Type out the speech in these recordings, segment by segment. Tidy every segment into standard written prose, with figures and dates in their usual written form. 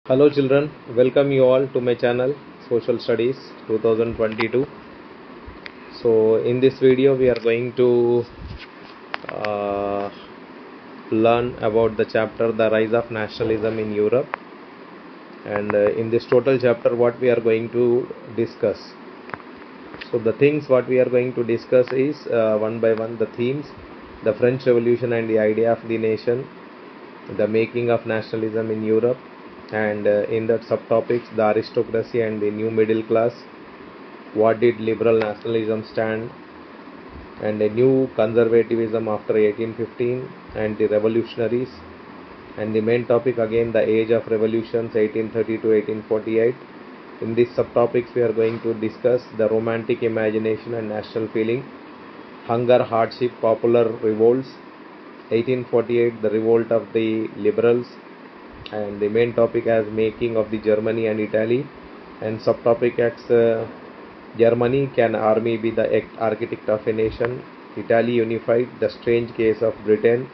Hello children, welcome you all to my channel Social Studies 2022. So in this video we are going to uh, learn about the chapter The Rise of Nationalism in Europe, and in this total chapter what we are going to discuss. So the things what we are going to discuss is one by one the themes: the French Revolution and the idea of the nation, the making of nationalism in Europe, and in that subtopics the aristocracy and the new middle class, what did liberal nationalism stand, and a new conservatism after 1815, and the revolutionaries, and the main topic again the age of revolutions 1830 to 1848. In these subtopics we are going to discuss the romantic imagination and national feeling, hunger, hardship, popular revolts, 1848 the revolt of the liberals, and the main topic as making of the Germany and Italy, and subtopic as Germany, can army be the architect of a nation, Italy unified, the strange case of Britain,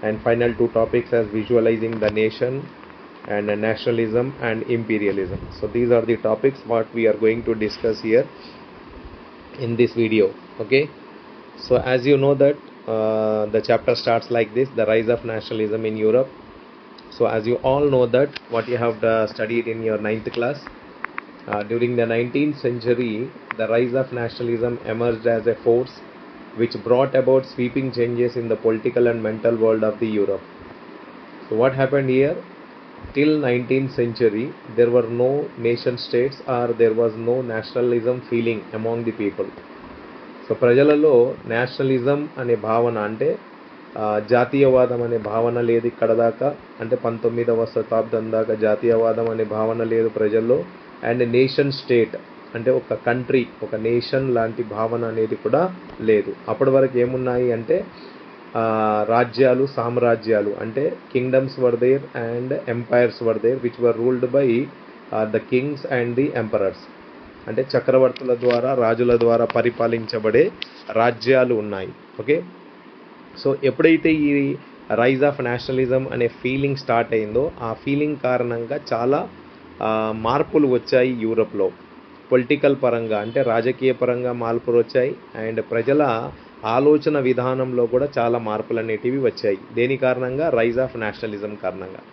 and final two topics as visualizing the nation and nationalism and imperialism. So these are the topics what we are going to discuss here in this video. Okay, so as you know that the chapter starts like this: the rise of nationalism in Europe. So as you all know that what you have studied in your 9th class, during the 19th century the rise of nationalism emerged as a force which brought about sweeping changes in the political and mental world of the Europe. So what happened here? Till 19th century there were no nation states, or there was no nationalism feeling among the people. So ప్రజలలో nationalism అనే భావన అంటే జాతీయవాదం అనే భావన లేదు ఇక్కడ దాకా, అంటే 19వ శతాబ్దం దాకా జాతీయవాదం అనే భావన లేదు ప్రజల్లో. అండ్ నేషన్ స్టేట్ అంటే ఒక కంట్రీ, ఒక నేషన్ లాంటి భావన అనేది కూడా లేదు. అప్పటి వరకు ఏమున్నాయి అంటే రాజ్యాలు, సామ్రాజ్యాలు, అంటే kingdoms were there and empires were there which were ruled by the kings and the emperors. అంటే చక్రవర్తుల ద్వారా, రాజుల ద్వారా పరిపాలించబడే రాజ్యాలు ఉన్నాయి. ఓకే, సో ఎప్పుడైతే ఈ రైజ్ ఆఫ్ నేషనలిజం అనే ఫీలింగ్ స్టార్ట్ అయిందో ఆ ఫీలింగ్ కారణంగా చాలా మార్పులు వచ్చాయి యూరప్లో. పొలిటికల్ పరంగా అంటే రాజకీయ పరంగా మార్పులు వచ్చాయి, అండ్ ప్రజల ఆలోచన విధానంలో కూడా చాలా మార్పులు అనేటివి వచ్చాయి. దేని కారణంగా? రైజ్ ఆఫ్ నేషనలిజం కారణంగా.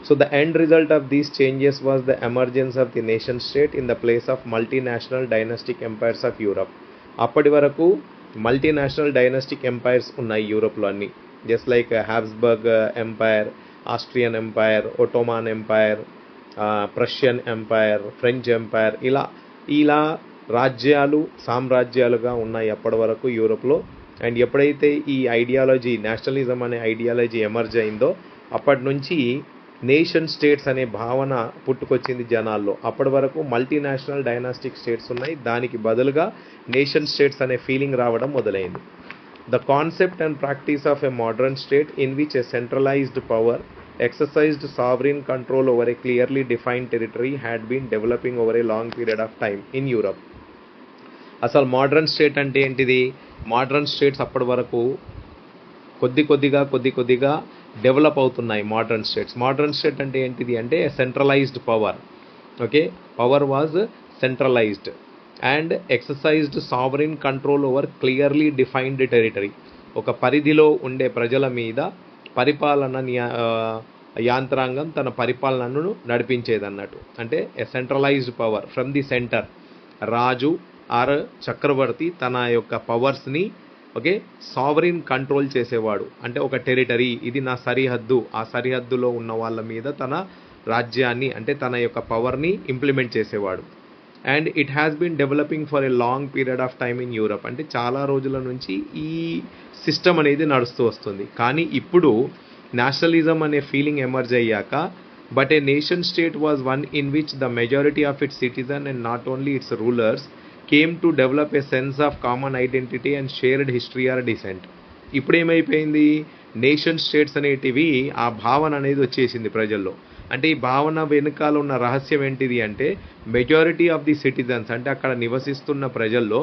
So the end result of these changes was the emergence of the nation state in the place of multinational dynastic empires of Europe. అప్పటి వరకు మల్టీనేషనల్ డైనస్టిక్ ఎంపైర్స్ ఉన్నాయి యూరోప్లో అన్ని. Just like Habsburg empire, Austrian empire, Ottoman empire, Prussian empire, French empire, ఇలా రాజ్యాలు, సామ్రాజ్యాలుగా ఉన్నాయి అప్పటి వరకు యూరోప్లో. అండ్ ఎప్పుడైతే ఈ ఐడియాలజీ, నేషనలిజం అనే ఐడియాలజీ ఎమర్జ్ అయిందో అప్పటి నుంచి నేషన్ స్టేట్స్ అనే భావన పుట్టుకొచ్చింది జనాల్లో. అప్పటి వరకు మల్టీనేషనల్ డైనాస్టిక్ స్టేట్స్ ఉన్నాయి, దానికి బదులుగా నేషన్ స్టేట్స్ అనే ఫీలింగ్ రావడం మొదలైంది. The concept and practice of a modern state in which a centralised power exercised sovereign control over a clearly defined territory had been developing over a long period of time in Europe. అసలు modern state అంటే ఏంటిది? Modern states అప్పటి వరకు కొద్దిగా develop అవుతున్నాయి modern states. Modern state అంటే ఏంటిది అంటే centralised power. Okay, power was centralised and exercised sovereign control over clearly defined territory. ఒక పరిధిలో ఉండే ప్రజల మీద పరిపాలన యాంత్రాంగం తన పరిపాలనను నడిపించేదన్నట్టు. అంటే a centralised power from the center. రాజు ఆర్ చక్రవర్తి తన యొక్క పవర్స్ని సావరిన్ కంట్రోల్ చేసేవాడు. అంటే ఒక టెరిటరీ, ఇది నా సరిహద్దు, ఆ సరిహద్దులో ఉన్న వాళ్ళ మీద తన రాజ్యాన్ని, అంటే తన యొక్క పవర్ని ఇంప్లిమెంట్ చేసేవాడు. And it has been developing for a long period of time in Europe. అంటే చాలా రోజుల నుంచి ఈ సిస్టమ్ అనేది నడుస్తూ వస్తుంది. కానీ ఇప్పుడు నేషనలిజం అనే ఫీలింగ్ ఎమర్జ్ అయ్యాక, but a nation state was one in which the majority of its citizen and not only its rulers came to develop a sense of common identity and shared history or descent. ఇప్పుడు ఏమైపోయింది? Nation states అనేటివి, ఆ భావన అనేది వచ్చేసింది ప్రజల్లో. అంటే ఈ భావన వెనుకాల ఉన్న రహస్యం ఏంటిది అంటే మెజారిటీ ఆఫ్ ది సిటిజన్స్, అంటే అక్కడ నివసిస్తున్న ప్రజల్లో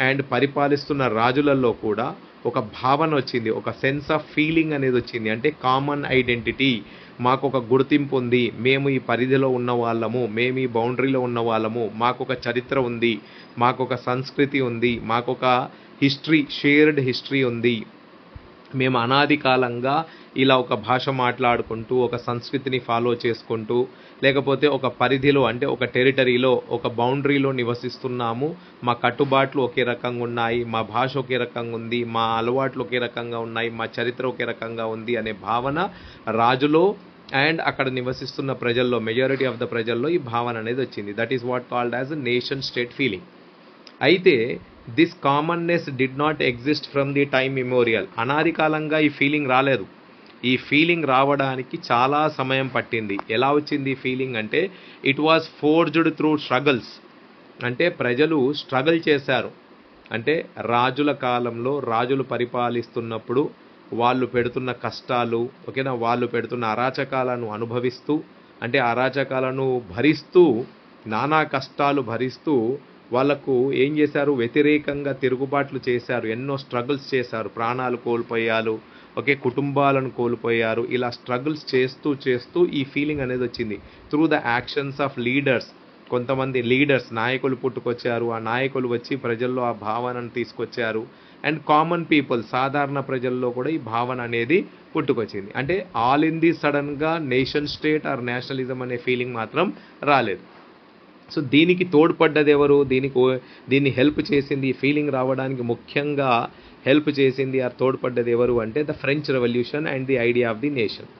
అండ్ పరిపాలిస్తున్న రాజులలో కూడా ఒక భావన వచ్చింది, ఒక సెన్స్ ఆఫ్ ఫీలింగ్ అనేది వచ్చింది. అంటే కామన్ ఐడెంటిటీ, మాకు ఒక గుర్తింపు ఉంది, మేము ఈ పరిధిలో ఉన్న వాళ్ళము, మేము ఈ బౌండరీలో ఉన్న వాళ్ళము, మాకు ఒక చరిత్ర ఉంది, మాకు ఒక సంస్కృతి ఉంది, మాకు ఒక హిస్టరీ, షేర్డ్ హిస్టరీ ఉంది, మేము అనాది కాలంగా ఇలా ఒక భాష మాట్లాడుకుంటూ ఒక సంస్కృతిని ఫాలో చేసుకుంటూ లేకపోతే ఒక పరిధిలో అంటే ఒక టెరిటరీలో ఒక బౌండరీలో నివసిస్తున్నాము, మా కట్టుబాట్లు ఒకే రకంగా ఉన్నాయి, మా భాష ఒకే రకంగా ఉంది, మా అలవాట్లు ఒకే రకంగా ఉన్నాయి, మా చరిత్ర ఒకే రకంగా ఉంది అనే భావన రాజులో అండ్ అక్కడ నివసిస్తున్న ప్రజల్లో, మెజారిటీ ఆఫ్ ద ప్రజల్లో ఈ భావన అనేది వచ్చింది. That is what called as nation state feeling. అయితే this commonness did not exist from the time memorial. అనాది కాలంగా ఈ ఫీలింగ్ రాలేదు. ఈ ఫీలింగ్ రావడానికి చాలా సమయం పట్టింది. ఎలా వచ్చింది ఈ ఫీలింగ్ అంటే it was forged through struggles. అంటే ప్రజలు స్ట్రగుల్ చేశారు. అంటే రాజుల కాలంలో రాజులు పరిపాలిస్తున్నప్పుడు వాళ్ళు పెడుతున్న కష్టాలు, ఓకేనా, వాళ్ళు పెడుతున్న అరాచకాలను అనుభవిస్తూ, అంటే అరాచకాలను భరిస్తూ, నానా కష్టాలు భరిస్తూ వాళ్ళకు ఏం చేశారు, వ్యతిరేకంగా తిరుగుబాట్లు చేశారు, ఎన్నో స్ట్రగుల్స్ చేశారు, ప్రాణాలు కోల్పోయారు, ఓకే, కుటుంబాలను కోల్పోయారు. ఇలా స్ట్రగుల్స్ చేస్తూ చేస్తూ ఈ ఫీలింగ్ అనేది వచ్చింది through the actions of leaders. కొంతమంది లీడర్స్, నాయకులు పుట్టుకొచ్చారు, ఆ నాయకులు వచ్చి ప్రజల్లో ఆ భావనను తీసుకొచ్చారు. అండ్ కామన్ పీపుల్, సాధారణ ప్రజల్లో కూడా ఈ భావన అనేది పుట్టుకొచ్చింది. అంటే ఆల్ ఇన్ ది సడన్గా నేషన్ స్టేట్ ఆర్ నేషనలిజం అనే ఫీలింగ్ మాత్రం రాలేదు. సో దీనికి తోడ్పడ్డది ఎవరు, దీన్ని హెల్ప్ చేసింది, ఈ ఫీలింగ్ రావడానికి ముఖ్యంగా హెల్ప్ చేసింది ఆర్ తోడ్పడ్డది ఎవరు అంటే the French revolution and the idea of the nation.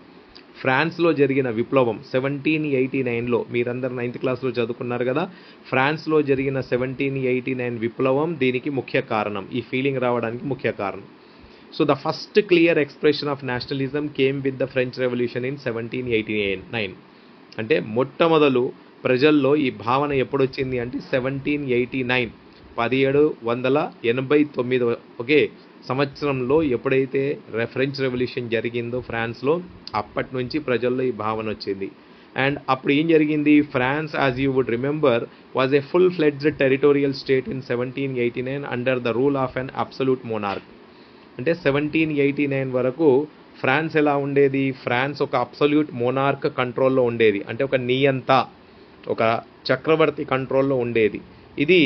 ఫ్రాన్స్లో జరిగిన విప్లవం 1789లో, మీరందరూ 9th క్లాస్లో చదువుకున్నారు కదా, ఫ్రాన్స్లో జరిగిన 1789 విప్లవం దీనికి ముఖ్య కారణం, ఈ ఫీలింగ్ రావడానికి ముఖ్య కారణం. So the first clear expression of nationalism came with the French revolution in 1789. అంటే మొట్టమొదలు ప్రజల్లో ఈ భావన ఎప్పుడొచ్చింది అంటే 1789, 1789 ఓకే సంవత్సరంలో ఎప్పుడైతే ఫ్రెంచ్ రెవల్యూషన్ జరిగిందో ఫ్రాన్స్లో, అప్పటి నుంచి ప్రజల్లో ఈ భావన వచ్చింది. అండ్ అప్పుడు ఏం జరిగింది, France as you would remember was a full fledged territorial state in 1789 under the rule of an absolute monarch. అంటే 1789 వరకు ఫ్రాన్స్ ఎలా ఉండేది, ఫ్రాన్స్ ఒక అబ్సల్యూట్ మోనార్క్ కంట్రోల్లో ఉండేది. అంటే ఒక నియంత, ఒక చక్రవర్తి కంట్రోల్లో ఉండేది. ఇది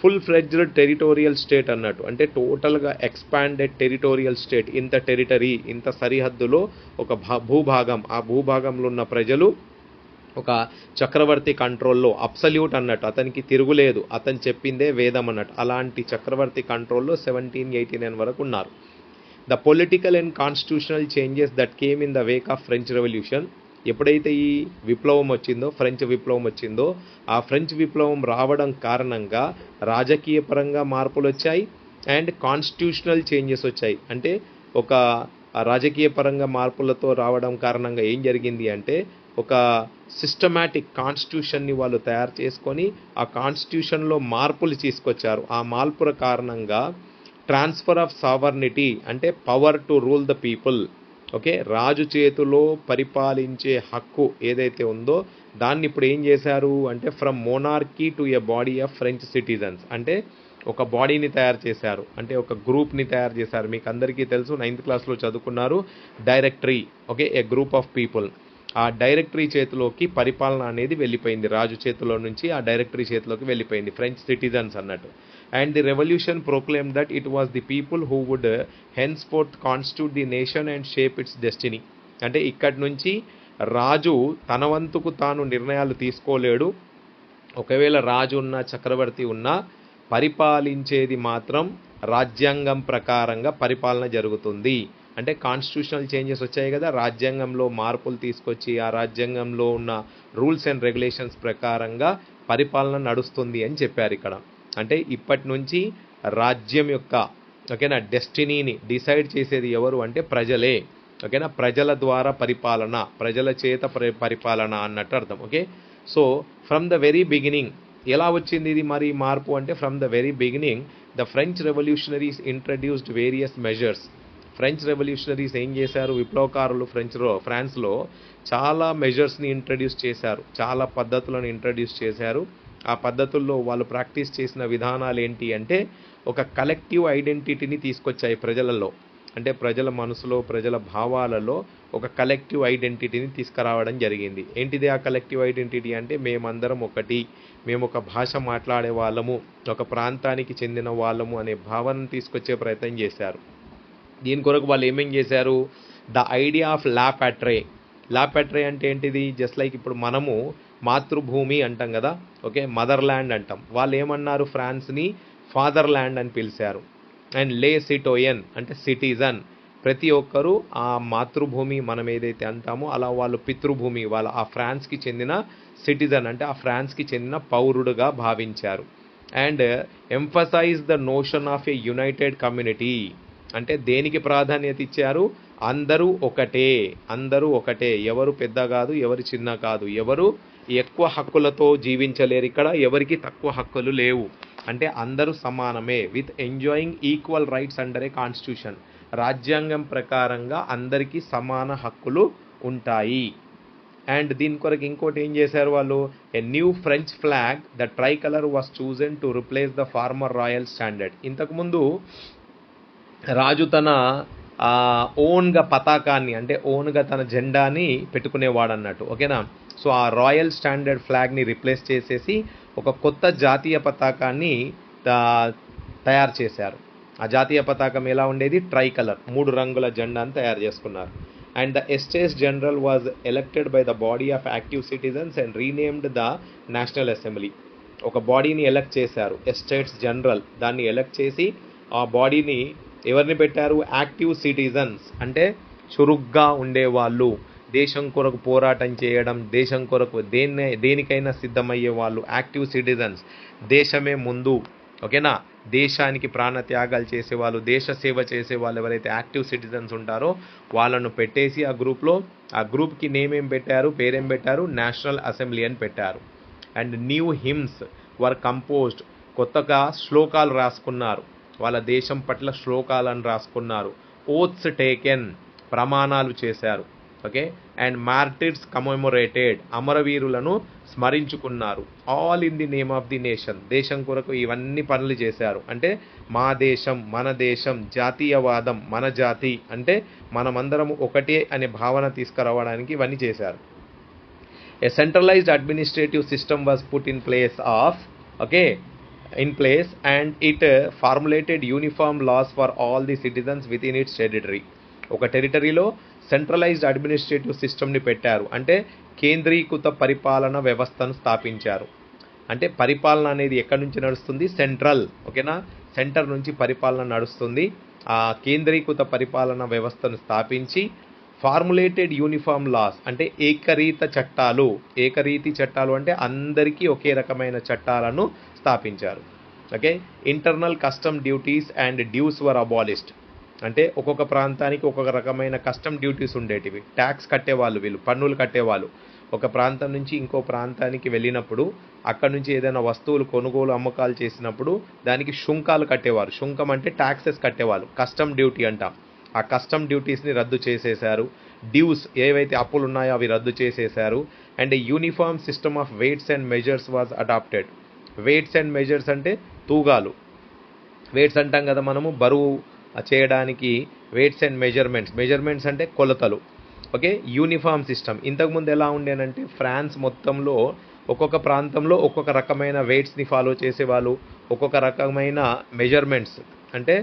ఫుల్ ఫ్లెడ్జ్డ్ టెరిటోరియల్ స్టేట్ అన్నట్టు, అంటే టోటల్గా ఎక్స్పాండెడ్ టెరిటోరియల్ స్టేట్. ఇంత టెరిటరీ, ఇంత సరిహద్దులో ఒక భూభాగం, ఆ భూభాగంలో ఉన్న ప్రజలు ఒక చక్రవర్తి కంట్రోల్లో, అబ్సల్యూట్ అన్నట్టు, అతనికి తిరుగులేదు, అతను చెప్పిందే వేదం అన్నట్టు, అలాంటి చక్రవర్తి కంట్రోల్లో 1789 వరకు ఉన్నారు. The political and constitutional changes that came in the Wake of French revolution. ఎప్పుడైతే ఈ విప్లవం వచ్చిందో, ఫ్రెంచ్ విప్లవం వచ్చిందో, ఆ ఫ్రెంచ్ విప్లవం రావడం కారణంగా రాజకీయ పరంగా మార్పులు వచ్చాయి అండ్ కాన్స్టిట్యూషనల్ చేంజెస్ వచ్చాయి. అంటే ఒక రాజకీయ పరంగా మార్పులతో రావడం కారణంగా ఏం జరిగింది అంటే ఒక సిస్టమాటిక్ కాన్స్టిట్యూషన్ని వాళ్ళు తయారు చేసుకొని ఆ కాన్స్టిట్యూషన్లో మార్పులు తీసుకొచ్చారు. ఆ మార్పుల కారణంగా ట్రాన్స్ఫర్ ఆఫ్ సావర్నిటీ, అంటే power to rule the people, okay, రాజు చేతిలో పరిపాలించే హక్కు ఏదైతే ఉందో దాన్ని ఇప్పుడు ఏం చేశారు అంటే from monarchy to a body of French citizens. అంటే ఒక బాడీని తయారు చేశారు, అంటే ఒక గ్రూప్ని తయారు చేశారు. మీకు అందరికీ తెలుసు, 9th క్లాస్లో చదువుకున్నారు, directory, okay, A group of people. ఆ డైరెక్టరీ చేతిలోకి పరిపాలన అనేది వెళ్ళిపోయింది, రాజు చేతిలో నుంచి ఆ డైరెక్టరీ చేతిలోకి వెళ్ళిపోయింది, ఫ్రెంచ్ సిటిజన్స్ అన్నట్టు. And the revolution proclaimed that it was the people who would henceforth constitute the nation and shape its destiny. అంటే ఇక్కడి నుంచి రాజు తన వంతుకు తాను నిర్ణయాలు తీసుకోలేడు. ఒకవేళ రాజు ఉన్న, చక్రవర్తి ఉన్న, పరిపాలించేది మాత్రం రాజ్యాంగం ప్రకారంగా పరిపాలన జరుగుతుంది. అంటే కాన్స్టిట్యూషనల్ చేంజెస్ వచ్చాయి కదా, రాజ్యాంగంలో మార్పులు తీసుకొచ్చి ఆ రాజ్యాంగంలో ఉన్న రూల్స్ అండ్ రెగ్యులేషన్స్ ప్రకారంగా పరిపాలన నడుస్తుంది అని చెప్పారు ఇక్కడ. అంటే ఇప్పటి నుంచి రాజ్యం యొక్క, ఓకేనా, డెస్టినీని డిసైడ్ చేసేది ఎవరు అంటే ప్రజలే, ఓకేనా, ప్రజల ద్వారా పరిపాలన, ప్రజల చేత పరిపాలన అన్నట్టు అర్థం. Okay, so from the very beginning ఎలా వచ్చింది ఇది మరి మార్పు అంటే from the very beginning the French revolutionaries introduced various measures. French revolutionaries ఏం చేశారు, విప్లవకారులు ఫ్రాన్స్లో చాలా మెజర్స్ని ఇంట్రడ్యూస్ చేశారు, చాలా పద్ధతులను ఇంట్రడ్యూస్ చేశారు. ఆ పద్ధతుల్లో వాళ్ళు ప్రాక్టీస్ చేసిన విధానాలు ఏంటి అంటే ఒక కలెక్టివ్ ఐడెంటిటీని తీసుకొచ్చాయి ప్రజలలో. అంటే ప్రజల మనసులో, ప్రజల భావాలలో ఒక కలెక్టివ్ ఐడెంటిటీని తీసుకురావడం జరిగింది. ఏంటిది ఆ కలెక్టివ్ ఐడెంటిటీ అంటే మేమందరం ఒకటి, మేము ఒక భాష మాట్లాడే వాళ్ళము, ఒక ప్రాంతానికి చెందిన వాళ్ళము అనే భావనను తీసుకొచ్చే ప్రయత్నం చేశారు. దీని కొరకు వాళ్ళు ఏమేం చేశారు? The idea of la patrie. La patrie అంటే ఏంటిది? జస్ట్ లైక్ ఇప్పుడు మనము మాతృభూమి అంటాం కదా, ఓకే, మదర్ ల్యాండ్ అంటాం. వాళ్ళు ఏమన్నారు? ఫ్రాన్స్ని ఫాదర్ ల్యాండ్ అని పిలిచారు. అండ్ లే సిటోయన్ అంటే సిటిజన్. ప్రతి ఒక్కరూ ఆ మాతృభూమి మనం ఏదైతే అంటామో అలా వాళ్ళు పితృభూమి, వాళ్ళ ఆ ఫ్రాన్స్కి చెందిన సిటిజన్ అంటే ఆ ఫ్రాన్స్కి చెందిన పౌరుడుగా భావించారు. And emphasise the notion of a united community. అంటే దేనికి ప్రాధాన్యత ఇచ్చారు? అందరూ ఒకటే, అందరూ ఒకటే, ఎవరు పెద్ద కాదు, ఎవరు చిన్న కాదు, ఎవరు ఎక్కువ హక్కులతో జీవించలేరు, ఇక్కడ ఎవరికి తక్కువ హక్కులు లేవు, అంటే అందరూ సమానమే, with enjoying equal rights under A constitution. రాజ్యాంగం ప్రకారంగా అందరికీ సమాన హక్కులు ఉంటాయి. అండ్ దీని కొరకు ఇంకోటి ఏం చేశారు వాళ్ళు? A new French flag the tricolour was chosen to replace the former royal standard. ఇంతకుముందు రాజు తన ఓన్గా పతాకాన్ని అంటే ఓన్గా తన జెండాని పెట్టుకునేవాడు అన్నట్టు, ఓకేనా. సో ఆ రాయల్ స్టాండర్డ్ ఫ్లాగ్ని రిప్లేస్ చేసేసి ఒక కొత్త జాతీయ పతాకాన్ని తయారు చేశారు. ఆ జాతీయ పతాకం ఎలా ఉండేది? ట్రై కలర్, 3 రంగుల జెండాను తయారు చేసుకున్నారు. And the estates general was elected by the body of active citizens and renamed the national assembly. ఒక బాడీని ఎలక్ట్ చేశారు, ఎస్టేట్స్ జనరల్, దాన్ని ఎలక్ట్ చేసి ఆ బాడీని ఎవరిని పెట్టారు? యాక్టివ్ సిటిజన్స్ అంటే చురుగ్గా ఉండేవాళ్ళు, దేశం కొరకు పోరాటం చేయడం, దేశం కొరకు దేనికైనా సిద్ధమయ్యే వాళ్ళు యాక్టివ్ సిటిజన్స్. దేశమే ముందు, ఓకేనా. దేశానికి ప్రాణత్యాగాలు చేసేవాళ్ళు, దేశ సేవ చేసేవాళ్ళు ఎవరైతే యాక్టివ్ సిటిజన్స్ ఉంటారో వాళ్ళను పెట్టేసి ఆ గ్రూప్కి నేమ్ ఏం పెట్టారు? పేరేం పెట్టారు? నేషనల్ అసెంబ్లీ అని పెట్టారు. And new hymns were composed. కొత్తగా శ్లోకాలు రాసుకున్నారు, వాళ్ళ దేశం పట్ల శ్లోకాలను రాసుకున్నారు. ఓత్స్ టేకెన్, ప్రమాణాలు చేశారు, ఓకే. అండ్ మార్టిర్స్ కమెమొరేటెడ్, అమరవీరులను స్మరించుకున్నారు. All in the name of the nation. దేశం కొరకు ఇవన్నీ పనులు చేశారు. అంటే మా దేశం, మన దేశం, జాతీయవాదం, మన జాతి అంటే మనమందరం ఒకటే అనే భావన తీసుకురావడానికి ఇవన్నీ చేశారు. A centralized administrative system was put in place and it formulated uniform laws for all the citizens within its territory. ఒక టెరిటరీలో సెంట్రలైజ్డ్ అడ్మినిస్ట్రేటివ్ సిస్టమ్ని పెట్టారు, అంటే కేంద్రీకృత పరిపాలన వ్యవస్థను స్థాపించారు. అంటే పరిపాలన అనేది ఎక్కడి నుంచి నడుస్తుంది? సెంట్రల్, ఓకేనా. సెంటర్ నుంచి పరిపాలన నడుస్తుంది. ఆ కేంద్రీకృత పరిపాలన వ్యవస్థను స్థాపించి ఫార్ములేటెడ్ యూనిఫామ్ లాస్ అంటే ఏకరీతి చట్టాలు అంటే అందరికీ ఒకే రకమైన చట్టాలను స్థాపించారు, okay. Internal custom duties and dues were abolished. అంటే ఒక్కొక్క ప్రాంతానికి ఒక్కొక్క రకమైన కస్టమ్ డ్యూటీస్ ఉండేటివి. ట్యాక్స్ కట్టేవాళ్ళు, వీళ్ళు పన్నులు కట్టేవాళ్ళు. ఒక ప్రాంతం నుంచి ఇంకో ప్రాంతానికి వెళ్ళినప్పుడు అక్కడ నుంచి ఏదైనా వస్తువులు కొనుగోలు అమ్మకాలు చేసినప్పుడు దానికి శుంకాలు కట్టేవారు. శుంకం అంటే ట్యాక్సెస్ కట్టేవాళ్ళు, కస్టమ్ డ్యూటీ అంటాం. ఆ కస్టమ్ డ్యూటీస్ని రద్దు చేసేశారు. డ్యూస్ ఏవైతే అప్పులు ఉన్నాయో అవి రద్దు చేసేశారు. And uniform system of weights and measures was adopted. Weights and measures అంటే తూగాలు, వెయిట్స్ అంటాం కదా మనము, బరువు చేయడానికి వెయిట్స్ అండ్ మెజర్మెంట్స్ అంటే కొలతలు, ఓకే. Uniform system. ఇంతకుముందు ఎలా ఉండేనంటే ఫ్రాన్స్ మొత్తంలో ఒక్కొక్క ప్రాంతంలో ఒక్కొక్క రకమైన వెయిట్స్ని ఫాలో చేసేవాళ్ళు, ఒక్కొక్క రకమైన మెజర్మెంట్స్ అంటే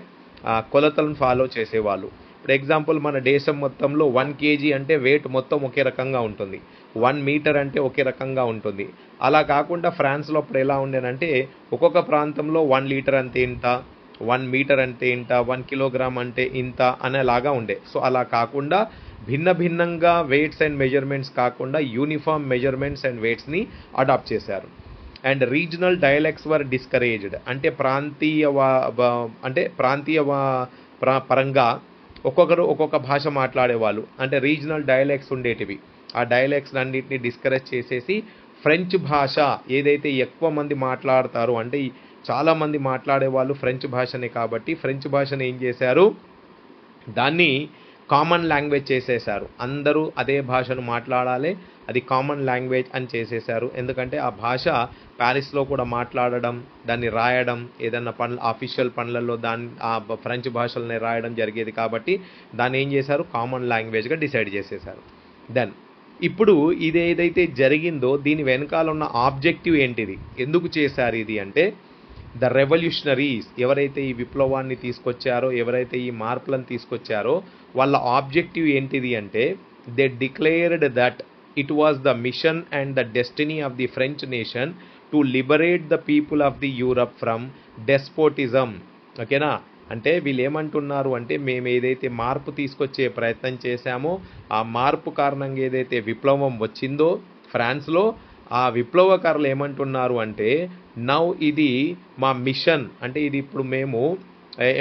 కొలతలను ఫాలో చేసేవాళ్ళు. ఇప్పుడు ఎగ్జాంపుల్ మన దేశం మొత్తంలో 1 kg అంటే వెయిట్ మొత్తం ఒకే రకంగా ఉంటుంది, 1 మీటర్ అంటే ఒకే రకంగా ఉంటుంది. అలా కాకుండా ఫ్రాన్స్లో అప్పుడు ఎలా ఉండేనంటే ఒక్కొక్క ప్రాంతంలో 1 లీటర్ అంటే ఇంత, 1 మీటర్ అంటే ఇంత, 1 కిలోగ్రామ్ అంటే ఇంత అనేలాగా ఉండే. సో అలా కాకుండా భిన్నంగా వెయిట్స్ అండ్ మెజర్మెంట్స్ కాకుండా యూనిఫామ్ మెజర్మెంట్స్ అండ్ వెయిట్స్ని అడాప్ట్ చేశారు. And regional dialects were discouraged. అంటే ప్రాంతీయ పరంగా ఒక్కొక్కరు ఒక్కొక్క భాష మాట్లాడేవాళ్ళు, అంటే రీజనల్ డైలెక్ట్స్ ఉండేటివి. ఆ డైలెక్ట్స్ అన్నింటినీ డిస్కరేజ్ చేసేసి ఫ్రెంచ్ భాష ఏదైతే ఎక్కువ మంది మాట్లాడతారో, అంటే చాలామంది మాట్లాడేవాళ్ళు ఫ్రెంచ్ భాషనే కాబట్టి ఫ్రెంచ్ భాషను ఏం చేశారు? దాన్ని కామన్ లాంగ్వేజ్ చేసేశారు. అందరూ అదే భాషను మాట్లాడాలి, అది కామన్ లాంగ్వేజ్ అని చేసేశారు. ఎందుకంటే ఆ భాష ప్యారిస్లో కూడా మాట్లాడడం, దాన్ని రాయడం, ఏదన్నా ఆఫీషియల్ పనులలో ఫ్రెంచ్ భాషలనే రాయడం జరిగేది కాబట్టి దాన్ని ఏం చేశారు, కామన్ లాంగ్వేజ్గా డిసైడ్ చేసేశారు. దెన్ ఇప్పుడు ఇది ఏదైతే జరిగిందో దీని వెనకాల ఉన్న ఆబ్జెక్టివ్ ఏంటిది, ఎందుకు చేశారు ఇది అంటే, ద రెవల్యూషనరీస్ ఎవరైతే ఈ విప్లవాన్ని తీసుకొచ్చారో, ఎవరైతే ఈ మార్పులను తీసుకొచ్చారో వాళ్ళ ఆబ్జెక్టివ్ ఏంటిది అంటే, they declared that it was the mission and the destiny of the French nation to liberate the people of the Europe from despotism. ఓకేనా, అంటే వీళ్ళు ఏమంటున్నారు అంటే, మేము ఏదైతే మార్పు తీసుకొచ్చే ప్రయత్నం చేశామో ఆ మార్పు కారణంగా ఏదైతే విప్లవం వచ్చిందో ఫ్రాన్స్లో, ఆ విప్లవకారులు ఏమంటున్నారు అంటే, నౌ ఇది మా మిషన్, అంటే ఇది ఇప్పుడు మేము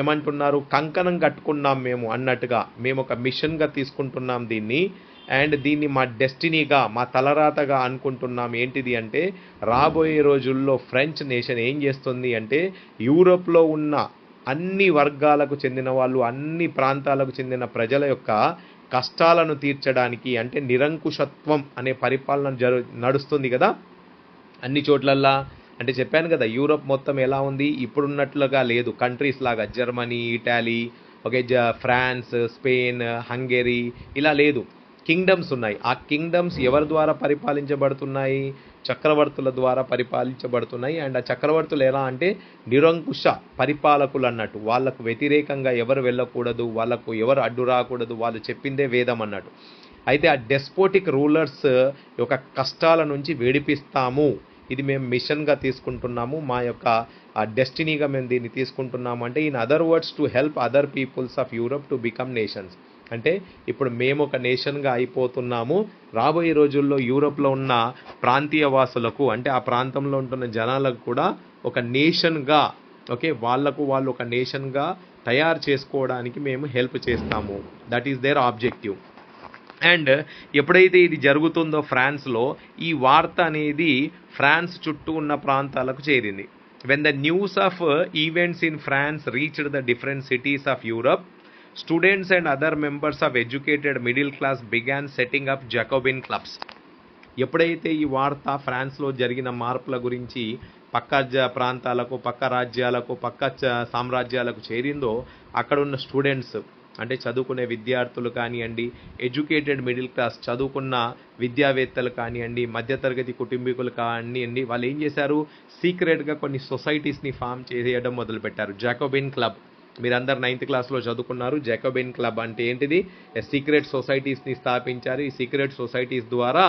ఏమంటున్నారు, కంకణం కట్టుకున్నాం మేము అన్నట్టుగా, మేము ఒక మిషన్గా తీసుకుంటున్నాం దీన్ని, అండ్ దీన్ని మా డెస్టినీగా, మా తలరాతగా అనుకుంటున్నాం. ఏంటిది అంటే, రాబోయే రోజుల్లో ఫ్రెంచ్ నేషన్ ఏం చేస్తుంది అంటే, యూరోప్లో ఉన్న అన్ని వర్గాలకు చెందిన వాళ్ళు, అన్ని ప్రాంతాలకు చెందిన ప్రజల యొక్క కష్టాలను తీర్చడానికి, అంటే నిరంకుశత్వం అనే పరిపాలన నడుస్తుంది కదా అన్ని చోట్లల్లా. అంటే చెప్పాను కదా, యూరోప్ మొత్తం ఎలా ఉంది, ఇప్పుడున్నట్లుగా లేదు. కంట్రీస్ లాగా Germany, Italy, okay, France, Spain, Hungary ఇలా లేదు. కింగ్డమ్స్ ఉన్నాయి. ఆ కింగ్డమ్స్ ఎవరి ద్వారా పరిపాలించబడుతున్నాయి, చక్రవర్తుల ద్వారా పరిపాలించబడుతున్నాయి. అండ్ ఆ చక్రవర్తులు ఎలా అంటే నిరంకుశ పరిపాలకులు అన్నట్టు, వాళ్ళకు వ్యతిరేకంగా ఎవరు వెళ్ళకూడదు, వాళ్ళకు ఎవరు అడ్డు రాకూడదు, వాళ్ళు చెప్పిందే వేదం అన్నట్టు. అయితే ఆ డెస్పోటిక్ రూలర్స్ యొక్క కష్టాల నుంచి వేడిపిస్తాము, ఇది మేము మిషన్గా తీసుకుంటున్నాము, మా యొక్క డెస్టినీగా మేము దీన్ని తీసుకుంటున్నాము. అంటే in other words, to help other peoples of Europe to become nations. అంటే ఇప్పుడు మేము ఒక నేషన్గా అయిపోతున్నాము, రాబోయే రోజుల్లో యూరోప్లో ఉన్న ప్రాంతీయ వాసులకు, అంటే ఆ ప్రాంతంలో ఉంటున్న జనాలకు కూడా ఒక నేషన్గా, ఓకే, వాళ్ళు ఒక నేషన్గా తయారు చేసుకోవడానికి మేము హెల్ప్ చేస్తాము. That is their objective. అండ్ ఎప్పుడైతే ఇది జరుగుతుందో ఫ్రాన్స్లో, ఈ వార్త అనేది ఫ్రాన్స్ చుట్టూ ఉన్న ప్రాంతాలకు చేరింది. When the news of events in France reached the different cities of Europe, students and other members of educated middle class began setting up Jacobin clubs. ఎప్పుడైతే ఈ వార్త ఫ్రాన్స్లో జరిగిన మార్పుల గురించి పక్క ప్రాంతాలకు, పక్క రాజ్యాలకు, పక్క సామ్రాజ్యాలకు చేరిందో, అక్కడ ఉన్న స్టూడెంట్స్, అంటే చదువుకునే విద్యార్థులు కానివ్వండి, ఎడ్యుకేటెడ్ మిడిల్ క్లాస్ చదువుకున్న విద్యావేత్తలు కానివ్వండి, మధ్యతరగతి కుటుంబీకులు కానివ్వండి, వాళ్ళు ఏం చేశారు, సీక్రెట్గా కొన్ని సొసైటీస్ని ఫామ్ చేయడం మొదలుపెట్టారు. జాకోబిన్ క్లబ్, మీరందరు 9th క్లాస్లో చదువుకున్నారు. జాకోబిన్ క్లబ్ అంటే ఏంటిది, సీక్రెట్ సొసైటీస్ని స్థాపించారు. ఈ సీక్రెట్ సొసైటీస్ ద్వారా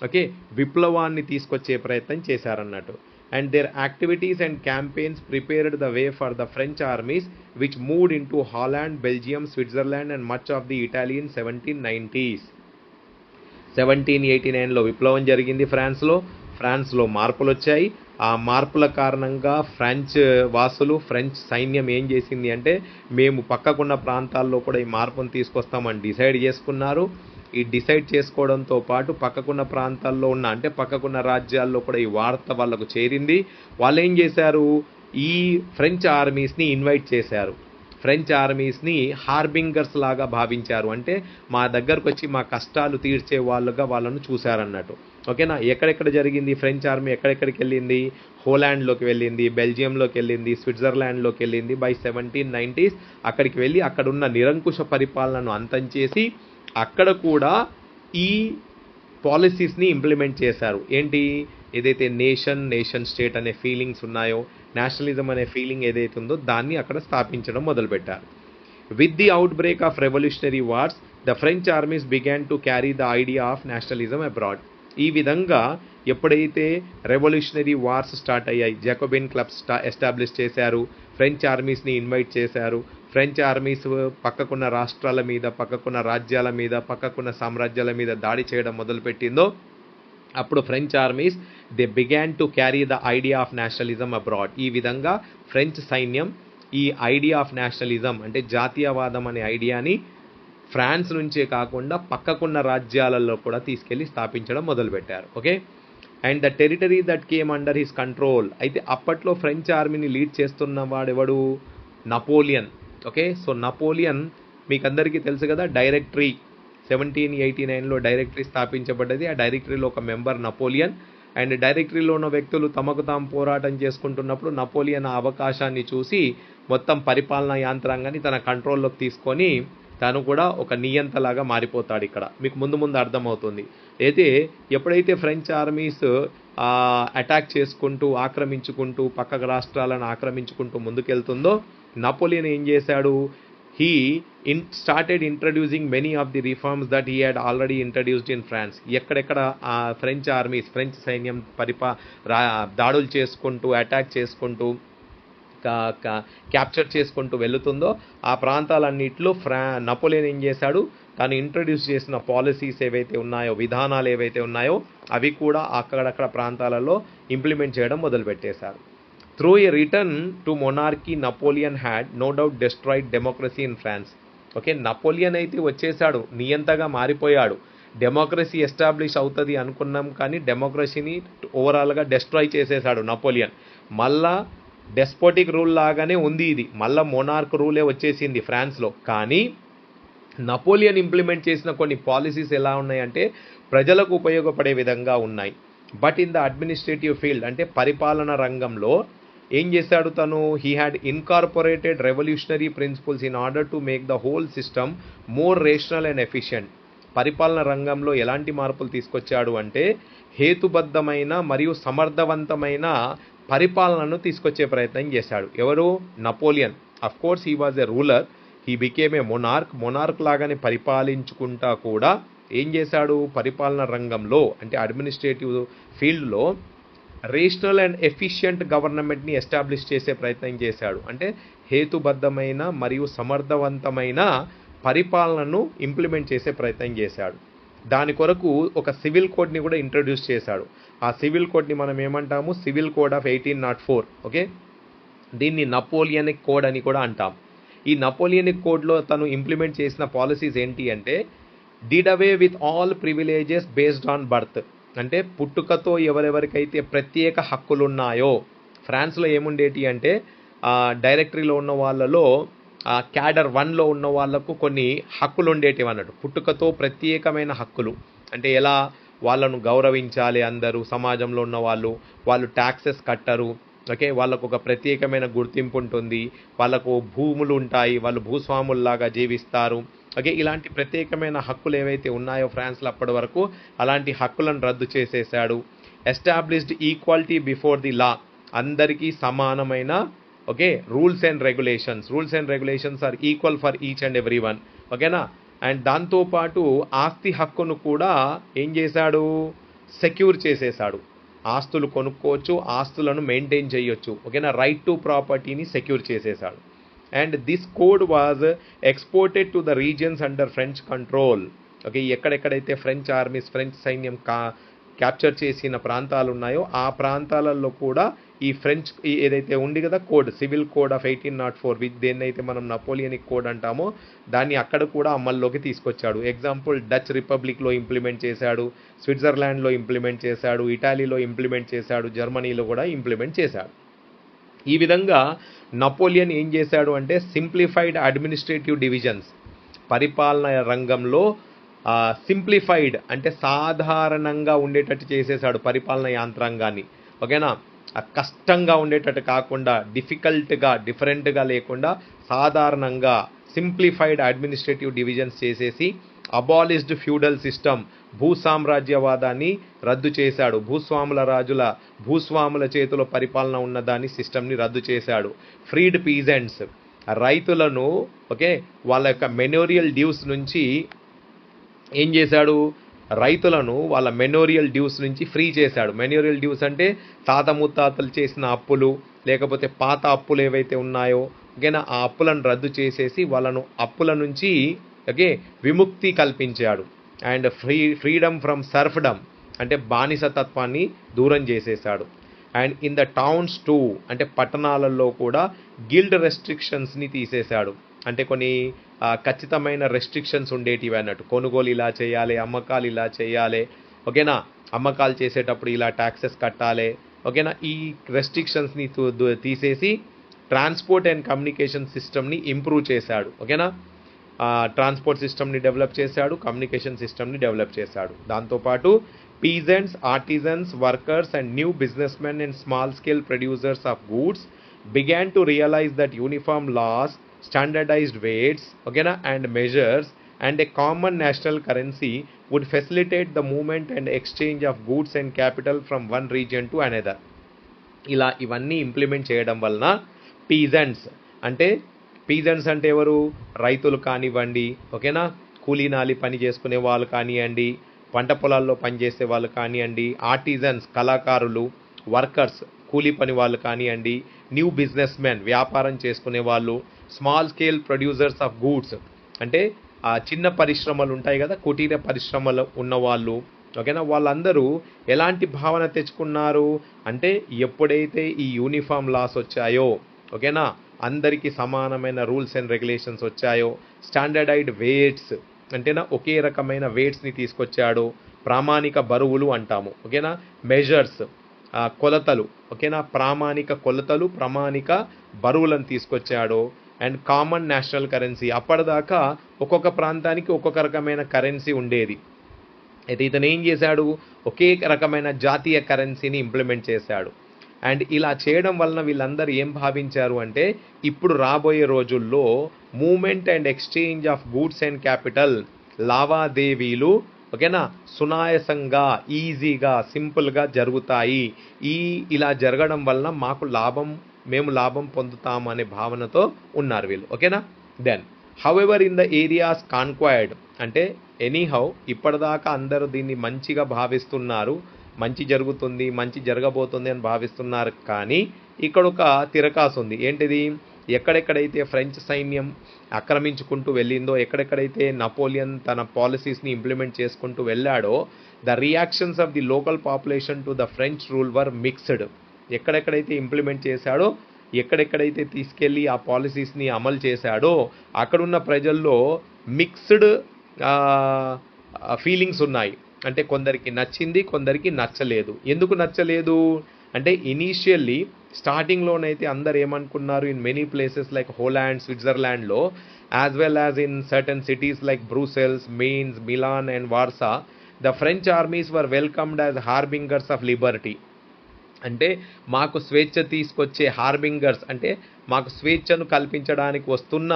ఓకే విప్లవాన్ని తీసుకొచ్చే ప్రయత్నం చేశారన్నట్టు. And their activities and campaigns prepared the way for the French armies which moved into Holland, Belgium, Switzerland and much of the Italy in 1790s. 1789లో విప్లవం జరిగింది ఫ్రాన్స్లో మార్పులు వచ్చాయి. ఆ మార్పుల కారణంగా ఫ్రెంచ్ వాసులు, ఫ్రెంచ్ సైన్యం ఏం చేసింది అంటే, మేము పక్కకున్న ప్రాంతాల్లో కూడా ఈ మార్పును తీసుకొస్తామని డిసైడ్ చేసుకున్నారు. ఈ డిసైడ్ చేసుకోవడంతో పాటు పక్కకున్న ప్రాంతాల్లో ఉన్న, అంటే పక్కకున్న రాజ్యాల్లో కూడా ఈ వార్త వాళ్ళకు చేరింది. వాళ్ళు ఏం చేశారు, ఈ ఫ్రెంచ్ ఆర్మీస్ని ఇన్వైట్ చేశారు. ఫ్రెంచ్ ఆర్మీస్ని హార్బింగర్స్ లాగా భావించారు. అంటే మా దగ్గరకు వచ్చి మా కష్టాలు తీర్చే వాళ్ళుగా వాళ్ళను చూశారన్నట్టు. ఓకేనా, ఎక్కడెక్కడ జరిగింది ఫ్రెంచ్ ఆర్మీ, ఎక్కడెక్కడికి వెళ్ళింది, హోలాండ్లోకి వెళ్ళింది, బెల్జియంలోకి వెళ్ళింది, స్విట్జర్లాండ్లోకి వెళ్ళింది. బై 1790s అక్కడికి వెళ్ళి అక్కడున్న నిరంకుశ పరిపాలనను అంతం చేసి అక్కడ కూడా ఈ పాలసీస్ని ఇంప్లిమెంట్ చేశారు. ఏంటి, ఏదైతే నేషన్ స్టేట్ అనే ఫీలింగ్స్ ఉన్నాయో, నేషనలిజం అనే ఫీలింగ్ ఏదైతే ఉందో దాన్ని అక్కడ స్థాపించడం మొదలుపెట్టారు. With the outbreak of revolutionary wars, the French armies began to carry the idea of nationalism abroad. ఈ విధంగా ఎప్పుడైతే రెవల్యూషనరీ వార్స్ స్టార్ట్ అయ్యాయి, జాకోబిన్ క్లబ్స్ ఎస్టాబ్లిష్ చేశారు, ఫ్రెంచ్ ఆర్మీస్ని ఇన్వైట్ చేశారు. ఫ్రెంచ్ ఆర్మీస్ పక్కకున్న రాష్ట్రాల మీద, పక్కకున్న రాజ్యాల మీద, పక్కకున్న సామ్రాజ్యాల మీద దాడి చేయడం మొదలుపెట్టిందో, అప్పుడు French armies they began to carry the idea of nationalism abroad. ఈ విధంగా ఫ్రెంచ్ సైన్యం ఈ ఐడియా ఆఫ్ నేషనలిజం, అంటే జాతీయవాదం అనే ఐడియాని ఫ్రాన్స్ నుంచే కాకుండా పక్కకున్న రాజ్యాలలో కూడా తీసుకెళ్లి స్థాపించడం మొదలుపెట్టారు. Okay, and the territory that came under his control. అయితే అప్పట్లో ఫ్రెంచ్ ఆర్మీని లీడ్ చేస్తున్న వాడెవడు, నపోలియన్. ఓకే, సో నపోలియన్ మీకు అందరికీ తెలుసు కదా, డైరెక్టరీ 1789లో డైరెక్టరీ స్థాపించబడ్డది. ఆ డైరెక్టరీలో ఒక మెంబర్ నపోలియన్. అండ్ డైరెక్టరీలో ఉన్న వ్యక్తులు తమకు తాము పోరాటం చేసుకుంటున్నప్పుడు నపోలియన్ ఆ అవకాశాన్ని చూసి మొత్తం పరిపాలనా యాంత్రాంగాన్ని తన కంట్రోల్లోకి తీసుకొని తను కూడా ఒక నియంతలాగా మారిపోతాడు. ఇక్కడ మీకు ముందు ముందు అర్థమవుతుంది. అయితే ఎప్పుడైతే ఫ్రెంచ్ ఆర్మీస్ అటాక్ చేసుకుంటూ ఆక్రమించుకుంటూ పక్క రాష్ట్రాలను ఆక్రమించుకుంటూ ముందుకెళ్తుందో నపోలియన్ ఏం చేశాడు, he started introducing many of the reforms that he had already introduced in France. ఎక్కడెక్కడ ఆ ఫ్రెంచ్ ఆర్మీస్, ఫ్రెంచ్ సైన్యం దాడులు చేసుకుంటూ అటాక్ చేసుకుంటూ క్యాప్చర్ చేసుకుంటూ వెళుతుందో ఆ ప్రాంతాలన్నింటిలో నపోలియన్ ఏం చేశాడు, తాను ఇంట్రడ్యూస్ చేసిన పాలసీస్ ఏవైతే ఉన్నాయో, విధానాలు ఏవైతే ఉన్నాయో అవి కూడా అక్కడక్కడ ప్రాంతాలలో ఇంప్లిమెంట్ చేయడం మొదలుపెట్టేశారు. Through a return to monarchy, Napoleon had no doubt destroyed democracy in France. Okay, Napoleon అయితే వచ్చేసాడు, నియంతగా మారిపోయాడు, డెమోక్రసీ ఎస్టాబ్లిష్ అవుతుంది అనుకున్నాం, కానీ డెమోక్రసీని ఓవరాల్గా డెస్ట్రాయ్ చేసేసాడు నపోలియన్. మళ్ళా డెస్పోటిక్ రూల్ లాగానే ఉంది ఇది, మళ్ళా మోనార్క్ రూలే వచ్చేసింది ఫ్రాన్స్లో. కానీ నపోలియన్ ఇంప్లిమెంట్ చేసిన కొన్ని పాలసీస్ ఎలా ఉన్నాయంటే ప్రజలకు ఉపయోగపడే విధంగా ఉన్నాయి. But in the administrative field, అంటే పరిపాలన రంగంలో ఏం చేశాడు తను, he had incorporated revolutionary principles in order to make the whole system more rational and efficient. పరిపాలన రంగంలో ఎలాంటి మార్పులు తీసుకొచ్చాడు అంటే హేతుబద్ధమైన మరియు సమర్థవంతమైన పరిపాలనను తీసుకొచ్చే ప్రయత్నం చేశాడు. ఎవరు, Napoleon. Of course he was a ruler, he became a monarch లాగానే పరిపాలించుకుంటా కూడా ఏం చేశాడు, పరిపాలన రంగంలో అంటే అడ్మినిస్ట్రేటివ్ ఫీల్డ్లో రేషనల్ అండ్ ఎఫిషియంట్ గవర్నమెంట్ని ఎస్టాబ్లిష్ చేసే ప్రయత్నం చేశాడు. అంటే హేతుబద్ధమైన మరియు సమర్థవంతమైన పరిపాలనను ఇంప్లిమెంట్ చేసే ప్రయత్నం చేశాడు. దాని కొరకు ఒక సివిల్ కోడ్ని కూడా ఇంట్రడ్యూస్ చేశాడు. ఆ సివిల్ కోడ్ని మనం ఏమంటాము, సివిల్ కోడ్ ఆఫ్ 1804. ఓకే, దీన్ని నపోలియనిక్ కోడ్ అని కూడా అంటాం. ఈ నపోలియనిక్ కోడ్లో తను ఇంప్లిమెంట్ చేసిన పాలసీస్ ఏంటి అంటే did away with all privileges based on birth. అంటే పుట్టుకతో ఎవరెవరికైతే ప్రత్యేక హక్కులు ఉన్నాయో, ఫ్రాన్స్లో ఏముండేటి అంటే డైరెక్టరీలో ఉన్న వాళ్ళలో క్యాడర్ 1లో ఉన్న వాళ్లకు కొన్ని హక్కులు ఉండేటివి అన్నట్టు, పుట్టుకతో ప్రత్యేకమైన హక్కులు. అంటే ఎలా, వాళ్ళను గౌరవించాలి అందరూ, సమాజంలో ఉన్న వాళ్ళు ట్యాక్సెస్ కట్టరు. ఓకే, వాళ్ళకు ఒక ప్రత్యేకమైన గుర్తింపు ఉంటుంది, వాళ్ళకు భూములు ఉంటాయి, వాళ్ళు భూస్వాముల్లాగా జీవిస్తారు. ఓకే, ఇలాంటి ప్రత్యేకమైన హక్కులు ఏవైతే ఉన్నాయో ఫ్రాన్స్లో అప్పటి వరకు అలాంటి హక్కులను రద్దు చేసేసాడు. Established equality before the law, అందరికీ సమానమైన okay rules and regulations are equal for each and every one. ఓకేనా. అండ్ దాంతోపాటు ఆస్తి హక్కును కూడా ఏం చేశాడు, సెక్యూర్ చేసేసాడు. ఆస్తులు కొనుక్కోవచ్చు, ఆస్తులను మెయింటైన్ చేయొచ్చు. ఓకేనా, రైట్ టు ప్రాపర్టీని సెక్యూర్ చేసేసాడు. And this code was exported to the regions under French control. Okay, ఎక్కడెక్కడైతే ఫ్రెంచ్ ఆర్మీస్, ఫ్రెంచ్ సైన్యం క్యాప్చర్ చేసిన ప్రాంతాలు ఉన్నాయో ఆ ప్రాంతాలలో కూడా ఈ ఫ్రెంచ్ ఏదైతే ఉంది కదా కోడ్, సివిల్ కోడ్ ఆఫ్ 1804, దేన్నైతే మనం నపోలియనిక్ కోడ్ అంటామో దాన్ని అక్కడ కూడా అమల్లోకి తీసుకొచ్చాడు. ఎగ్జాంపుల్, డచ్ రిపబ్లిక్లో ఇంప్లిమెంట్ చేశాడు, స్విట్జర్లాండ్లో ఇంప్లిమెంట్ చేశాడు, ఇటాలీలో ఇంప్లిమెంట్ చేశాడు, జర్మనీలో కూడా ఇంప్లిమెంట్ చేశాడు. ఈ విధంగా నపోలియన్ ఏం చేశాడు అంటే సింప్లిఫైడ్ అడ్మినిస్ట్రేటివ్ డివిజన్స్, పరిపాలన రంగంలో సింప్లిఫైడ్ అంటే సాధారణంగా ఉండేటట్టు చేసేసాడు పరిపాలన యాంత్రాంగాన్ని. ఓకేనా, కష్టంగా ఉండేటట్టు కాకుండా, డిఫరెంట్గా లేకుండా సాధారణంగా సింప్లిఫైడ్ అడ్మినిస్ట్రేటివ్ డివిజన్స్ చేసేసి అబాలిష్డ్ ఫ్యూడల్ సిస్టమ్, భూసామ్రాజ్యవాదాన్ని రద్దు చేశాడు. భూస్వాముల చేతిలో పరిపాలన ఉన్నదాన్ని సిస్టమ్ని రద్దు చేశాడు. ఫ్రీడ్ పీజెంట్స్, రైతులను ఓకే వాళ్ళ యొక్క మెనోరియల్ డ్యూస్ నుంచి ఏం చేశాడు, రైతులను వాళ్ళ మెనోరియల్ డ్యూస్ నుంచి ఫ్రీ చేశాడు. మెనోరియల్ డ్యూస్ అంటే తాత ముత్తాతలు చేసిన అప్పులు, లేకపోతే పాత అప్పులు ఏవైతే ఉన్నాయో ఓకేనా, ఆ అప్పులను రద్దు చేసేసి వాళ్ళను అప్పుల నుంచి ఓకే విముక్తి కల్పించాడు. అండ్ ఫ్రీడమ్ ఫ్రమ్ సర్ఫ్డమ్ అంటే బానిసతత్వాన్ని దూరం చేసేసాడు. And in the towns two అంటే పట్టణాలలో కూడా గిల్డ్ రెస్ట్రిక్షన్స్ని తీసేశాడు. అంటే కొన్ని ఖచ్చితమైన రెస్ట్రిక్షన్స్ ఉండేటివి అన్నట్టు, కొనుగోలు ఇలా చేయాలి, అమ్మకాలు ఇలా చేయాలి. ఓకేనా, అమ్మకాలు చేసేటప్పుడు ఇలా ట్యాక్సెస్ కట్టాలి. ఓకేనా, ఈ రెస్ట్రిక్షన్స్ని తీసేసి ట్రాన్స్పోర్ట్ అండ్ కమ్యూనికేషన్ సిస్టమ్ని ఇంప్రూవ్ చేశాడు. ఓకేనా, ట్రాన్స్పోర్ట్ సిస్టమ్ని డెవలప్ చేశాడు, కమ్యూనికేషన్ సిస్టమ్ని డెవలప్ చేశాడు. దాంతోపాటు peasants, artisans, workers and new businessmen and small scale producers of goods began to realize that uniform laws, standardized weights, okay, and measures, and a common national currency would facilitate the movement and exchange of goods and capital from one region to another. ఇలా ఇవన్నీ implement చేయడం వలన peasants అంటే ఎవరు? రైతులు కానివ్వండి, ఓకేనా, కూలీనాలి పని చేసుకునే వాళ్ళు కానివ్వండి, పంట పొలాల్లో పనిచేసే వాళ్ళు కానివ్వండి, ఆర్టిజన్స్ కళాకారులు, వర్కర్స్ కూలీ పని వాళ్ళు కానివ్వండి, న్యూ బిజినెస్ మెన్ వ్యాపారం చేసుకునే వాళ్ళు, small scale producers of goods అంటే చిన్న పరిశ్రమలు ఉంటాయి కదా, కుటీర పరిశ్రమలు ఉన్నవాళ్ళు, ఓకేనా, వాళ్ళందరూ ఎలాంటి భావన తెచ్చుకున్నారు అంటే ఎప్పుడైతే ఈ యూనిఫామ్ లాస్ వచ్చాయో, ఓకేనా, అందరికీ సమానమైన రూల్స్ అండ్ రెగ్యులేషన్స్ వచ్చాయో, స్టాండర్డైజ్డ్ వెయిట్స్ అంటేనా ఒకే రకమైన వెయిట్స్ని తీసుకొచ్చాడు, ప్రామాణిక బరువులు అంటాము, ఓకేనా, మెజర్స్ కొలతలు, ఓకేనా, ప్రామాణిక కొలతలు, ప్రామాణిక బరువులను తీసుకొచ్చాడు, అండ్ కామన్ నేషనల్ కరెన్సీ. అప్పటిదాకా ఒక్కొక్క ప్రాంతానికి ఒక్కొక్క రకమైన కరెన్సీ ఉండేది. అయితే ఇతను ఏం చేశాడు? ఒకే రకమైన జాతీయ కరెన్సీని ఇంప్లిమెంట్ చేశాడు. అండ్ ఇలా చేయడం వలన వీళ్ళందరూ ఏం భావించారు అంటే ఇప్పుడు రాబోయే రోజుల్లో movement and exchange of goods and capital, లావాదేవీలు, ఓకేనా, సునాయాసంగా, ఈజీగా, సింపుల్గా జరుగుతాయి. ఇలా జరగడం వలన మేము లాభం పొందుతాము అనే భావనతో ఉన్నారు వీళ్ళు, ఓకేనా. Then however in the areas conquered అంటే ఎనీహౌ ఇప్పటిదాకా అందరూ దీన్ని మంచిగా భావిస్తున్నారు, మంచి జరుగుతుంది, మంచి జరగబోతుంది అని భావిస్తున్నారు. కానీ ఇక్కడ ఒక తిరకాసు ఉంది. ఏంటిది? ఎక్కడెక్కడైతే ఫ్రెంచ్ సైన్యం ఆక్రమించుకుంటూ వెళ్ళిందో, ఎక్కడెక్కడైతే నపోలియన్ తన పాలసీస్ని ఇంప్లిమెంట్ చేసుకుంటూ వెళ్ళాడో, the reactions of the local population to the French rule were mixed. ఎక్కడెక్కడైతే ఇంప్లిమెంట్ చేశాడో, ఎక్కడెక్కడైతే తీసుకెళ్ళి ఆ పాలసీస్ని అమలు చేశాడో అక్కడున్న ప్రజల్లో మిక్స్డ్ ఫీలింగ్స్ ఉన్నాయి. అంటే కొందరికి నచ్చింది, కొందరికి నచ్చలేదు. ఎందుకు నచ్చలేదు అంటే ఇనీషియల్లీ స్టార్టింగ్లోనైతే అందరు ఏమనుకున్నారు, in many places like Holland, స్విట్జర్లాండ్లో, as well as in certain cities like Brussels, Mainz, Milan and Warsaw, the French armies were welcomed as harbingers of liberty. అంటే మాకు స్వేచ్ఛ తీసుకొచ్చే హార్బింగర్స్ అంటే మాకు స్వేచ్ఛను కల్పించడానికి వస్తున్న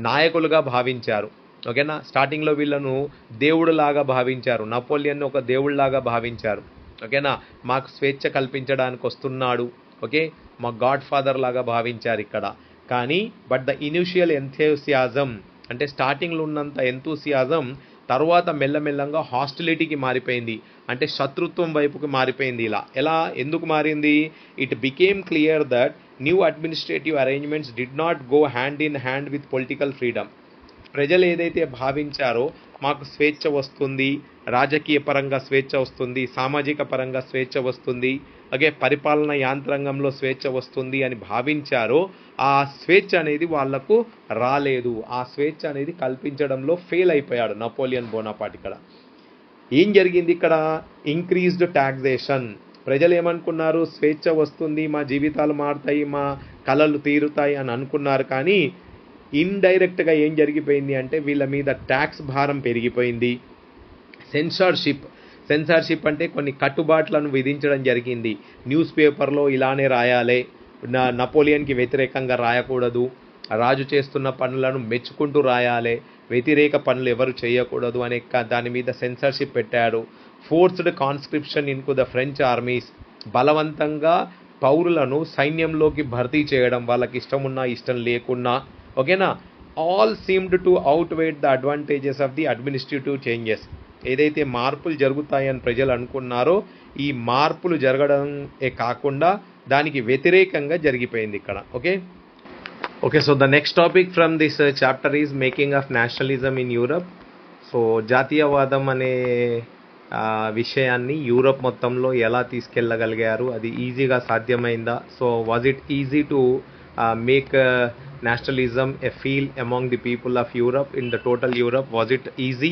నాయకులుగా భావించారు, ఓకేనా. స్టార్టింగ్లో వీళ్ళను దేవుడులాగా భావించారు, నపోలియన్ ఒక దేవుళ్లాగా భావించారు, ఓకేనా. మాకు స్వేచ్ఛ కల్పించడానికి వస్తున్నాడు, ఓకే, మా గాడ్ ఫాదర్ లాగా భావించారు ఇక్కడ. కానీ బట్ ద ఇనిషియల్ ఎంథూసియాజం అంటే స్టార్టింగ్లో ఉన్నంత ఎంథూసియాజం తర్వాత మెల్లమెల్లంగా హాస్టిలిటీకి మారిపోయింది, అంటే శత్రుత్వం వైపుకి మారిపోయింది. ఎలా ఎందుకు మారింది? It became clear that new administrative arrangements did not go hand in hand with political freedom. ప్రజలు ఏదైతే భావించారో మాకు స్వేచ్ఛ వస్తుంది, రాజకీయ పరంగా స్వేచ్ఛ వస్తుంది, సామాజిక పరంగా స్వేచ్ఛ వస్తుంది, అలాగే పరిపాలన యాంత్రాంగంలో స్వేచ్ఛ వస్తుంది అని భావించారో ఆ స్వేచ్ఛ అనేది వాళ్లకు రాలేదు. ఆ స్వేచ్ఛ అనేది కల్పించడంలో ఫెయిల్ అయిపోయాడు నపోలియన్ బోనాపార్ట్. ఇక్కడ ఏం జరిగింది? ఇక్కడ ఇంక్రీజ్డ్ టాక్సేషన్. ప్రజలు ఏమనుకున్నారు? స్వేచ్ఛ వస్తుంది, మా జీవితాలు మారుతాయి, మా కలలు తీరుతాయి అని అనుకున్నారు. కానీ ఇండైరెక్ట్గా ఏం జరిగిపోయింది అంటే వీళ్ళ మీద ట్యాక్స్ భారం పెరిగిపోయింది. సెన్సార్షిప్ అంటే కొన్ని కట్టుబాట్లను విధించడం జరిగింది. న్యూస్ పేపర్లో ఇలానే రాయాలి, నపోలియన్కి వ్యతిరేకంగా రాయకూడదు, రాజు చేస్తున్న పనులను మెచ్చుకుంటూ రాయాలి, వ్యతిరేక పనులు ఎవరు చేయకూడదు అనే దాని మీద సెన్సార్షిప్ పెట్టాడు. Forced conscription into the French armies, బలవంతంగా పౌరులను సైన్యంలోకి భర్తీ చేయడం, వాళ్ళకి ఇష్టం ఉన్నా ఇష్టం లేకున్నా, ఓకేనా. All seemed to outweigh the advantages of the administrative changes. ఏదైతే మార్పులు జరుగుతాయని ప్రజలు అనుకున్నారో ఈ మార్పులు జరగడమే కాకుండా దానికి వ్యతిరేకంగా జరిగిపోయింది ఇక్కడ. Okay so the next topic from this chapter is making of nationalism in Europe. So జాతీయవాదం అనే విషయాన్ని యూరప్ మొత్తంలో ఎలా తీసుకెళ్ళగలిగారు, అది ఈజీగా సాధ్యమైందా? So was it easy to make nationalism a feel among the people of Europe, in the total Europe? Was it easy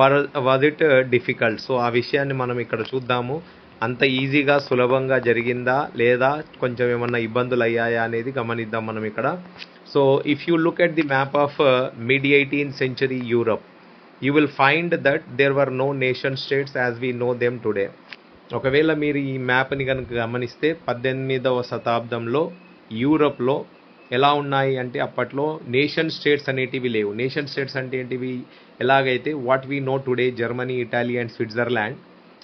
or was it difficult? So ఆ విషయాన్ని మనం ఇక్కడ చూద్దాము. అంత ఈజీగా సులభంగా జరిగిందా లేదా కొంచెం ఏమన్నా ఇబ్బందులు అయ్యాయా అనేది గమనిద్దాం మనం ఇక్కడ. So if you look at the map of mid 18th century Europe, you will find that there were no nation states as we know them today. ఒకవేళ మీరు ఈ మ్యాప్ని కనుక గమనిస్తే 18వ శతాబ్దంలో యూరప్లో ఎలా ఉన్నాయి అంటే అప్పట్లో నేషన్ స్టేట్స్ అనేటివి లేవు. నేషన్ స్టేట్స్ అంటే ఏంటివి? ఎలాగైతే what we know today Germany, Italy and Switzerland,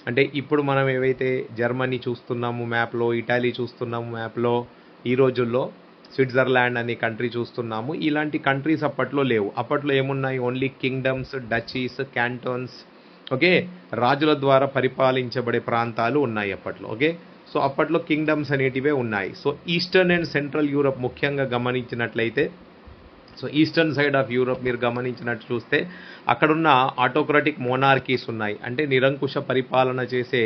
అంటే ఇప్పుడు మనం ఏవైతే జర్మనీ చూస్తున్నాము మ్యాప్లో, ఇటాలీ చూస్తున్నాము మ్యాప్లో, ఈ రోజుల్లో స్విట్జర్లాండ్ అనే కంట్రీ చూస్తున్నాము. ఇలాంటి కంట్రీస్ అప్పట్లో లేవు. అప్పట్లో ఏమున్నాయి? ఓన్లీ కింగ్డమ్స్, డచీస్, క్యాంటోన్స్, ఓకే, రాజుల ద్వారా పరిపాలించబడే ప్రాంతాలు ఉన్నాయి అప్పట్లో. ఓకే, సో అప్పట్లో కింగ్డమ్స్ అనేటివే ఉన్నాయి. So eastern and central Europe ముఖ్యంగా గమనించినట్లయితే, so eastern side of Europe మీరు గమనించినట్టు చూస్తే అక్కడున్న ఆటోక్రటిక్ మోనార్కీస్ ఉన్నాయి, అంటే నిరంకుశ పరిపాలన చేసే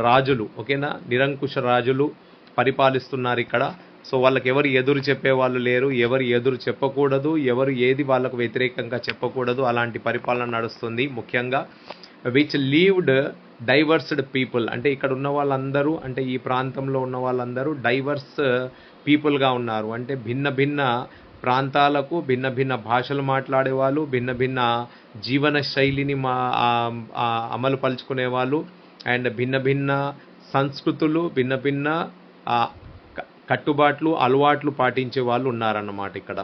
రాజులు. ఓకేనా, నిరంకుశ రాజులు పరిపాలిస్తున్నారు ఇక్కడ. సో వాళ్ళకి ఎవరు ఎదురు చెప్పేవాళ్ళు లేరు, ఎవరు ఎదురు చెప్పకూడదు, ఎవరు ఏది వాళ్ళకు వ్యతిరేకంగా చెప్పకూడదు, అలాంటి పరిపాలన నడుస్తుంది ముఖ్యంగా. విచ్ లీవ్డ్ డైవర్స్డ్ పీపుల్, అంటే ఇక్కడ ఉన్న వాళ్ళందరూ, అంటే ఈ ప్రాంతంలో ఉన్న వాళ్ళందరూ డైవర్స్ పీపుల్గా ఉన్నారు. అంటే భిన్న భిన్న ప్రాంతాలకు భిన్న భిన్న భాషలు మాట్లాడేవాళ్ళు, భిన్న భిన్న జీవన శైలిని అమలు పరుచుకునే వాళ్ళు, అండ్ భిన్న భిన్న సంస్కృతులు, భిన్న భిన్న కట్టుబాట్లు, అలవాట్లు పాటించే వాళ్ళు ఉన్నారన్నమాట ఇక్కడ.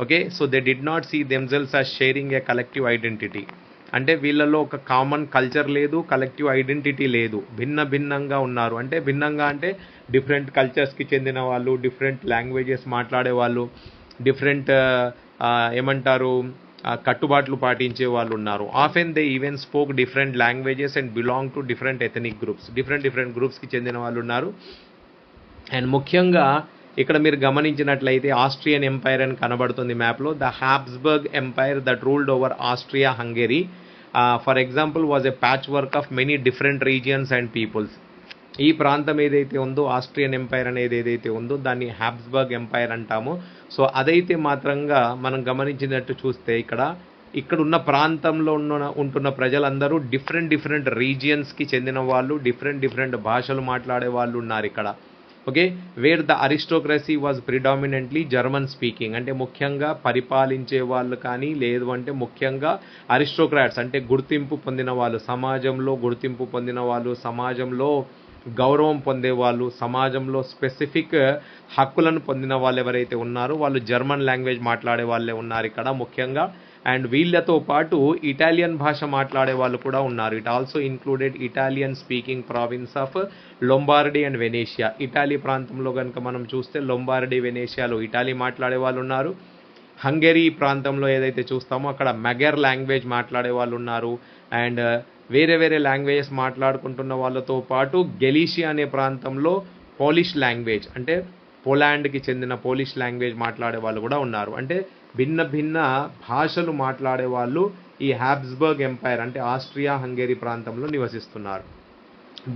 Okay, so they did not see themselves as sharing a collective identity. అంటే వీళ్ళలో ఒక కామన్ కల్చర్ లేదు, కలెక్టివ్ ఐడెంటిటీ లేదు, భిన్న భిన్నంగా ఉన్నారు. అంటే భిన్నంగా అంటే డిఫరెంట్ కల్చర్స్కి చెందిన వాళ్ళు, డిఫరెంట్ లాంగ్వేజెస్ మాట్లాడే వాళ్ళు, డిఫరెంట్ ఏమంటారు కట్టుబాట్లు పాటించే వాళ్ళు ఉన్నారు. Often they even spoke different languages and belong to different ethnic groups. Different గ్రూప్స్కి చెందిన వాళ్ళు ఉన్నారు. అండ్ ముఖ్యంగా ఇక్కడ మీరు గమనించినట్లయితే ఆస్ట్రియన్ ఎంపైర్ అని కనబడుతుంది మ్యాప్లో. The Habsburg empire that ruled over Austria Hungary for example was a patchwork of many different regions and peoples. ఈ ప్రాంతం ఏదైతే ఉందో, ఆస్ట్రియన్ ఎంపైర్ అనేది ఏదైతే ఉందో దాన్ని హ్యాబ్స్బర్గ్ ఎంపైర్ అంటాము. సో అదైతే మాత్రంగా మనం గమనించినట్టు చూస్తే ఇక్కడ ఉన్న ప్రాంతంలో ఉంటున్న ప్రజలందరూ డిఫరెంట్ రీజియన్స్కి చెందిన వాళ్ళు, డిఫరెంట్ భాషలు మాట్లాడే వాళ్ళు ఉన్నారు ఇక్కడ. Okay, wear the aristocracy was predominantly German speaking, అంటే ముఖ్యంగా పరిపాలించే వాళ్ళు కానీ, లేదు అంటే ముఖ్యంగా అరిస్టోక్రాట్స్ అంటే గుర్తింపు పొందిన వాళ్ళు, సమాజంలో గుర్తింపు పొందిన వాళ్ళు, సమాజంలో గౌరవం పొందేవాళ్ళు, సమాజంలో స్పెసిఫిక్ హక్కులను పొందిన వాళ్ళు ఎవరైతే ఉన్నారో వాళ్ళు జర్మన్ లాంగ్వేజ్ మాట్లాడే వాళ్ళే ఉన్నారు ఇక్కడ ముఖ్యంగా. అండ్ వీళ్ళతో పాటు ఇటాలియన్ భాష మాట్లాడే వాళ్ళు కూడా ఉన్నారు. It also included Italian speaking province of Lombardy and Venetia. Italy ప్రాంతంలో కనుక మనం చూస్తే లొంబార్డీ, వెనేషియాలో ఇటాలీ మాట్లాడే వాళ్ళు ఉన్నారు. హంగరీ ప్రాంతంలో ఏదైతే చూస్తామో అక్కడ మగర్ లాంగ్వేజ్ మాట్లాడే వాళ్ళు ఉన్నారు. అండ్ వేరే లాంగ్వేజెస్ మాట్లాడుకుంటున్న వాళ్ళతో పాటు గెలీషియా అనే ప్రాంతంలో పోలిష్ లాంగ్వేజ్, అంటే పోలాండ్కి చెందిన పోలిష్ లాంగ్వేజ్ మాట్లాడే వాళ్ళు కూడా ఉన్నారు. అంటే భిన్న భాషలు మాట్లాడే వాళ్ళు ఈ హ్యాబ్స్బర్గ్ ఎంపైర్ అంటే ఆస్ట్రియా హంగరీ ప్రాంతంలో నివసిస్తున్నారు.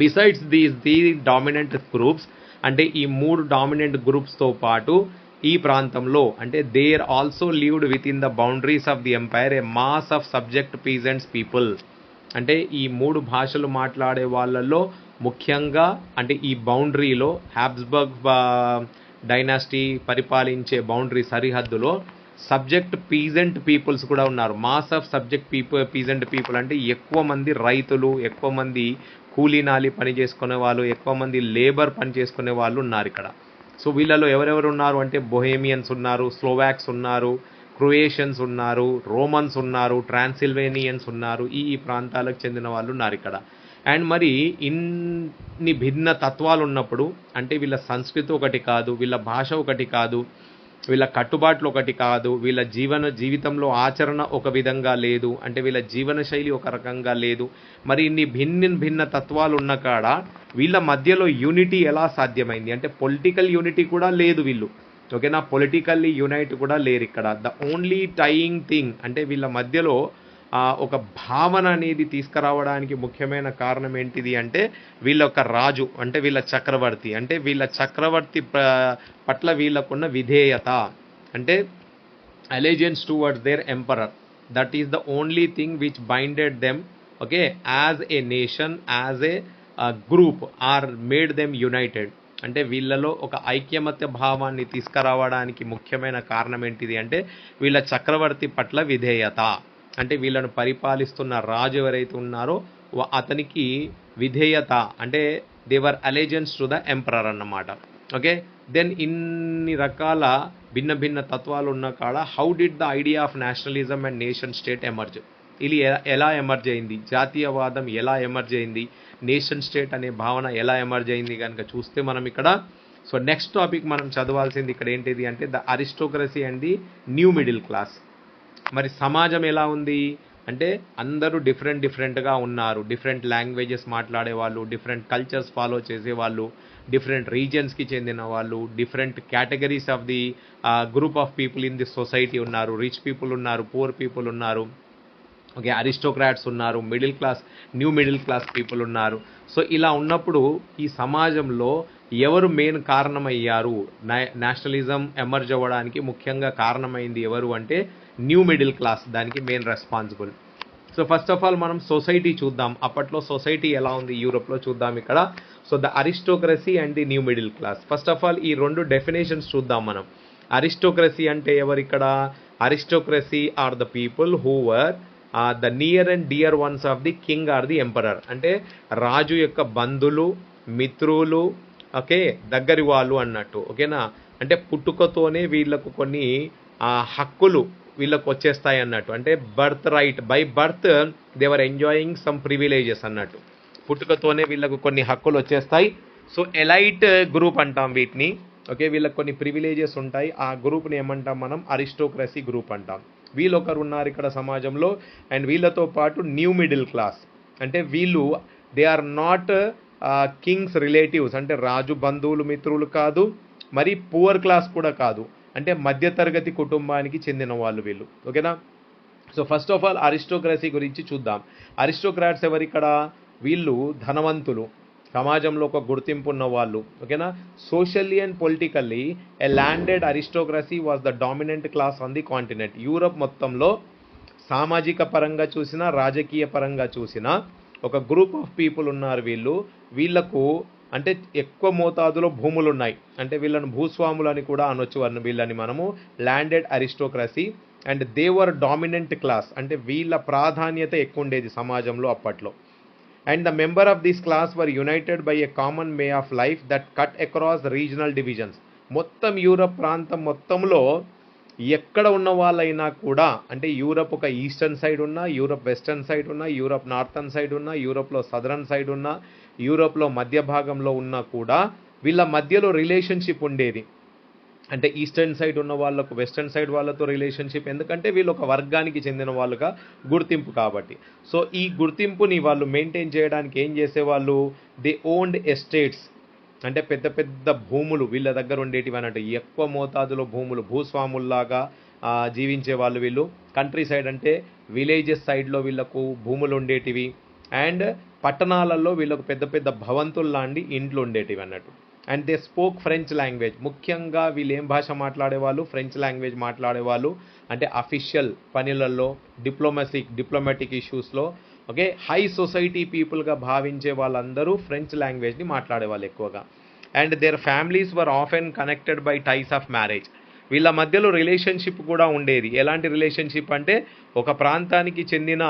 బిసైడ్స్ ది డామినెంట్ గ్రూప్స్, అంటే ఈ 3 డామినెంట్ గ్రూప్స్తో పాటు ఈ ప్రాంతంలో అంటే there also lived within the boundaries of the empire a mass of subject peasants people. అంటే ఈ 3 భాషలు మాట్లాడే వాళ్ళల్లో ముఖ్యంగా అంటే ఈ బౌండరీలో హ్యాబ్స్బర్గ్ డైనాసిటీ పరిపాలించే బౌండరీ సరిహద్దులో సబ్జెక్ట్ పీజెంట్ పీపుల్స్ కూడా ఉన్నారు. Mass of subject peasant people అంటే ఎక్కువ మంది రైతులు, ఎక్కువ మంది కూలీనాలి పని చేసుకునే వాళ్ళు, ఎక్కువ మంది లేబర్ పని చేసుకునే వాళ్ళు ఉన్నారు ఇక్కడ. సో వీళ్ళలో ఎవరెవరు ఉన్నారు అంటే బొహేమియన్స్ ఉన్నారు, స్లోవాక్స్ ఉన్నారు, క్రొయేషియన్స్ ఉన్నారు, రోమన్స్ ఉన్నారు, ట్రాన్సిల్వేనియన్స్ ఉన్నారు. ఈ ప్రాంతాలకు చెందిన వాళ్ళు ఉన్నారు ఇక్కడ. అండ్ మరి ఇన్ని భిన్న తత్వాలు ఉన్నప్పుడు అంటే వీళ్ళ సంస్కృతి ఒకటి కాదు, వీళ్ళ భాష ఒకటి కాదు, వీళ్ళ కట్టుబాట్లు ఒకటి కాదు, వీళ్ళ జీవితంలో ఆచరణ ఒక విధంగా లేదు, అంటే వీళ్ళ జీవన శైలి ఒక రకంగా లేదు. మరి ఇన్ని భిన్న తత్వాలు ఉన్న కాడ వీళ్ళ మధ్యలో యూనిటీ ఎలా సాధ్యమైంది అంటే పొలిటికల్ యూనిటీ కూడా లేదు వీళ్ళు. ఓకేనా, పొలిటికల్లీ యునైట్ కూడా లేరు ఇక్కడ. ద ఓన్లీ టైయింగ్ థింగ్ అంటే వీళ్ళ మధ్యలో ఒక భావన అనేది తీసుకురావడానికి ముఖ్యమైన కారణం ఏంటిది అంటే వీళ్ళ ఒక రాజు అంటే వీళ్ళ చక్రవర్తి, అంటే వీళ్ళ చక్రవర్తి పట్ల వీళ్ళకున్న విధేయత, అంటే allegiance towards their emperor. That is the only thing which binded them, okay, as a nation, as a group or made them united. అంటే వీళ్ళలో ఒక ఐక్యమత్య భావాన్ని తీసుకురావడానికి ముఖ్యమైన కారణం ఏంటిది అంటే వీళ్ళ చక్రవర్తి పట్ల విధేయత. అంటే వీళ్ళను పరిపాలిస్తున్న రాజు ఎవరైతే ఉన్నారో అతనికి విధేయత, అంటే దేవర్ అలెజెన్స్ టు ద ఎంపరర్ అన్నమాట. ఓకే, దెన్ ఇన్ని రకాల భిన్న భిన్న తత్వాలు ఉన్న కాడ how did the idea of nationalism and nation state emerge? ఇది ఎలా ఎమర్జ్ అయింది, జాతీయవాదం ఎలా ఎమర్జ్ అయింది, నేషన్ స్టేట్ అనే భావన ఎలా ఎమర్జ్ అయింది కనుక చూస్తే మనం ఇక్కడ సో నెక్స్ట్ టాపిక్ మనం చదవాల్సింది ఇక్కడ ఏంటిది అంటే the aristocracy and the new middle class. మరి సమాజం ఎలా ఉంది అంటే అందరూ డిఫరెంట్గా ఉన్నారు. డిఫరెంట్ లాంగ్వేజెస్ మాట్లాడే వాళ్ళు, డిఫరెంట్ కల్చర్స్ ఫాలో చేసేవాళ్ళు, డిఫరెంట్ రీజియన్స్కి చెందిన వాళ్ళు, different categories of the group of people in the society ఉన్నారు. రిచ్ పీపుల్ ఉన్నారు, పూర్ పీపుల్ ఉన్నారు, ఓకే, అరిస్టోక్రాట్స్ ఉన్నారు, middle class, new middle class people ఉన్నారు. సో ఇలా ఉన్నప్పుడు ఈ సమాజంలో ఎవరు మెయిన్ కారణమయ్యారు, నేషనలిజం ఎమర్జ్ అవ్వడానికి ముఖ్యంగా కారణమైంది ఎవరు అంటే న్యూ మిడిల్ క్లాస్, దానికి main responsible. So first of all మనం సొసైటీ చూద్దాం. అప్పట్లో సొసైటీ ఎలా ఉంది యూరోప్లో చూద్దాం ఇక్కడ. So the aristocracy and the new middle class. First of all ఈ రెండు డెఫినేషన్స్ చూద్దాం మనం. అరిస్టోక్రసీ అంటే ఎవరు ఇక్కడ? Aristocracy are the people who were the near and dear ones of the king or the emperor. అంటే రాజు యొక్క బంధువులు, మిత్రులు, ఓకే, దగ్గరి వాళ్ళు అన్నట్టు. ఓకేనా, అంటే పుట్టుకతోనే వీళ్ళకు కొన్ని హక్కులు వీళ్ళకు వచ్చేస్తాయి అన్నట్టు. అంటే birthright, by birth they were enjoying some privileges అన్నట్టు. పుట్టుకతోనే వీళ్ళకు కొన్ని హక్కులు వచ్చేస్తాయి. సో ఎలైట్ గ్రూప్ అంటాం వీటిని. ఓకే, వీళ్ళకి కొన్ని ప్రివిలేజెస్ ఉంటాయి. ఆ గ్రూప్ని ఏమంటాం మనం? అరిస్టోక్రసీ గ్రూప్ అంటాం. వీళ్ళొకరు ఉన్నారు ఇక్కడ సమాజంలో. అండ్ వీళ్ళతో పాటు న్యూ మిడిల్ క్లాస్, అంటే వీళ్ళు they are not kings relatives, అంటే రాజు బంధువులు మిత్రులు కాదు, మరి పువర్ క్లాస్ కూడా కాదు, అంటే మధ్యతరగతి కుటుంబానికి చెందిన వాళ్ళు వీళ్ళు. ఓకేనా, so first of all aristocracy గురించి చూద్దాం. అరిస్టోక్రాట్స్ ఎవరు ఇక్కడ? వీళ్ళు ధనవంతులు, సమాజంలో ఒక గుర్తింపు ఉన్న వాళ్ళు. ఓకేనా, socially and politically a landed aristocracy was the dominant class on the continent. Europe మొత్తంలో సామాజిక పరంగా చూసినా, రాజకీయ పరంగా చూసినా ఒక గ్రూప్ ఆఫ్ పీపుల్ ఉన్నారు. వీళ్ళకు అంటే ఎక్కువ మోతాదులో భూములు ఉన్నాయి, అంటే వీళ్ళని భూస్వాములు అని కూడా అనొచ్చు. వీళ్ళని మనము landed aristocracy. And they were dominant class, అంటే వీళ్ళ ప్రాధాన్యత ఎక్కువ ఉండేది సమాజంలో అప్పట్లో. And the member of this class were united by a common way of life that cut across regional divisions. మొత్తం యూరప్ ప్రాంతం మొత్తంలో ఎక్కడ ఉన్న వాళ్ళైనా కూడా, అంటే యూరప్ ఒక ఈస్టర్న్ సైడ్ ఉన్నా, యూరప్ వెస్టర్న్ సైడ్ ఉన్నా, యూరప్ నార్థన్ సైడ్ ఉన్నా, యూరప్లో సదరన్ సైడ్ ఉన్నా, యూరప్లో మధ్య భాగంలో ఉన్నా కూడా వీళ్ళ మధ్యలో రిలేషన్షిప్ ఉండేది. అంటే ఈస్టర్న్ సైడ్ ఉన్న వాళ్ళకు వెస్టర్న్ సైడ్ వాళ్ళతో రిలేషన్షిప్, ఎందుకంటే వీళ్ళు ఒక వర్గానికి చెందిన వాళ్ళుగా గుర్తింపు కాబట్టి. సో ఈ గుర్తింపుని వాళ్ళు మెయింటైన్ చేయడానికి ఏం చేసేవాళ్ళు? దే ఓన్డ్ ఎస్టేట్స్, అంటే పెద్ద పెద్ద భూములు వీళ్ళ దగ్గర ఉండేటివి అన్నట్టు. ఎక్కువ మోతాదులో భూములు, భూస్వాముల్లాగా జీవించే వాళ్ళు వీళ్ళు. కంట్రీ సైడ్ అంటే విలేజెస్ సైడ్లో వీళ్ళకు భూములు ఉండేటివి. అండ్ పట్టణాలలో వీళ్ళకు పెద్ద పెద్ద భవంతులు లాంటి ఇండ్లు ఉండేటివి అన్నట్టు. And they spoke French language. ముఖ్యంగా వీళ్ళు ఏం భాష మాట్లాడేవాళ్ళు? ఫ్రెంచ్ లాంగ్వేజ్ మాట్లాడేవాళ్ళు. అంటే అఫీషియల్ పనులలో, డిప్లొమాటిక్ ఇష్యూస్లో, ఓకే, హై సొసైటీ పీపుల్గా భావించే వాళ్ళందరూ ఫ్రెంచ్ లాంగ్వేజ్ని మాట్లాడేవాళ్ళు ఎక్కువగా. And their families were often connected by ties of marriage. వీళ్ళ మధ్యలో రిలేషన్షిప్ కూడా ఉండేది. ఎలాంటి రిలేషన్షిప్ అంటే ఒక ప్రాంతానికి చెందిన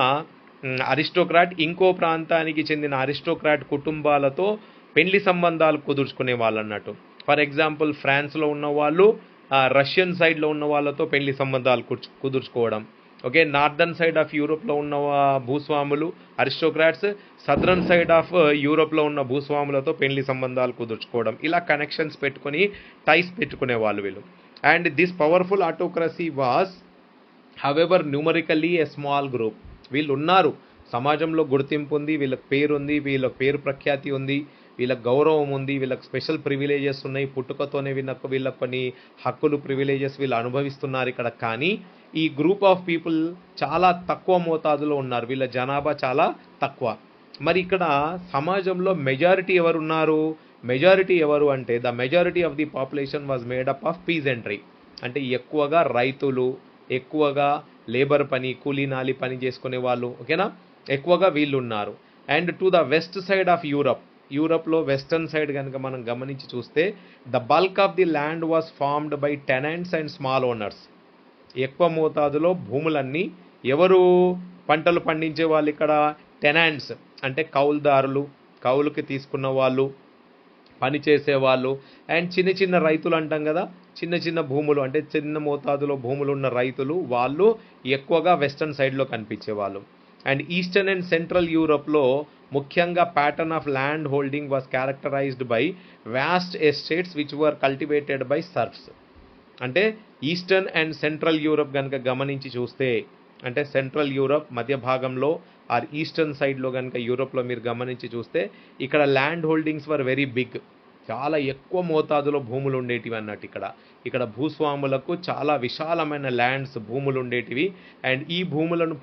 అరిస్టోక్రాట్ ఇంకో ప్రాంతానికి చెందిన అరిస్టోక్రాట్ కుటుంబాలతో పెళ్లి సంబంధాలు కుదుర్చుకునే వాళ్ళు అన్నట్టు. ఫర్ ఎగ్జాంపుల్ ఫ్రాన్స్లో ఉన్న వాళ్ళు రష్యన్ సైడ్లో ఉన్న వాళ్ళతో పెళ్లి సంబంధాలు కుదుర్చుకోవడం. ఓకే, నార్దర్న్ సైడ్ ఆఫ్ యూరోప్లో ఉన్న భూస్వాములు అరిస్టోక్రాట్స్, సదరన్ సైడ్ ఆఫ్ యూరోప్లో ఉన్న భూస్వాములతో పెళ్లి సంబంధాలు కుదుర్చుకోవడం. ఇలా కనెక్షన్స్ పెట్టుకుని టైస్ పెట్టుకునే వాళ్ళు వీళ్ళు. And this powerful autocracy was however numerically a small group. వీళ్ళు ఉన్నారు, సమాజంలో గుర్తింపు ఉంది, వీళ్ళకి పేరు ఉంది, వీళ్ళకి పేరు ప్రఖ్యాతి ఉంది, వీళ్ళకి గౌరవం ఉంది, వీళ్ళకి స్పెషల్ ప్రివిలేజెస్ ఉన్నాయి. పుట్టుకతోనే వీళ్ళకి కొన్ని హక్కులు, ప్రివిలేజెస్ వీళ్ళు అనుభవిస్తున్నారు ఇక్కడ. కానీ ఈ గ్రూప్ ఆఫ్ పీపుల్ చాలా తక్కువ మోతాదులో ఉన్నారు, వీళ్ళ జనాభా చాలా తక్కువ. మరి ఇక్కడ సమాజంలో మెజారిటీ ఎవరు ఉన్నారు? మెజారిటీ ఎవరు అంటే the majority of the population was made up of peasantry. అంటే ఎక్కువగా రైతులు, ఎక్కువగా లేబర్ పని, కూలీనాలి పని చేసుకునే వాళ్ళు. ఓకేనా, ఎక్కువగా వీళ్ళు ఉన్నారు. And to the west side of Europe, యూరప్లో వెస్టర్న్ సైడ్ కనుక మనం గమనించి చూస్తే the bulk of the land was farmed by tenants and small owners. ఎక్కువ మోతాదులో భూములన్నీ ఎవరు పంటలు పండించే వాళ్ళు ఇక్కడ? టెనెంట్స్ అంటే కౌలుదారులు, కౌలుకి తీసుకున్న వాళ్ళు, పని చేసేవాళ్ళు, అండ్ చిన్న చిన్న రైతులు అంటాం కదా, చిన్న చిన్న భూములు అంటే చిన్న మోతాదులో భూములు ఉన్న రైతులు, వాళ్ళు ఎక్కువగా వెస్టర్న్ సైడ్లో కనిపించేవాళ్ళు. అండ్ ఈస్టర్న్ అండ్ సెంట్రల్ యూరోప్లో ముఖ్యంగా pattern of land holding was characterised by vast estates which were cultivated by serfs. అంటే ఈస్టర్న్ అండ్ సెంట్రల్ యూరోప్ కనుక గమనించి చూస్తే, అంటే సెంట్రల్ యూరోప్ మధ్య భాగంలో ఆర్ ఈస్టర్న్ సైడ్లో కనుక యూరోప్లో మీరు గమనించి చూస్తే ఇక్కడ land holdings were very big, చాలా ఎక్కువ మోతాదులో భూములు ఉండేటివి అన్నట్టు. ఇక్కడ భూస్వాములకు చాలా విశాలమైన ల్యాండ్స్, భూములు ఉండేటివి. అండ్ ఈ భూములను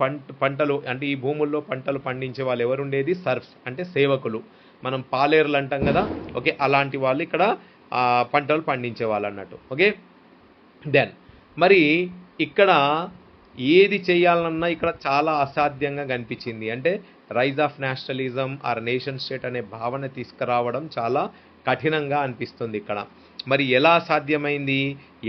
పంటలు అంటే ఈ భూముల్లో పంటలు పండించే వాళ్ళు ఎవరు ఉండేది? సర్ఫ్స్ అంటే సేవకులు, మనం పాలేరులు అంటాం కదా, ఓకే, అలాంటి వాళ్ళు ఇక్కడ పంటలు పండించే వాళ్ళు అన్నట్టు. ఓకే, దెన్ మరి ఇక్కడ ఏది చేయాలన్నా ఇక్కడ చాలా అసాధ్యంగా కనిపించింది. అంటే rise of nationalism or nation state అనే భావన తీసుకురావడం చాలా కఠినంగా అనిపిస్తుంది ఇక్కడ. మరి ఎలా సాధ్యమైంది?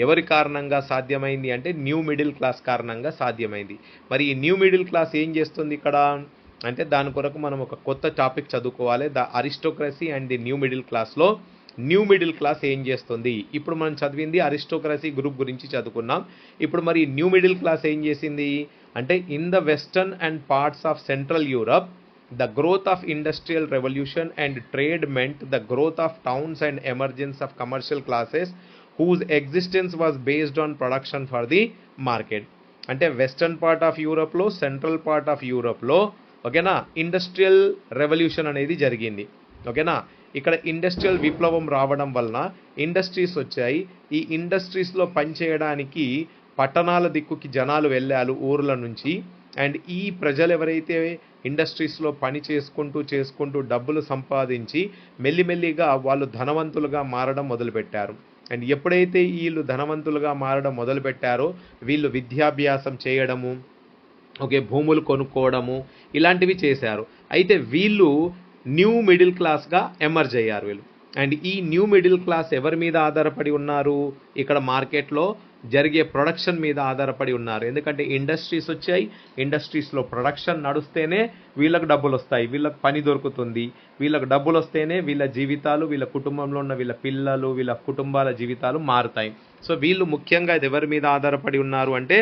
ఎవరి కారణంగా సాధ్యమైంది అంటే న్యూ మిడిల్ క్లాస్ కారణంగా సాధ్యమైంది. మరి ఈ న్యూ మిడిల్ క్లాస్ ఏం చేస్తుంది ఇక్కడ అంటే దాని కొరకు మనం ఒక కొత్త టాపిక్ చదువుకోవాలి, the aristocracy and the new middle క్లాస్లో న్యూ మిడిల్ క్లాస్ ఏం చేస్తుంది. ఇప్పుడు మనం చదివింది అరిస్టోక్రసీ గ్రూప్ గురించి చదువుకున్నాం. ఇప్పుడు మరి న్యూ మిడిల్ క్లాస్ ఏం చేసింది అంటే in the western and parts of central Europe the growth of industrial revolution and trade meant the growth of towns and emergence of commercial classes whose existence was based on production for the market. అంటే western part of యూరోప్లో, central part of యూరోప్లో, ఓకేనా, industrial revolution అనేది జరిగింది. ఓకేనా, ఇక్కడ industrial విప్లవం రావడం వలన ఇండస్ట్రీస్ వచ్చాయి. ఈ ఇండస్ట్రీస్లో పనిచేయడానికి పట్టణాల దిక్కుకి జనాలు వెళ్ళారు ఊర్ల నుంచి. అండ్ ఈ ప్రజలు ఎవరైతే ఇండస్ట్రీస్లో పని చేసుకుంటూ డబ్బులు సంపాదించి మెల్లిమెల్లిగా వాళ్ళు ధనవంతులుగా మారడం మొదలుపెట్టారు. అండ్ ఎప్పుడైతే వీళ్ళు ధనవంతులుగా మారడం మొదలుపెట్టారో వీళ్ళు విద్యాభ్యాసం చేయడము, ఓకే, భూములు కొనుక్కోవడము, ఇలాంటివి చేశారు. అయితే వీళ్ళు న్యూ మిడిల్ క్లాస్గా ఎమర్జ్ అయ్యారు వీళ్ళు. అండ్ ఈ న్యూ మిడిల్ క్లాస్ ఎవరి మీద ఆధారపడి ఉన్నారు? ఇక్కడ మార్కెట్లో జరిగే ప్రొడక్షన్ మీద ఆధారపడి ఉన్నారు. ఎందుకంటే ఇండస్ట్రీస్ వచ్చాయి, ఇండస్ట్రీస్లో ప్రొడక్షన్ నడుస్తేనే వీళ్ళకు డబ్బులు వస్తాయి, వీళ్ళకి పని దొరుకుతుంది. వీళ్ళకి డబ్బులు వస్తేనే వీళ్ళ జీవితాలు, వీళ్ళ కుటుంబంలో ఉన్న వీళ్ళ పిల్లలు, వీళ్ళ కుటుంబాల జీవితాలు మారుతాయి. సో వీళ్ళు ముఖ్యంగా ఇది ఎవరి మీద ఆధారపడి ఉన్నారు అంటే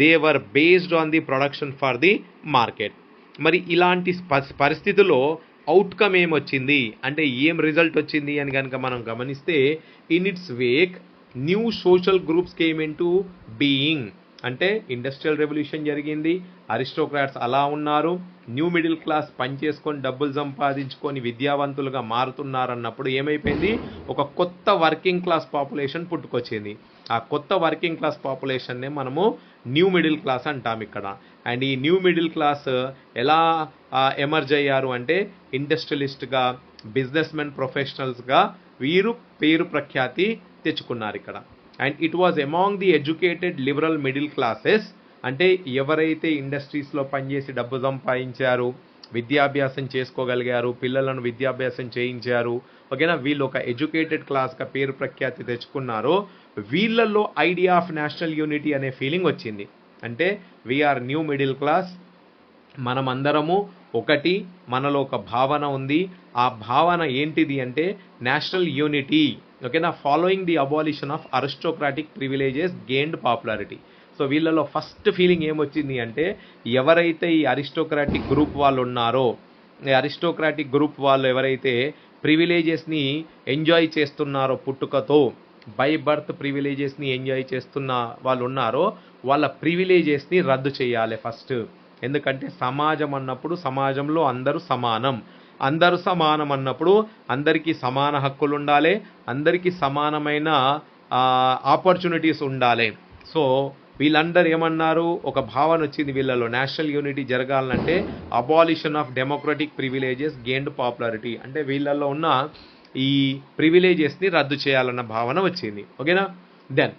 they were based on the production for the market. మరి ఇలాంటి పరిస్థితుల్లో అవుట్కమ్ ఏమొచ్చింది అంటే ఏం రిజల్ట్ వచ్చింది అని కనుక మనం గమనిస్తే in it's Wake new social groups came in to being. అంటే ఇండస్ట్రియల్ రెవల్యూషన్ జరిగింది, అరిస్టోక్రాట్స్ అలా ఉన్నారు, న్యూ మిడిల్ క్లాస్ పనిచేసుకొని డబ్బులు సంపాదించుకొని విద్యావంతులుగా మారుతున్నారన్నప్పుడు ఏమైపోయింది? ఒక కొత్త వర్కింగ్ క్లాస్ పాపులేషన్ పుట్టుకొచ్చింది. ఆ కొత్త వర్కింగ్ క్లాస్ పాపులేషన్నే మనము న్యూ మిడిల్ క్లాస్ అంటాం ఇక్కడ. అండ్ ఈ న్యూ మిడిల్ క్లాస్ ఎలా ఎమర్జ్ అయ్యారు అంటే ఇండస్ట్రియలిస్ట్గా, బిజినెస్ మెన్, ప్రొఫెషనల్స్గా వీరు పేరు ప్రఖ్యాతి తెచ్చుకున్నారు ఇక్కడ. And it was among the educated liberal middle classes. అంటే ఎవరైతే ఇండస్ట్రీస్లో పనిచేసి డబ్బు సంపాదించారు, విద్యాభ్యాసం చేసుకోగలిగారు, పిల్లలను విద్యాభ్యాసం చేయించారు, ఓకేనా, వీళ్ళు ఒక ఎడ్యుకేటెడ్ క్లాస్గా పేరు ప్రఖ్యాతి తెచ్చుకున్నారో వీళ్ళల్లో ఐడియా ఆఫ్ నేషనల్ యూనిటీ అనే ఫీలింగ్ వచ్చింది. అంటే వీఆర్ న్యూ మిడిల్ క్లాస్, మనమందరము ఒకటి, మనలో ఒక భావన ఉంది. ఆ భావన ఏంటిది అంటే నేషనల్ యూనిటీ, ఓకేనా, following the abolition of aristocratic privileges gained popularity. So వీళ్ళలో ఫస్ట్ ఫీలింగ్ ఏమొచ్చింది అంటే ఎవరైతే ఈ అరిస్టోక్రాటిక్ గ్రూప్ వాళ్ళు ఉన్నారో, ఈ అరిస్టోక్రాటిక్ గ్రూప్ వాళ్ళు ఎవరైతే ప్రివిలేజెస్ని ఎంజాయ్ చేస్తున్నారో, పుట్టుకతో బై బర్త్ ప్రివిలేజెస్ని ఎంజాయ్ చేస్తున్న వాళ్ళు ఉన్నారో వాళ్ళ ప్రివిలేజెస్ని రద్దు చేయాలి ఫస్ట్. ఎందుకంటే సమాజం అన్నప్పుడు సమాజంలో అందరూ సమానం, అందరూ సమానం అన్నప్పుడు అందరికీ సమాన హక్కులు ఉండాలి, అందరికీ సమానమైన ఆపర్చునిటీస్ ఉండాలి. సో వీళ్ళందరూ ఏమన్నారు, ఒక భావన వచ్చింది వీళ్ళలో, నేషనల్ యూనిటీ జరగాలంటే abolition of democratic privileges gained popularity. అంటే వీళ్ళల్లో ఉన్న ఈ ప్రివిలేజెస్ని రద్దు చేయాలన్న భావన వచ్చింది. ఓకేనా, దెన్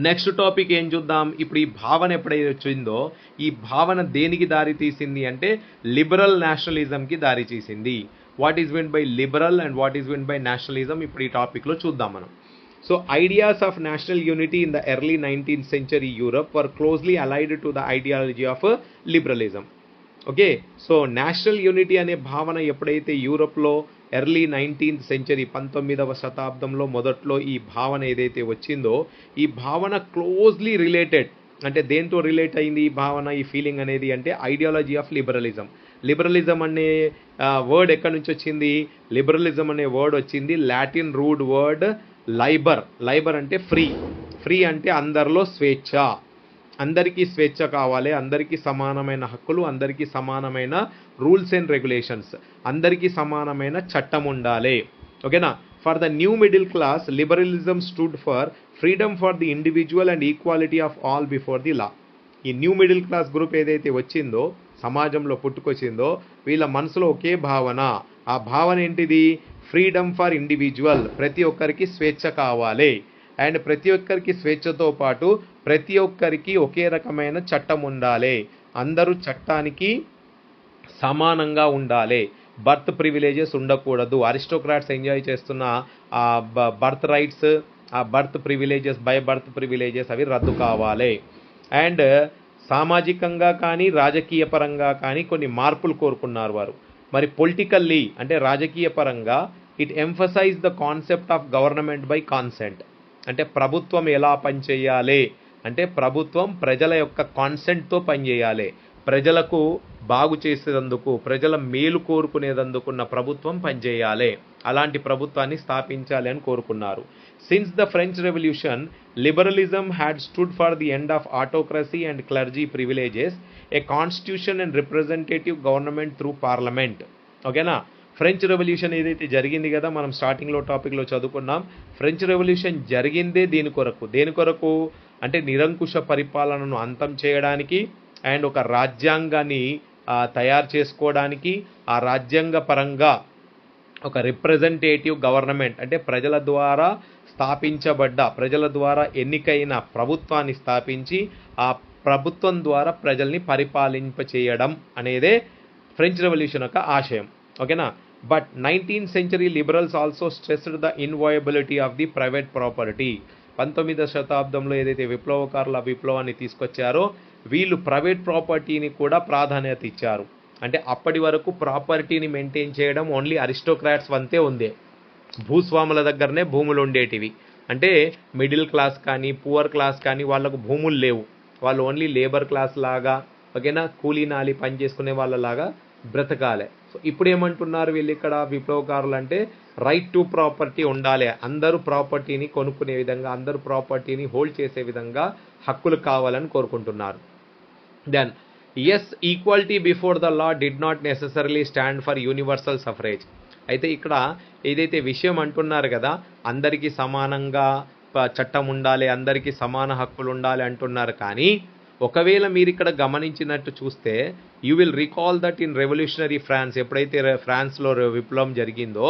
నెక్స్ట్ టాపిక్ ఏం చూద్దాం. ఇప్పుడు ఈ భావన ఎప్పుడైతే వచ్చిందో ఈ భావన దేనికి దారి తీసింది అంటే లిబరల్ నేషనలిజంకి దారి తీసింది. What is mean by liberal and what is mean by nationalism ఇప్పుడు ఈ టాపిక్లో చూద్దాం మనం. So ideas of national unity in the early 19th century Europe were closely allied to the ideology of liberalism. Okay, so national unity అనే భావన ఎప్పుడైతే యూరప్లో early 19th century 19వ శతాబ్దంలో మొదట్లో ఈ భావన ఏదైతే వచ్చిందో ఈ భావన క్లోజ్లీ రిలేటెడ్, అంటే దేంతో రిలేట్ అయింది ఈ భావన, ఈ ఫీలింగ్ అనేది అంటే ఐడియాలజీ ఆఫ్ లిబరలిజం. లిబరలిజం అనే వర్డ్ ఎక్కడి నుంచి వచ్చింది? లిబరలిజం అనే వర్డ్ వచ్చింది Latin root word liable. Liable అంటే ఫ్రీ, ఫ్రీ అంటే అందరిలో స్వేచ్ఛ, అందరికీ స్వేచ్ఛ కావాలి, అందరికీ సమానమైన హక్కులు, అందరికీ సమానమైన రూల్స్ అండ్ రెగ్యులేషన్స్, అందరికీ సమానమైన చట్టం ఉండాలి. ఓకేనా? For the new middle class liberalism stood for freedom for the individual and equality of all before the లా. ఈ న్యూ మిడిల్ క్లాస్ గ్రూప్ ఏదైతే వచ్చిందో, సమాజంలో పుట్టుకొచ్చిందో, వీళ్ళ మనసులో ఒకే భావన. ఆ భావన ఏంటిది? ఫ్రీడమ్ ఫర్ ఇండివిజువల్, ప్రతి ఒక్కరికి స్వేచ్ఛ కావాలి, అండ్ ప్రతి ఒక్కరికి స్వేచ్ఛతో పాటు ప్రతి ఒక్కరికి ఒకే రకమైన చట్టం ఉండాలి, అందరూ చట్టానికి సమానంగా ఉండాలి, బర్త్ ప్రివిలేజెస్ ఉండకూడదు, అరిస్టోక్రాట్స్ ఎంజాయ్ చేస్తున్న ఆ బర్త్ రైట్స్, ఆ birth privileges, by birth privileges అవి రద్దు కావాలి, అండ్ సామాజికంగా కానీ రాజకీయ పరంగా కానీ కొన్ని మార్పులు కోరుకున్నారు వారు. మరి పొలిటికల్లీ అంటే రాజకీయ పరంగా it emphasise the concept of government by consent. అంటే ప్రభుత్వం ఎలా పనిచేయాలి అంటే ప్రభుత్వం ప్రజల యొక్క కాన్సెంట్తో పనిచేయాలి, ప్రజలకు బాగు చేసేందుకు, ప్రజల మేలు కోరుకునేందుకున్న ప్రభుత్వం పనిచేయాలి, అలాంటి ప్రభుత్వాన్ని స్థాపించాలి అని కోరుకున్నారు. Since the French revolution liberalism had stood for the end of autocracy and clergy privileges, A constitution and representative government through parliament. ఓకేనా? ఫ్రెంచ్ రెవల్యూషన్ ఏదైతే జరిగింది కదా, మనం స్టార్టింగ్లో టాపిక్లో చదువుకున్నాం. ఫ్రెంచ్ రెవల్యూషన్ జరిగిందే దేని కొరకు? దేని కొరకు అంటే నిరంకుశ పరిపాలనను అంతం చేయడానికి అండ్ ఒక రాజ్యాంగాన్ని తయారు చేసుకోవడానికి, ఆ రాజ్యాంగ పరంగా ఒక రిప్రజెంటేటివ్ గవర్నమెంట్ అంటే ప్రజల ద్వారా స్థాపించబడ్డ, ప్రజల ద్వారా ఎన్నికైన ప్రభుత్వాన్ని స్థాపించి ఆ ప్రభుత్వం ద్వారా ప్రజల్ని పరిపాలింపచేయడం అనేదే ఫ్రెంచ్ రెవల్యూషన్ యొక్క ఆశయం. ఓకేనా? But 19th century liberals also stressed the inviolability of the private property. 19వ శతాబ్దంలో ఏదైతే విప్లవకారుల విప్లవాన్ని తీసుకొచ్చారో వీళ్ళు ప్రైవేట్ ప్రాపర్టీని కూడా ప్రాధాన్యత ఇచ్చారు. అంటే అప్పటి వరకు ప్రాపర్టీని మెయింటైన్ చేయడం ఓన్లీ అరిస్టోక్రాట్స్ వంతే ఉంది, భూస్వాముల దగ్గరనే భూములు ఉండేటివి. అంటే మిడిల్ క్లాస్ కానీ పువర్ క్లాస్ కానీ వాళ్ళకు భూములు లేవు, వాళ్ళు ఓన్లీ లేబర్ క్లాస్ లాగా, ఓకేనా, కూలీ నాలి పని చేసుకునే వాళ్ళలాగా బ్రతకాలి. సో ఇప్పుడు ఏమంటున్నారు వీళ్ళు ఇక్కడ విప్లవకారులు అంటే రైట్ టు ప్రాపర్టీ ఉండాలి, అందరూ ప్రాపర్టీని కొనుక్కునే విధంగా, అందరూ ప్రాపర్టీని హోల్డ్ చేసే విధంగా హక్కులు కావాలని కోరుకుంటున్నారు. Then yes, equality before the law did not necessarily stand for universal suffrage. అయితే ఇక్కడ ఏదైతే విషయం అంటున్నారు కదా, అందరికీ సమానంగా చట్టం ఉండాలి, అందరికీ సమాన హక్కులు ఉండాలి అంటున్నారు. కానీ ఒకవేళ మీరు ఇక్కడ గమనించినట్టు చూస్తే you will recall that in revolutionary France, ఎప్పుడైతే ఫ్రాన్స్లో విప్లవం జరిగిందో,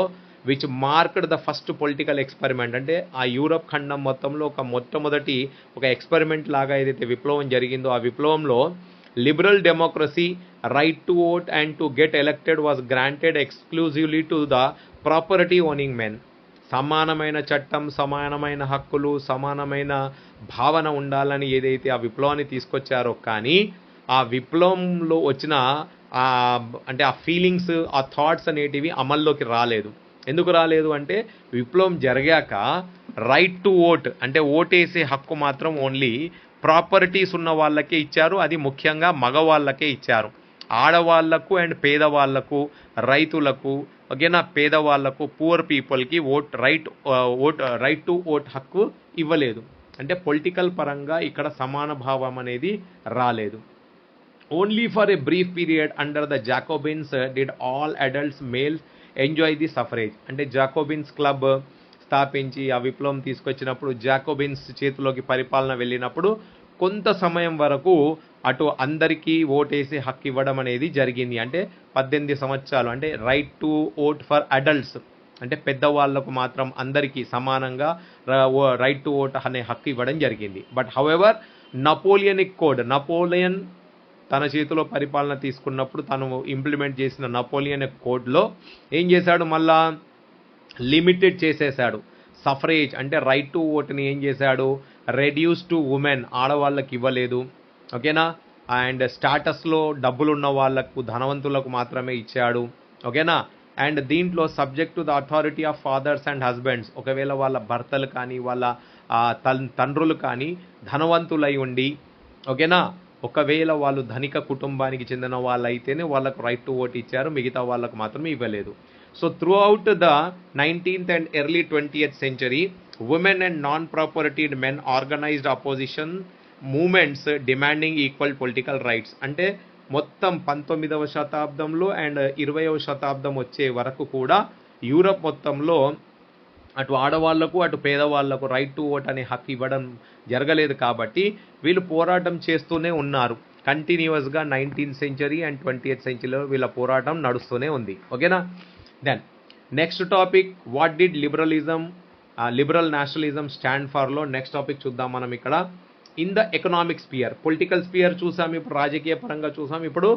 which marked the first political experiment. అంటే ఆ యూరప్ ఖండం మొత్తంలో ఒక మొట్టమొదటి ఒక ఎక్స్పెరిమెంట్ లాగా ఏదైతే విప్లవం జరిగిందో, ఆ విప్లవంలో liberal democracy, right to vote and to get elected was granted exclusively to the property owning men. సమానమైన చట్టం, సమానమైన హక్కులు, సమానమైన భావన ఉండాలని ఏదైతే ఆ విప్లవాన్ని తీసుకొచ్చారో, కానీ ఆ విప్లవంలో వచ్చిన అంటే ఆ ఫీలింగ్స్, ఆ థాట్స్ అనేటివి అమల్లోకి రాలేదు. ఎందుకు రాలేదు అంటే విప్లవం జరిగాక రైట్ టు ఓట్ అంటే ఓటేసే హక్కు మాత్రం ఓన్లీ ప్రాపర్టీస్ ఉన్న వాళ్ళకే ఇచ్చారు, అది ముఖ్యంగా మగవాళ్ళకే ఇచ్చారు. ఆడవాళ్లకు అండ్ పేదవాళ్లకు, రైతులకు, ఓకేనా, పేదవాళ్లకు, పూర్ పీపుల్కి రైట్ టు ఓట్ హక్కు ఇవ్వలేదు. అంటే పొలిటికల్ పరంగా ఇక్కడ సమాన భావం అనేది రాలేదు. Only for a brief period under the Jacobins did all adults males enjoy the suffrage. అంటే జాకోబిన్స్ క్లబ్ స్థాపించి ఆ విప్లవం తీసుకొచ్చినప్పుడు, జాకోబిన్స్ చేతిలోకి పరిపాలన వెళ్ళినప్పుడు కొంత సమయం వరకు అటు అందరికీ ఓటేసే హక్కు ఇవ్వడం అనేది జరిగింది. అంటే 18 సంవత్సరాలు, అంటే right to vote for adults అంటే పెద్దవాళ్లకు మాత్రం అందరికీ సమానంగా రైట్ టు ఓట్ అనే హక్కు ఇవ్వడం జరిగింది. బట్ హౌఎవర్ నపోలియనిక్ కోడ్, నపోలియన్ తన చేతిలో పరిపాలన తీసుకున్నప్పుడు తను ఇంప్లిమెంట్ చేసిన నెపోలియన్ కోడ్లో ఏం చేశాడు, మళ్ళా లిమిటెడ్ చేసేశాడు. సఫరేజ్ అంటే రైట్ టు ఓట్ని ఏం చేశాడు, రెడ్యూస్ టు ఉమెన్, ఆడవాళ్ళకి ఇవ్వలేదు. ఓకేనా. అండ్ స్టాటస్లో డబ్బులున్న వాళ్ళకు, ధనవంతులకు మాత్రమే ఇచ్చాడు. ఓకేనా. అండ్ దీంట్లో subject to the authority of fathers and husbands, ఒకవేళ వాళ్ళ భర్తలు కానీ వాళ్ళ తండ్రులు కానీ ధనవంతులై ఉండి, ఓకేనా, ఒకవేళ వాళ్ళు ధనిక కుటుంబానికి చెందిన వాళ్ళైతేనే వాళ్ళకు రైట్ టు ఓట్ ఇచ్చారు, మిగతా వాళ్ళకు మాత్రమే ఇవ్వలేదు. So through out the 19th and early 20th century, women and non-propertied men organized opposition movements demanding equal political rights. అంటే మొత్తం 19వ శతాబ్దంలో అండ్ 20వ శతాబ్దం వచ్చే వరకు కూడా యూరప్ మొత్తంలో అటు ఆడవాళ్లకు అటు పేదవాళ్లకు రైట్ టు ఓట్ అనే హక్కు ఇవ్వడం జరగలేదు. కాబట్టి వీళ్ళు పోరాటం చేస్తూనే ఉన్నారు కంటిన్యూస్గా. 19th century అండ్ 20th centuryలో వీళ్ళ పోరాటం నడుస్తూనే ఉంది. ఓకేనా. Then next topic, what did liberal nationalism stand ఫార్లో నెక్స్ట్ టాపిక్ చూద్దాం మనం ఇక్కడ. In the economic sphere, political sphere చూసాం, ఇప్పుడు రాజకీయ పరంగా చూసాం, ఇప్పుడు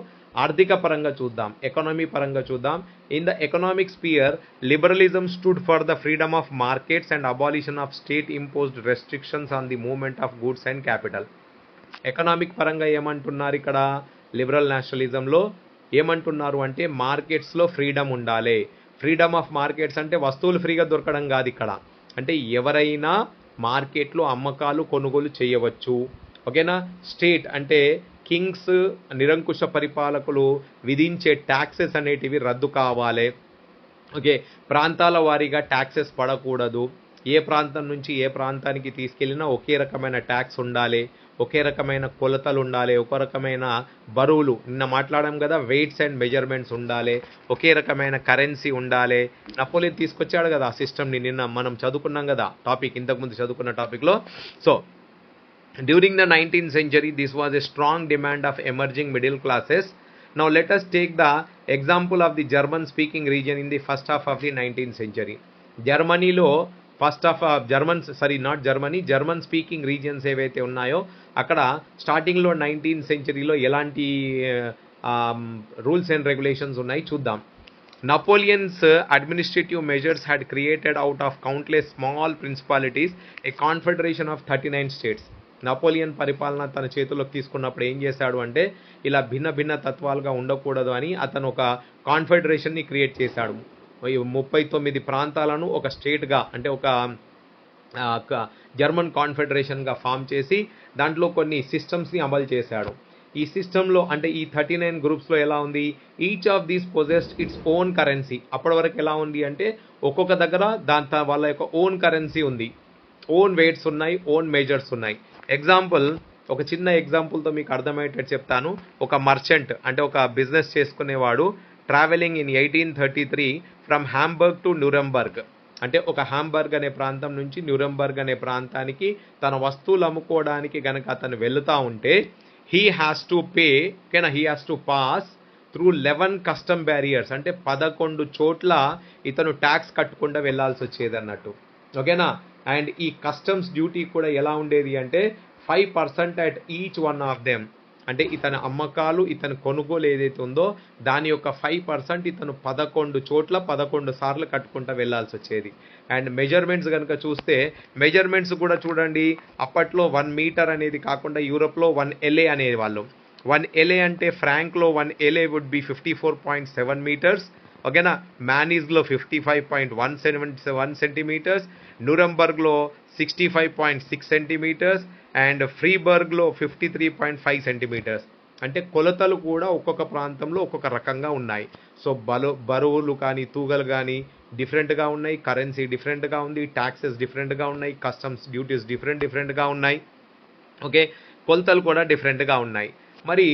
ఆర్థిక పరంగా చూద్దాం, ఎకనామీ పరంగా చూద్దాం. In the economic sphere, liberalism stood for the freedom of markets and abolition of state imposed restrictions on the movement of goods and capital. Economic పరంగా ఏమంటున్నారు ఇక్కడ, లిబరల్ నేషనలిజంలో ఏమంటున్నారు అంటే మార్కెట్స్లో ఫ్రీడమ్ ఉండాలి. ఫ్రీడమ్ ఆఫ్ మార్కెట్స్ అంటే వస్తువులు ఫ్రీగా దొరకడం కాదు ఇక్కడ, అంటే ఎవరైనా మార్కెట్లో అమ్మకాలు కొనుగోలు చేయవచ్చు. ఓకేనా. స్టేట్ అంటే కింగ్స్, నిరంకుశ పరిపాలకులు విధించే ట్యాక్సెస్ అనేటివి రద్దు కావాలి. ఓకే. ప్రాంతాల వారీగా ట్యాక్సెస్ పడకూడదు. ఏ ప్రాంతం నుంచి ఏ ప్రాంతానికి తీసుకెళ్ళినా ఒకే రకమైన ట్యాక్స్ ఉండాలి, ఒకే రకమైన కొలతలు ఉండాలి, ఒక రకమైన బరువులు, నిన్న మాట్లాడాం కదా, వెయిట్స్ అండ్ మెజర్మెంట్స్ ఉండాలి, ఒకే రకమైన కరెన్సీ ఉండాలి. నెపోలియన్ తీసుకొచ్చాడు కదా ఆ సిస్టమ్ని, నిన్న మనం చదువుకున్నాం కదా టాపిక్, ఇంతకుముందు చదువుకున్న టాపిక్లో. So during the 19th century this was a strong demand of emerging middle classes. Now let us take the example of the German speaking region in the first half of the 19th century. జర్మనీలో German speaking regions ఏవైతే ఉన్నాయో అక్కడ స్టార్టింగ్లో 19th centuryలో ఎలాంటి rules and regulations ఉన్నాయి చూద్దాం. Napoleon's administrative measures had created out of countless small principalities a confederation of 39 states. Napoleon పరిపాలన తన చేతుల్లోకి తీసుకున్నప్పుడు ఏం చేశాడు అంటే ఇలా భిన్న భిన్న తత్వాలుగా ఉండకూడదు అని అతను ఒక కాన్ఫెడరేషన్ని క్రియేట్ చేశాడు. 39 ప్రాంతాలను ఒక స్టేట్గా అంటే ఒక జర్మన్ కాన్ఫెడరేషన్గా ఫామ్ చేసి దాంట్లో కొన్ని సిస్టమ్స్ని అమలు చేశాడు. ఈ సిస్టంలో అంటే ఈ 39 గ్రూప్స్లో ఎలా ఉంది, each of these possessed its own currency. అప్పటి వరకు ఎలా ఉంది అంటే ఒక్కొక్క దగ్గర వాళ్ళ యొక్క ఓన్ కరెన్సీ ఉంది, ఓన్ వెయిట్స్ ఉన్నాయి, ఓన్ మెజర్స్ ఉన్నాయి. ఎగ్జాంపుల్, ఒక చిన్న ఎగ్జాంపుల్తో మీకు అర్థమయ్యేటట్టు చెప్తాను. ఒక మర్చెంట్ అంటే ఒక బిజినెస్ చేసుకునేవాడు travelling in 1833 from Hamburg to Nuremberg, అంటే ఒక హాంబర్గ్ అనే ప్రాంతం నుంచి న్యూరెంబర్గ్ అనే ప్రాంతానికి తన వస్తువులు అమ్ముకోవడానికి కనుక అతను వెళుతూ ఉంటే he has to pass through 11 custom barriers, అంటే 11 చోట్ల ఇతను ట్యాక్స్ కట్టకుండా వెళ్ళాల్సి వచ్చేది అన్నట్టు. ఓకేనా. అండ్ ఈ కస్టమ్స్ డ్యూటీ కూడా ఎలా ఉండేది అంటే 5% at each one of them, అంటే ఇతని అమ్మకాలు ఇతని కొనుగోలు ఏదైతే ఉందో దాని యొక్క 5% ఇతను 11 చోట్ల 11 సార్లు కట్టుకుంటూ వెళ్ళాల్సి వచ్చేది. అండ్ మెజర్మెంట్స్ కనుక చూస్తే మెజర్మెంట్స్ కూడా చూడండి, అప్పట్లో 1 మీటర్ అనేది కాకుండా యూరోప్లో 1 LA అనేవాళ్ళు. 1 LA అంటే ఫ్రాంక్లో 1 LA వుడ్ బి 54.7 మీటర్స్. ఓకేనా. మ్యానీస్లో 55.1 సెంటీమీటర్స్, న్యూరెంబర్గ్లో 65.6 సెంటీమీటర్స్ అండ్ ఫ్రీబర్గ్లో 53.5 సెంటీమీటర్స్. అంటే కొలతలు కూడా ఒక్కొక్క ప్రాంతంలో ఒక్కొక్క రకంగా ఉన్నాయి. సో బరువులు కానీ తూగలు కానీ డిఫరెంట్గా ఉన్నాయి, కరెన్సీ డిఫరెంట్గా ఉంది, ట్యాక్సెస్ డిఫరెంట్గా ఉన్నాయి, కస్టమ్స్ డ్యూటీస్ డిఫరెంట్గా ఉన్నాయి. ఓకే. కొలతలు కూడా డిఫరెంట్గా ఉన్నాయి. మరి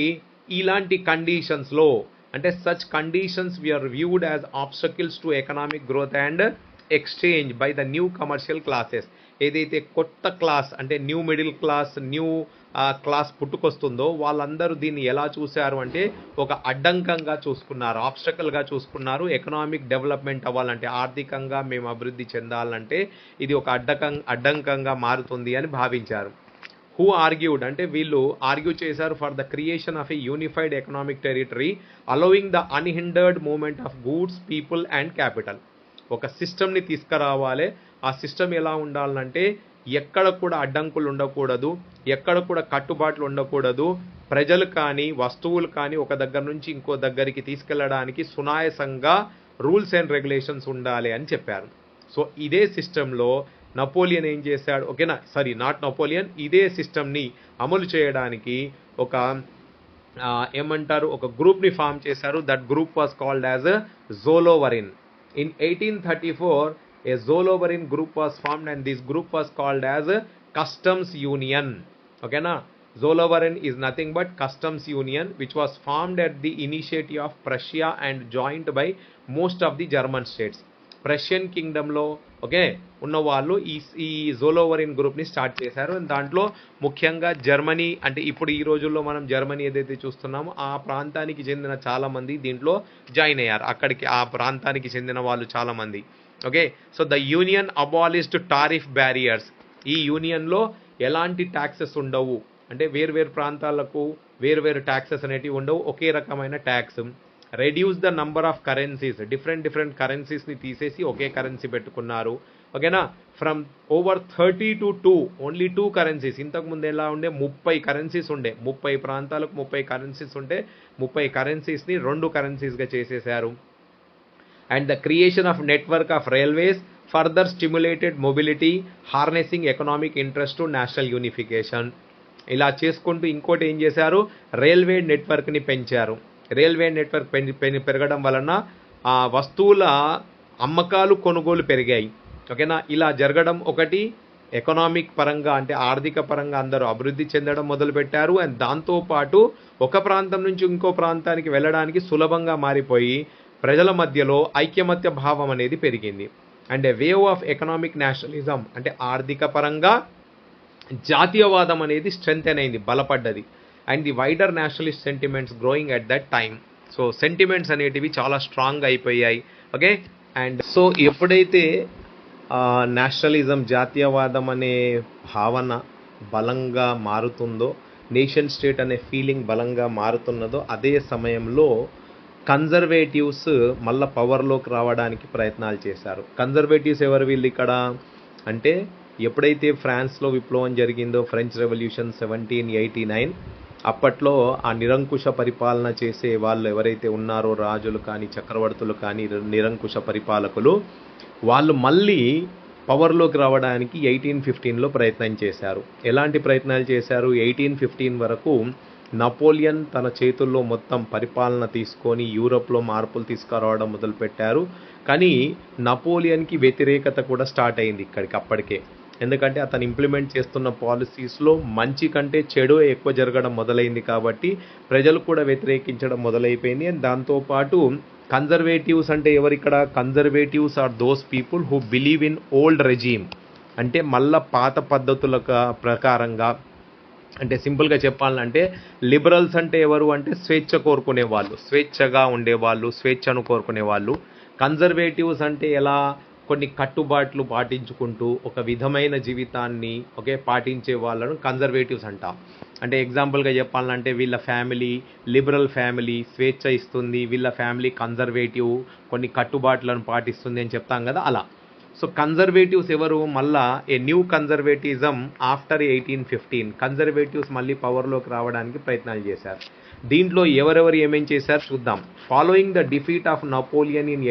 ఇలాంటి కండిషన్స్లో అంటే such conditions were viewed as obstacles to economic growth and exchange by the new commercial classes. ఏదైతే కొత్త క్లాస్ అంటే new middle class, new class పుట్టుకొస్తుందో వాళ్ళందరూ దీన్ని ఎలా చూశారు అంటే ఒక అడ్డంకంగా చూసుకున్నారు, ఆబ్స్టకల్గా చూసుకున్నారు. ఎకనామిక్ డెవలప్మెంట్ అవ్వాలంటే, ఆర్థికంగా మేము అభివృద్ధి చెందాలంటే ఇది ఒక అడ్డంకంగా మారుతుంది అని భావించారు. హూ ఆర్గ్యూడ్ అంటే వీళ్ళు ఆర్గ్యూ చేశారు for the creation of a unified economic territory allowing the unhindered movement of goods people and capital. ఒక సిస్టమ్ని తీసుకురావాలి. ఆ సిస్టమ్ ఎలా ఉండాలంటే ఎక్కడ కూడా అడ్డంకులు ఉండకూడదు, ఎక్కడ కూడా కట్టుబాట్లు ఉండకూడదు, ప్రజలు కానీ వస్తువులు కానీ ఒక దగ్గర నుంచి ఇంకో దగ్గరికి తీసుకెళ్లడానికి సునాయాసంగా రూల్స్ అండ్ రెగ్యులేషన్స్ ఉండాలి అని చెప్పారు. సో ఇదే సిస్టంలో నపోలియన్ ఏం చేశాడు, ఓకేనా, సారీ నాట్ నపోలియన్, ఇదే సిస్టమ్ని అమలు చేయడానికి ఒక ఏమంటారు ఒక గ్రూప్ని ఫామ్ చేశారు. That group was called as Zollverein. In 1834, a Zoloverin group was formed and this group was called as Customs Union. Okay na? Zoloverin is nothing but Customs Union which was formed at the initiative of Prussia and joined by most of the German states. Prussian kingdom లో okay ఉన్న వాళ్ళు ఈ జోలోవరిన్ గ్రూప్ని start చేశారు. దాంట్లో ముఖ్యంగా Germany, అంటే ఇప్పుడు ఈ రోజుల్లో మనం జర్మనీ ఏదైతే చూస్తున్నామో ఆ ప్రాంతానికి చెందిన చాలామంది దీంట్లో జాయిన్ అయ్యారు. అక్కడికి ఆ ప్రాంతానికి చెందిన వాళ్ళు చాలామంది. Okay, so the union abolished tariff barriers. ఈ యూనియన్లో ఎలాంటి ట్యాక్సెస్ ఉండవు, అంటే వేర్వేరు ప్రాంతాలకు వేర్వేరు ట్యాక్సెస్ అనేటివి ఉండవు, ఒకే రకమైన tax. Reduce the number of currencies, different కరెన్సీస్ని తీసేసి ఒకే కరెన్సీ పెట్టుకున్నారు. ఓకేనా, from over 30 to 2, only 2 currencies. ఇంతకుముందు ఎలా ఉండే 30 కరెన్సీస్ ఉండే, 30 ప్రాంతాలకు 30 కరెన్సీస్ ఉంటే 30 కరెన్సీస్ని 2 కరెన్సీస్గా చేసేశారు. And the creation of network of railways further stimulated mobility, harnessing economic interest to national unification. ఇలా చేసుకుంటూ ఇంకోటి ఏం చేశారు, రైల్వే నెట్వర్క్ని పెంచారు. రైల్వే నెట్వర్క్ పెరగడం వలన ఆ వస్తువుల అమ్మకాలు కొనుగోలు పెరిగాయి. ఓకేనా, ఇలా జరగడం ఒకటి ఎకనామిక్ పరంగా అంటే ఆర్థిక పరంగా అందరూ అభివృద్ధి చెందడం మొదలుపెట్టారు. అండ్ దాంతోపాటు ఒక ప్రాంతం నుంచి ఇంకో ప్రాంతానికి వెళ్ళడానికి సులభంగా మారిపోయి ప్రజల మధ్యలో ఐక్యమత్య భావం అనేది పెరిగింది. And a wave of economic nationalism అంటే ఆర్థిక పరంగా జాతీయవాదం అనేది స్ట్రెంగ్తెన్ అయింది, బలపడ్డది. And the wider nationalist sentiments growing at that time. So sentiments అనేటివి చాలా స్ట్రాంగ్ అయిపోయాయి. ఓకే, అండ్ సో ఎప్పుడైతే నేషనలిజం జాతీయవాదం అనే భావన బలంగా మారుతుందో, నేషన్ స్టేట్ అనే ఫీలింగ్ బలంగా మారుతున్నదో, అదే సమయంలో కన్జర్వేటివ్స్ మళ్ళీ పవర్లోకి రావడానికి ప్రయత్నాలు చేశారు. కన్జర్వేటివ్స్ ఎవరు వీళ్ళు ఇక్కడ అంటే, ఎప్పుడైతే ఫ్రాన్స్లో విప్లవం జరిగిందో, ఫ్రెంచ్ రెవల్యూషన్ 1789, అప్పట్లో ఆ నిరంకుశ పరిపాలన చేసే వాళ్ళు ఎవరైతే ఉన్నారో, రాజులు కానీ చక్రవర్తులు కానీ నిరంకుశ పరిపాలకులు, వాళ్ళు మళ్ళీ పవర్లోకి రావడానికి 1815లో ప్రయత్నం చేశారు. ఎలాంటి ప్రయత్నాలు చేశారు, 1815 వరకు నపోలియన్ తన చేతుల్లో మొత్తం పరిపాలన తీసుకొని యూరోప్లో మార్పులు తీసుకురావడం మొదలుపెట్టారు. కానీ నపోలియన్కి వ్యతిరేకత కూడా స్టార్ట్ అయింది ఇక్కడికి అప్పటికే. ఎందుకంటే అతను ఇంప్లిమెంట్ చేస్తున్న పాలసీస్లో మంచి కంటే చెడు ఎక్కువ జరగడం మొదలైంది కాబట్టి ప్రజలు కూడా వ్యతిరేకించడం మొదలైపోయింది. అండ్ దాంతోపాటు కన్జర్వేటివ్స్ అంటే ఎవరు ఇక్కడ, conservatives are those people who believe in old regime, అంటే మళ్ళా పాత పద్ధతుల ప్రకారంగా. అంటే సింపుల్గా చెప్పాలంటే లిబరల్స్ అంటే ఎవరు అంటే స్వేచ్ఛ కోరుకునే వాళ్ళు, స్వేచ్ఛగా ఉండేవాళ్ళు, స్వేచ్ఛను కోరుకునే వాళ్ళు. కన్జర్వేటివ్స్ అంటే ఎలా, కొన్ని కట్టుబాట్లు పాటించుకుంటూ ఒక విధమైన జీవితాన్ని పాటించే వాళ్ళను కన్జర్వేటివ్స్ అంటాం. అంటే ఎగ్జాంపుల్గా చెప్పాలంటే వీళ్ళ ఫ్యామిలీ లిబరల్ ఫ్యామిలీ, స్వేచ్ఛ ఇస్తుంది, వీళ్ళ ఫ్యామిలీ కన్జర్వేటివ్, కొన్ని కట్టుబాట్లను పాటిస్తుంది అని చెప్తాం కదా, అలా. సో కన్జర్వేటివ్స్ ఎవరు, మళ్ళా a new conservatism after 1815. Conservatives మళ్ళీ పవర్లోకి రావడానికి ప్రయత్నాలు చేశారు. దీంట్లో ఎవరెవరు ఏమేం చేశారు చూద్దాం. Following the defeat of Napoleon in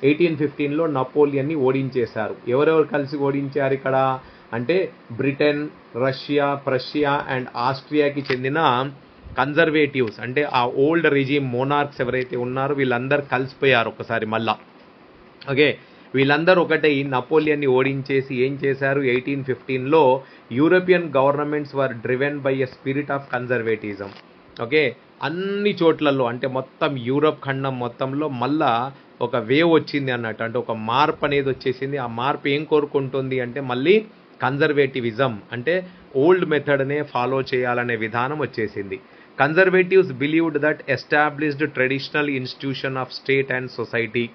1815లో నపోలియన్ని ఓడించేశారు. ఎవరెవరు కలిసి ఓడించారు ఇక్కడ అంటే బ్రిటన్, రష్యా, ప్రషియా అండ్ ఆస్ట్రియాకి చెందిన కన్జర్వేటివ్స్, అంటే ఆ ఓల్డ్ రెజీమ్ మోనార్క్స్ ఎవరైతే ఉన్నారో వీళ్ళందరూ కలిసిపోయారు ఒకసారి మళ్ళా. ఓకే, వీళ్ళందరూ ఒకటై నపోలియన్ని ఓడించేసి ఏం చేశారు, 1815లో European governments were driven by a spirit of conservatism. Okay, అన్ని చోట్లలో అంటే మొత్తం యూరోప్ ఖండం మొత్తంలో మళ్ళా ఒక వేవ్ వచ్చింది అన్నట్టు, అంటే ఒక మార్పు అనేది వచ్చేసింది. ఆ మార్పు ఏం కోరుకుంటుంది అంటే మళ్ళీ కన్జర్వేటివిజం, అంటే ఓల్డ్ మెథడ్నే ఫాలో చేయాలనే విధానం వచ్చేసింది. Conservatives believed that established traditional institution of state and society.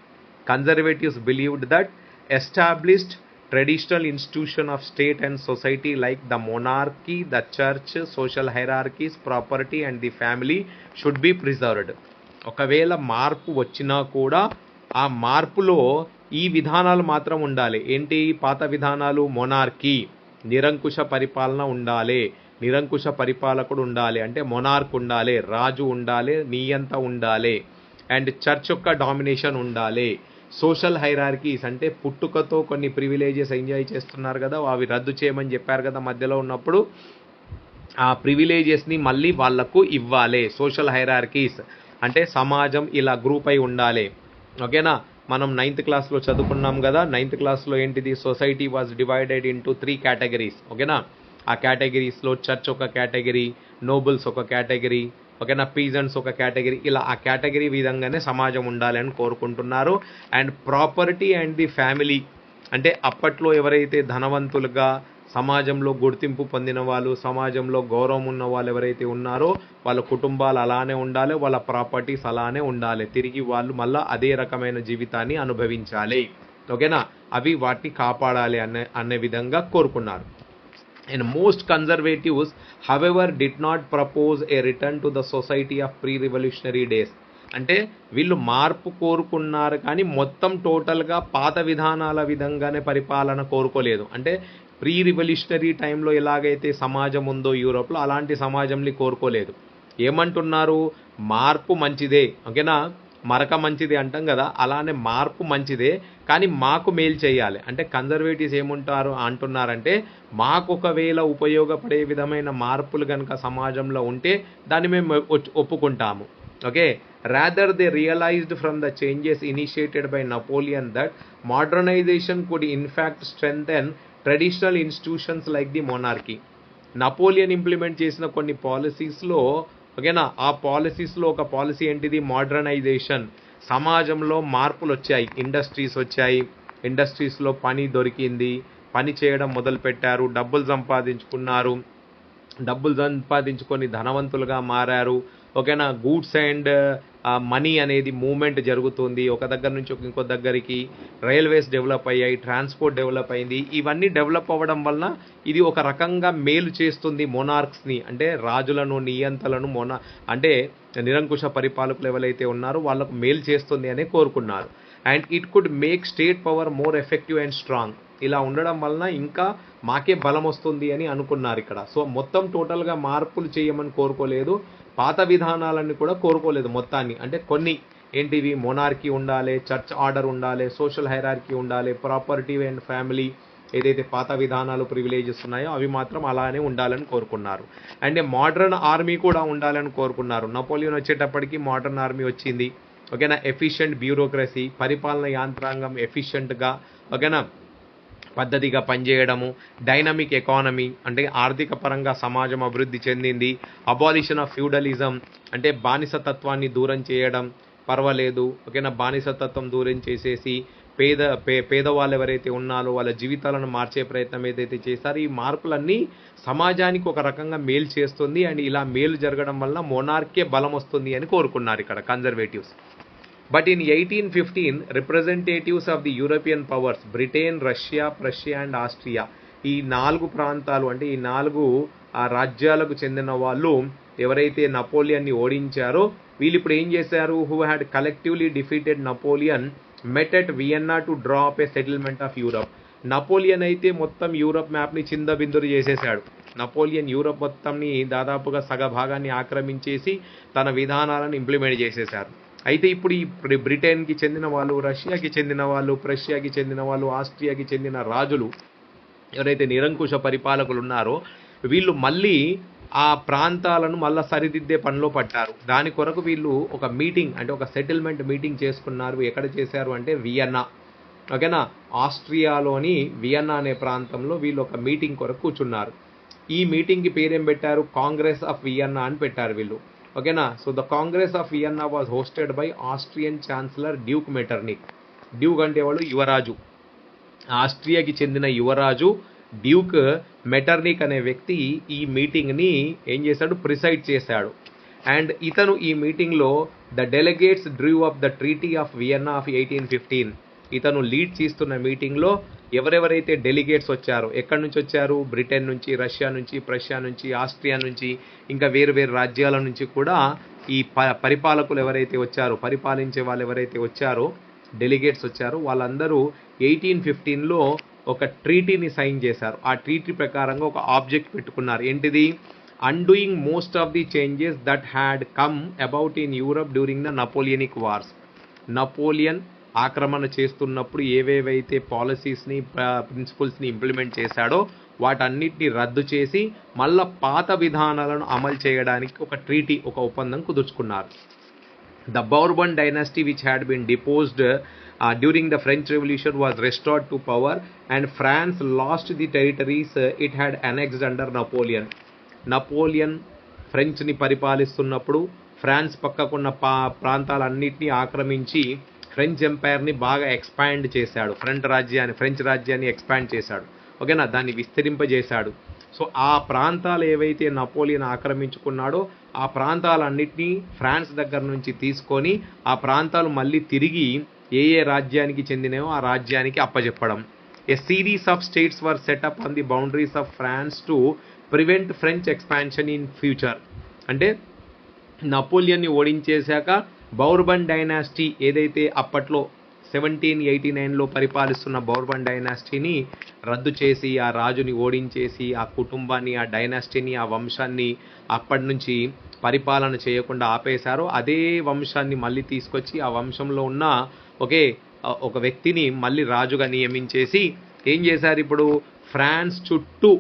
Conservatives believed that established traditional institution of state and society like the monarchy, the church, social hierarchies, property and the family should be preserved. ఒకవేళ మార్పు వచ్చినా కూడా ఆ మార్పులో ఈ విధానాలు మాత్రం ఉండాలి. ఏంటి పాత విధానాలు? మొనార్కీ, నిరంకుశ పరిపాలన ఉండాలి, నిరంకుశ పరిపాలకుడు ఉండాలి, అంటే మొనార్క్ ఉండాలి, రాజు ఉండాలి, నియంత ఉండాలి, అండ్ చర్చ్ యొక్క డామినేషన్ ఉండాలి. సోషల్ హైరార్కీస్ అంటే పుట్టుకతో కొన్ని ప్రివిలేజెస్ ఎంజాయ్ చేస్తున్నారు కదా, అవి రద్దు చేయమని చెప్పారు కదా మధ్యలో ఉన్నప్పుడు, ఆ ప్రివిలేజెస్ని మళ్ళీ వాళ్లకు ఇవ్వాలి. సోషల్ హైరార్కీస్ అంటే సమాజం ఇలా గ్రూప్ అయి ఉండాలి. ఓకేనా? మనం 9th క్లాస్లో చదువుకున్నాం కదా, 9th క్లాస్లో ఏంటిది? Society was divided into 3 categories. ఓకేనా? ఆ కేటగిరీస్లో చర్చ్ ఒక కేటగిరీ, నోబుల్స్ ఒక కేటగిరీ, ఓకేనా, పీజెంట్స్ ఒక కేటగిరీ, ఇలా ఆ కేటగిరీ విధంగానే సమాజం ఉండాలి అని కోరుకుంటున్నారు. And property and the family అంటే అప్పట్లో ఎవరైతే ధనవంతులుగా సమాజంలో గుర్తింపు పొందిన వాళ్ళు, సమాజంలో గౌరవం ఉన్న వాళ్ళు ఎవరైతే ఉన్నారో వాళ్ళ కుటుంబాలు అలానే ఉండాలి, వాళ్ళ ప్రాపర్టీస్ అలానే ఉండాలి, తిరిగి వాళ్ళు మళ్ళీ అదే రకమైన జీవితాన్ని అనుభవించాలి. ఓకేనా? అవి వాటిని కాపాడాలి అనే విధంగా కోరుకున్నారు. And most conservatives, however, did not propose a return to the society of pre-revolutionary days. అంటే వీళ్ళు మార్పు కోరుకున్నారు కానీ మొత్తం టోటల్గా పాత విధానాల విధంగానే పరిపాలన కోరుకోలేదు. అంటే ప్రీ రివల్యూషనరీ టైంలో ఎలాగైతే సమాజం ఉందో యూరోప్లో అలాంటి సమాజంని కోరుకోలేదు. ఏమంటున్నారు? మార్పు మంచిదే, ఓకేనా, మరక మంచిది అంటాం కదా, అలానే మార్పు మంచిదే కానీ మాకు మేలు చేయాలి. అంటే కన్జర్వేటివ్స్ ఏముంటారు అంటున్నారంటే మాకు ఒకవేళ ఉపయోగపడే విధమైన మార్పులు కనుక సమాజంలో ఉంటే దాన్ని మేము ఒప్పుకుంటాము. Okay, rather they realized from the changes initiated by Napoleon that modernization could in fact strengthen traditional institutions like the monarchy. Napoleon implement చేసిన కొన్ని పాలసీస్లో, ఓకేనా, ఆ పాలసీస్లో ఒక పాలసీ ఏంటిది? మోడర్నైజేషన్. సమాజంలో మార్పులు వచ్చాయి, ఇండస్ట్రీస్ వచ్చాయి, ఇండస్ట్రీస్లో పని దొరికింది, పని చేయడం మొదలుపెట్టారు, డబ్బులు సంపాదించుకున్నారు, డబ్బులు సంపాదించుకొని ధనవంతులుగా మారారు. ఓకేనా? గూడ్స్ అండ్ మనీ అనేది మూవ్మెంట్ జరుగుతుంది ఒక దగ్గర నుంచి ఇంకో దగ్గరికి, రైల్వేస్ డెవలప్ అయ్యాయి, ట్రాన్స్పోర్ట్ డెవలప్ అయింది. ఇవన్నీ డెవలప్ అవ్వడం వలన ఇది ఒక రకంగా మేలు చేస్తుంది మొనార్క్స్ని, అంటే రాజులను, నియంతలను, అంటే నిరంకుశ పరిపాలకులు ఎవరైతే ఉన్నారో వాళ్ళకు మేలు చేస్తుంది అని కోరుకున్నారు. And it could make state power more effective and strong. ఇలా ఉండడం వలన ఇంకా మాకే బలం వస్తుంది అని అనుకున్నారు ఇక్కడ. సో మొత్తం టోటల్గా మార్పులు చేయమని కోరుకోలేదు, పాత విధానాలన్నీ కూడా కోరుకోలేదు మొత్తాన్ని. అంటే కొన్ని ఏంటివి? మొనార్కీ ఉండాలి, చర్చ్ ఆర్డర్ ఉండాలి, సోషల్ హైరార్కీ ఉండాలి, ప్రాపర్టీ అండ్ ఫ్యామిలీ ఏదైతే పాత విధానాలు ప్రివిలేజెస్ ఉన్నాయో అవి మాత్రం అలానే ఉండాలని కోరుకున్నారు. అండ్ మోడర్న్ ఆర్మీ కూడా ఉండాలని కోరుకున్నారు. నెపోలియన్ వచ్చేటప్పటికి మోడర్న్ ఆర్మీ వచ్చింది. ఓకేనా? ఎఫిషియెంట్ బ్యూరోక్రసీ, పరిపాలన యాంత్రాంగం ఎఫిషియెంట్గా, ఓకేనా, పద్ధతిగా పనిచేయడము, డైనమిక్ ఎకానమీ అంటే ఆర్థిక పరంగా సమాజం అభివృద్ధి చెందింది, అబాలిషన్ ఆఫ్ ఫ్యూడలిజం అంటే బానిసతత్వాన్ని దూరం చేయడం, పర్వాలేదు, ఓకేనా, బానిసతత్వం దూరం చేసేసి పేదవాళ్ళు ఎవరైతే ఉన్నారో వాళ్ళ జీవితాలను మార్చే ప్రయత్నం ఏదైతే చేశారో ఈ మార్పులన్నీ సమాజానికి ఒక రకంగా మేలు చేస్తుంది. అండ్ ఇలా మేలు జరగడం వల్ల మొనార్కే బలం వస్తుంది అని కోరుకున్నారు ఇక్కడ conservatives. But in 1815, representatives of the European powers, Britain, Russia, Prussia and Austria, ఈ 4 ప్రాంతాలు అంటే ఈ 4 రాజ్యాలకు చెందిన వాళ్ళు ఎవరైతే నెపోలియన్ని ఓడించారో వీళ్ళు ఇప్పుడు ఏం చేశారు? Who had collectively defeated Napoleon met at Vienna to draw up A settlement of Europe. Napoleon అయితే మొత్తం యూరప్ మ్యాప్ని చిందబిందులు చేసేశాడు. నెపోలియన్ యూరప్ మొత్తంని దాదాపుగా సగభాగాన్ని ఆక్రమించేసి తన విధానాలను ఇంప్లిమెంట్ చేసేశారు. అయితే ఇప్పుడు ఈ బ్రిటన్కి చెందిన వాళ్ళు, రష్యాకి చెందిన వాళ్ళు, ప్రష్యాకి చెందిన వాళ్ళు, ఆస్ట్రియాకి చెందిన రాజులు ఎవరైతే నిరంకుశ పరిపాలకులు ఉన్నారో వీళ్ళు మళ్ళీ ఆ ప్రాంతాలను మళ్ళీ సరిదిద్దే పనిలో పట్టారు. దాని కొరకు వీళ్ళు ఒక మీటింగ్ అంటే ఒక సెటిల్మెంట్ మీటింగ్ చేసుకున్నారు. ఎక్కడ చేశారు అంటే వియన్నా. ఓకేనా? ఆస్ట్రియాలోని వియన్నా అనే ప్రాంతంలో వీళ్ళు ఒక మీటింగ్ కొరకు కూర్చున్నారు. ఈ మీటింగ్కి పేరేం పెట్టారు? కాంగ్రెస్ ఆఫ్ వియన్నా అని పెట్టారు వీళ్ళు. ఓకేనా? So the Congress of Vienna was hosted by Austrian chancellor Duke Metternich. Duke అంటే వాళ్ళు యువరాజు, ఆస్ట్రియాకి చెందిన యువరాజు డ్యూక్ మెటర్నిక్ అనే వ్యక్తి ఈ మీటింగ్ని ఏం చేశాడు? ప్రిసైడ్ చేశాడు. అండ్ ఇతను ఈ మీటింగ్లో the delegates Drew up the treaty of Vienna of 1815. ఇతను లీడ్ చేస్తున్న మీటింగ్లో ఎవరెవరైతే డెలిగేట్స్ వచ్చారో, ఎక్కడి నుంచి వచ్చారు, బ్రిటన్ నుంచి, రష్యా నుంచి, ప్రష్యా నుంచి, ఆస్ట్రియా నుంచి, ఇంకా వేరు వేరు రాజ్యాల నుంచి కూడా ఈ పరిపాలకులు ఎవరైతే వచ్చారో, పరిపాలించే వాళ్ళు ఎవరైతే వచ్చారో, డెలిగేట్స్ వచ్చారో, వాళ్ళందరూ 1815లో ఒక ట్రీటీని సైన్ చేశారు. ఆ ట్రీటీ ప్రకారంగా ఒక ఆబ్జెక్ట్ పెట్టుకున్నారు. ఏంటిది? Undoing most of the changes that had come about in Europe during the Napoleonic wars. Napoleon ఆక్రమణ చేస్తున్నప్పుడు ఏవేవైతే పాలసీస్ని, ప్రిన్సిపల్స్ని ఇంప్లిమెంట్ చేశాడో వాటన్నిటిని రద్దు చేసి మళ్ళా పాత విధానాలను అమలు చేయడానికి ఒక ట్రీటీ, ఒక ఒప్పందం కుదుర్చుకున్నారు. The Bourbon dynasty, which had been deposed during the French Revolution, was restored to power, and France lost the territories it had annexed under Napoleon. Napoleon ఫ్రెంచ్ని పరిపాలిస్తున్నప్పుడు ఫ్రాన్స్ పక్కకున్న ప్రాంతాలన్నింటినీ ఆక్రమించి ఫ్రెంచ్ ఎంపైర్ని బాగా ఎక్స్పాండ్ చేశాడు. ఫ్రెంచ్ రాజ్యాన్ని ఎక్స్పాండ్ చేశాడు. ఓకేనా, దాన్ని విస్తరింపజేశాడు. సో ఆ ప్రాంతాలు ఏవైతే నపోలియన్ ఆక్రమించుకున్నాడో ఆ ప్రాంతాలన్నింటినీ ఫ్రాన్స్ దగ్గర నుంచి తీసుకొని ఆ ప్రాంతాలు మళ్ళీ తిరిగి ఏ ఏ రాజ్యానికి చెందినవో ఆ రాజ్యానికి అప్పచెప్పడం. A series of states were set up on the boundaries of France to prevent French expansion in future. అంటే నపోలియన్ని ఓడించేశాక బౌర్బన్ డైనాసిటీ ఏదైతే అప్పట్లో 1789లో పరిపాలిస్తున్న బౌర్బన్ డైనాసిటీని రద్దు చేసి ఆ రాజుని ఓడించేసి ఆ కుటుంబాన్ని, ఆ డైనాసిటీని, ఆ వంశాన్ని అప్పటి నుంచి పరిపాలన చేయకుండా ఆపేశారో అదే వంశాన్ని మళ్ళీ తీసుకొచ్చి ఆ వంశంలో ఉన్న ఒక వ్యక్తిని మళ్ళీ రాజుగా నియమించేసి ఏం చేశారు, ఇప్పుడు ఫ్రాన్స్ చుట్టూ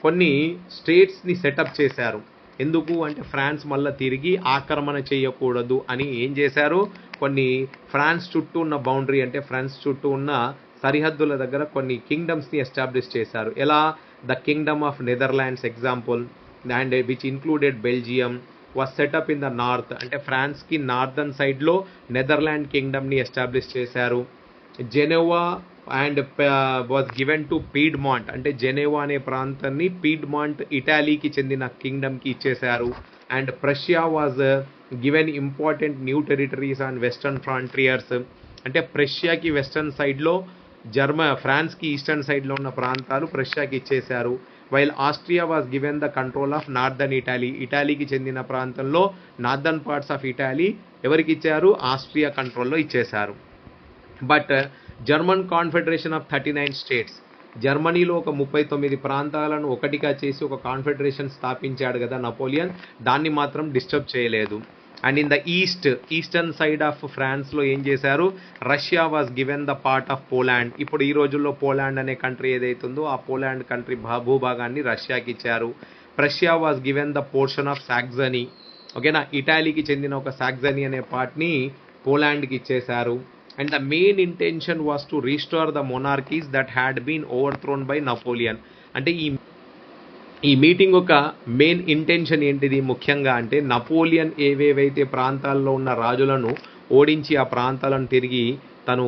కొన్ని స్టేట్స్ని సెటప్ చేశారు. ఎందుకు అంటే ఫ్రాన్స్ మళ్ళీ తిరిగి ఆక్రమణ చేయకూడదు అని ఏం చేశారు, కొన్ని ఫ్రాన్స్ చుట్టూ ఉన్న బౌండరీ అంటే ఫ్రాన్స్ చుట్టూ ఉన్న సరిహద్దుల దగ్గర కొన్ని కింగ్డమ్స్ని ఎస్టాబ్లిష్ చేశారు. ఎలా? The Kingdom of Netherlands example, and which included Belgium was setup in the north. అంటే ఫ్రాన్స్కి నార్దర్న్ సైడ్లో నెదర్లాండ్ కింగ్డమ్ని ఎస్టాబ్లిష్ చేశారు. Genova and was given to Piedmont. అంటే జెనోవా అనే ప్రాంతాన్ని పీడ్మాంట్ ఇటాలీకి చెందిన కింగ్డమ్కి ఇచ్చేశారు. And Prussia was given important new territories on western frontiers. అంటే ప్రష్యాకి western సైడ్లో, ఫ్రాన్స్కి ఈస్టర్న్ సైడ్లో ఉన్న ప్రాంతాలు ప్రష్యాకి ఇచ్చేశారు. While Austria was given the control of northern Italy. ఇటాలీకి చెందిన ప్రాంతంలో నార్దర్న్ పార్ట్స్ ఆఫ్ ఇటాలీ ఎవరికి ఇచ్చారు? ఆస్ట్రియా కంట్రోల్లో ఇచ్చేశారు. But German confederation of 39 states, జర్మనీలో ఒక 39 ప్రాంతాలను ఒకటిగా చేసి ఒక కాన్ఫెడరేషన్ స్థాపించాడు కదా నపోలియన్, దాన్ని మాత్రం డిస్టర్బ్ చేయలేదు. And in the eastern side of ఫ్రాన్స్లో ఏం చేశారు, Russia was given the part of Poland. ఇప్పుడు ఈ రోజుల్లో పోలాండ్ అనే కంట్రీ ఏదైతుందో ఆ పోలాండ్ కంట్రీ భూభాగాన్ని రష్యాకి ఇచ్చారు. Prussia was given the portion of Saxony. ఓకేనా, ఇటాలీకి చెందిన ఒక సాక్సనీ అనే పార్ట్ని పోలాండ్కి ఇచ్చేశారు. And the main intention was to restore the monarchies that had been overthrown by Napoleon. అంటే ఈ మీటింగ్ ఒక మెయిన్ ఇంటెన్షన్ ఏంటిది ముఖ్యంగా అంటే నపోలియన్ ఏవేవైతే ప్రాంతాల్లో ఉన్న రాజులను ఓడించి ఆ ప్రాంతాలను తిరిగి తను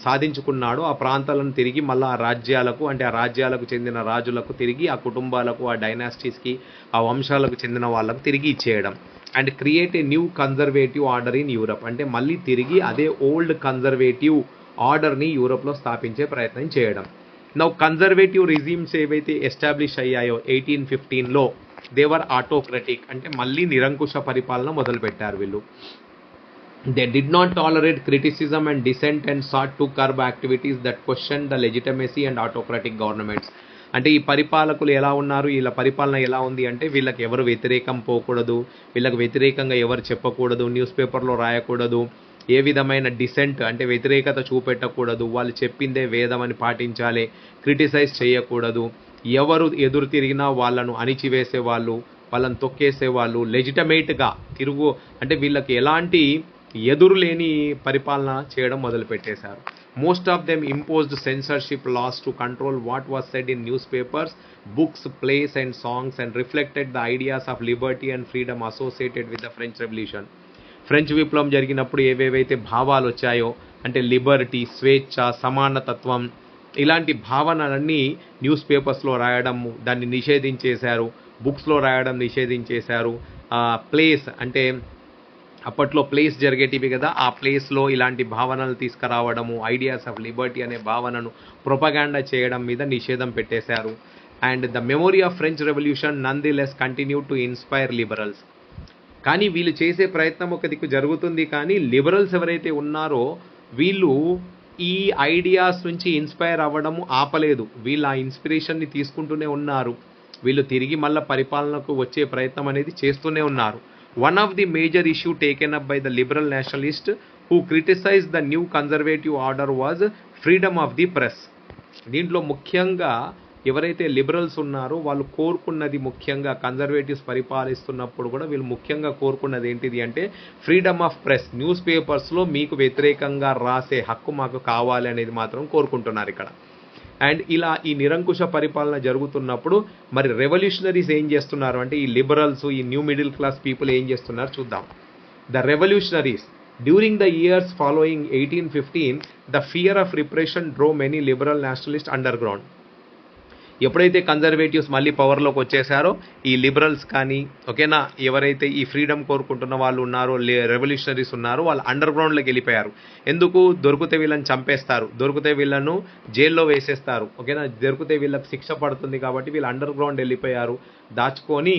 సాధించుకున్నాడో ఆ ప్రాంతాలను తిరిగి మళ్ళీ ఆ రాజ్యాలకు, అంటే ఆ రాజ్యాలకు చెందిన రాజులకు తిరిగి, ఆ కుటుంబాలకు, ఆ డైనాసిటీస్కి, ఆ వంశాలకు చెందిన వాళ్ళకు తిరిగి ఇచ్చేయడం. And create a new conservative order in Europe. అంటే మళ్ళీ తిరిగి అదే ఓల్డ్ కన్జర్వేటివ్ ఆర్డర్ని యూరప్లో స్థాపించే ప్రయత్నం చేయడం. నౌ కన్జర్వేటివ్ రిజిమ్స్ ఏవైతే ఎస్టాబ్లిష్ అయ్యాయో 1815లో దేవర్ ఆటోక్రటిక్. అంటే మళ్ళీ నిరంకుశ పరిపాలన మొదలుపెట్టారు వీళ్ళు. They did not tolerate criticism and dissent and sought to curb activities that question the legitimacy and autocratic governments. అంటే ఈ పరిపాలకులు ఎలా ఉన్నారు, వీళ్ళ పరిపాలన ఎలా ఉంది అంటే వీళ్ళకి ఎవరు వ్యతిరేకం పోకూడదు, వీళ్ళకి వ్యతిరేకంగా ఎవరు చెప్పకూడదు, న్యూస్ పేపర్లో రాయకూడదు, ఏ విధమైన డిసెంట్ అంటే వ్యతిరేకత చూపెట్టకూడదు, వాళ్ళు చెప్పిందే వేదమని పాటించాలి, క్రిటిసైజ్ చేయకూడదు, ఎవరు ఎదురు తిరిగినా వాళ్ళను అణిచివేసేవాళ్ళు, వాళ్ళని తొక్కేసేవాళ్ళు, లెజిటమేట్గా అంటే వీళ్ళకి ఎలాంటి ఎదురు లేని పరిపాలన చేయడం మొదలుపెట్టేశారు. Most of them imposed censorship laws to control what was said in newspapers, books, plays and songs, and reflected the ideas of liberty and freedom associated with the French Revolution. French విప్లవం జరిగినప్పుడు ఏవేవైతే భావాలు వచ్చాయో అంటే Liberty, స్వేచ్ఛ, సమానతత్వం, ఇలాంటి భావనలన్నీ news పేపర్స్లో రాయడం దాన్ని నిషేధించేశారు, బుక్స్లో రాయడం నిషేధించేశారు. ప్లేస్ అంటే అప్పట్లో ప్లేస్ జరిగేటివి కదా, ఆ ప్లేస్లో ఇలాంటి భావనలు తీసుకురావడము, ఐడియాస్ ఆఫ్ లిబర్టీ అనే భావనను ప్రొపగాండా చేయడం మీద నిషేధం పెట్టేశారు. And the memory of French revolution nonetheless continue to inspire liberals. కానీ వీళ్ళు చేసే ప్రయత్నం ఒక దిక్కు జరుగుతుంది, కానీ లిబరల్స్ ఎవరైతే ఉన్నారో వీళ్ళు ఈ ఐడియాస్ నుంచి ఇన్స్పైర్ అవ్వడము ఆపలేదు. వీళ్ళు ఆ ఇన్స్పిరేషన్ని తీసుకుంటూనే ఉన్నారు. వీళ్ళు తిరిగి మళ్ళీ పరిపాలనకు వచ్చే ప్రయత్నం అనేది చేస్తూనే ఉన్నారు. One of the major issue taken up by the liberal nationalist who criticize the new conservative order was freedom of the press. దీంట్లో ముఖ్యంగా ఎవరైతే లిబరల్స్ ఉన్నారో వాళ్ళు కోరుకున్నది, ముఖ్యంగా కన్జర్వేటివ్స్ పరిపాలిస్తున్నప్పుడు కూడా వీళ్ళు ముఖ్యంగా కోరుకున్నది ఏంటిది అంటే ఫ్రీడమ్ ఆఫ్ ప్రెస్. న్యూస్ పేపర్స్లో మీకు వ్యతిరేకంగా రాసే హక్కు మాకు కావాలి అనేది మాత్రం కోరుకుంటున్నారు ఇక్కడ. అండ్ ఇలా ఈ నిరంకుశ పరిపాలన జరుగుతున్నప్పుడు మరి రెవల్యూషనరీస్ ఏం చేస్తున్నారు అంటే, ఈ లిబరల్స్, ఈ న్యూ మిడిల్ క్లాస్ పీపుల్ ఏం చేస్తున్నారు చూద్దాం. The revolutionaries during the years following 1815 the fear of repression drove many liberal nationalist underground. ఎప్పుడైతే కన్జర్వేటివ్స్ మళ్ళీ పవర్లోకి వచ్చేసారో ఈ లిబరల్స్ కానీ, ఓకేనా, ఎవరైతే ఈ ఫ్రీడమ్ కోరుకుంటున్న వాళ్ళు ఉన్నారో, రెవల్యూషనరీస్ ఉన్నారో, వాళ్ళు అండర్ గ్రౌండ్లోకి వెళ్ళిపోయారు. ఎందుకు? దొరికితే వీళ్ళని చంపేస్తారు, దొరికితే వీళ్ళను జైల్లో వేసేస్తారు, ఓకేనా, దొరికితే వీళ్ళకి శిక్ష పడుతుంది కాబట్టి వీళ్ళు అండర్ గ్రౌండ్ వెళ్ళిపోయారు, దాచుకొని.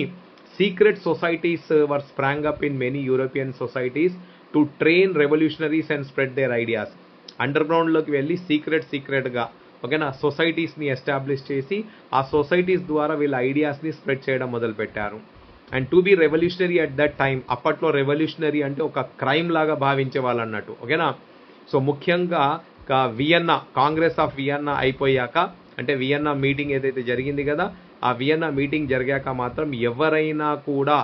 Secret societies were sprung up in many European societies to train revolutionaries and spread their ideas. అండర్ గ్రౌండ్లోకి వెళ్ళి సీక్రెట్గా, ఓకేనా, సొసైటీస్ని ఎస్టాబ్లిష్ చేసి ఆ సొసైటీస్ ద్వారా వీళ్ళ ఐడియాస్ని స్ప్రెడ్ చేయడం మొదలుపెట్టారు. And to be revolutionary at that time, అప్పట్లో రెవల్యూషనరీ అంటే ఒక క్రైమ్ లాగా భావించే వాళ్ళు అన్నట్టు, ఓకేనా. సో ముఖ్యంగా వియన్నా, కాంగ్రెస్ ఆఫ్ వియన్నా అయిపోయాక, అంటే వియన్నా మీటింగ్ ఏదైతే జరిగింది కదా, ఆ వియన్నా మీటింగ్ జరిగాక మాత్రం ఎవరైనా కూడా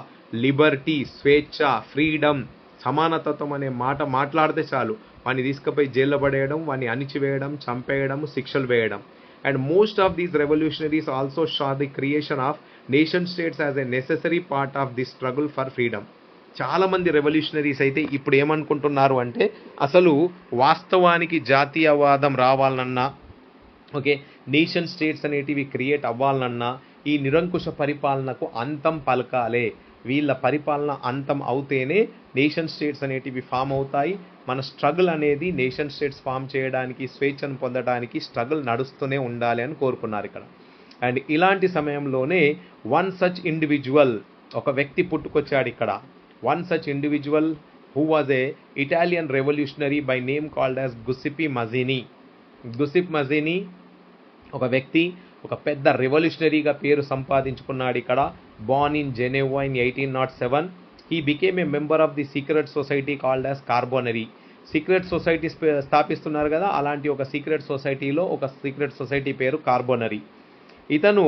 లిబర్టీ, స్వేచ్ఛ, ఫ్రీడమ్, సమానతత్వం అనే మాట మాట్లాడితే చాలు వాడిని తీసుకుపోయి జైల్లో పడేయడం, వాడిని అణిచివేయడం, చంపేయడం, శిక్షలు వేయడం. And most of these revolutionaries also Shah the creation of nation states as a necessary part of the struggle for freedom. చాలామంది రెవల్యూషనరీస్ అయితే ఇప్పుడు ఏమనుకుంటున్నారు అంటే, అసలు వాస్తవానికి జాతీయవాదం రావాలన్నా, ఓకే, నేషన్ స్టేట్స్ అనేటివి క్రియేట్ అవ్వాలన్నా ఈ నిరంకుశ పరిపాలనకు అంతం పలకాలే. వీళ్ళ పరిపాలన అంతం అవుతేనే నేషన్ స్టేట్స్ అనేటివి ఫామ్ అవుతాయి. మన స్ట్రగుల్ అనేది నేషన్ స్టేట్స్ ఫామ్ చేయడానికి, స్వేచ్ఛను పొందడానికి స్ట్రగుల్ నడుస్తూనే ఉండాలి అని కోరుకున్నారు ఇక్కడ. అండ్ ఇలాంటి సమయంలోనే వన్ సచ్ ఇండివిజువల్, ఒక వ్యక్తి పుట్టుకొచ్చాడు ఇక్కడ. One such individual who was a Italian revolutionary by name called as Giuseppe Mazzini. Giuseppe Mazzini ఒక వ్యక్తి, ఒక పెద్ద రెవల్యూషనరీగా పేరు సంపాదించుకున్నాడు ఇక్కడ. Born in Geneva in 1807. He became a member of the secret society called as Carbonari. Secret society స్థాపిస్తున్నారు కదా, అలాంటి ఒక సీక్రెట్ సొసైటీలో ఒక సీక్రెట్ సొసైటీ పేరు కార్బోనరీ. ఇతను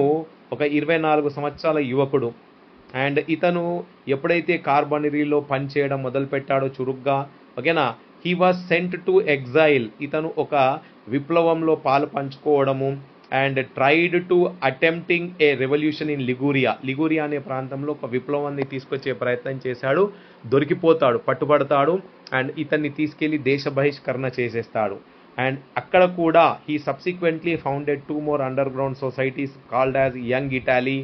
ఒక 24 సంవత్సరాల యువకుడు. అండ్ ఇతను ఎప్పుడైతే కార్బోనరీలో పనిచేయడం మొదలుపెట్టాడో చురుగ్గా, ఓకేనా, he was sent to exile. ఇతను ఒక విప్లవంలో పాలు పంచుకోవడము and tried to attempting a revolution in Liguria అనే ప్రాంతంలో ఒక విప్లవాన్ని తీసుకొచ్చే ప్రయత్నం చేశాడు. దొరికిపోతాడు, పట్టుబడతాడు. అండ్ ఇతన్ని తీసుకెళ్లి దేశ బహిష్కరణ చేసేస్తాడు. అండ్ అక్కడ కూడా he subsequently founded 2 more underground societies called as young Italy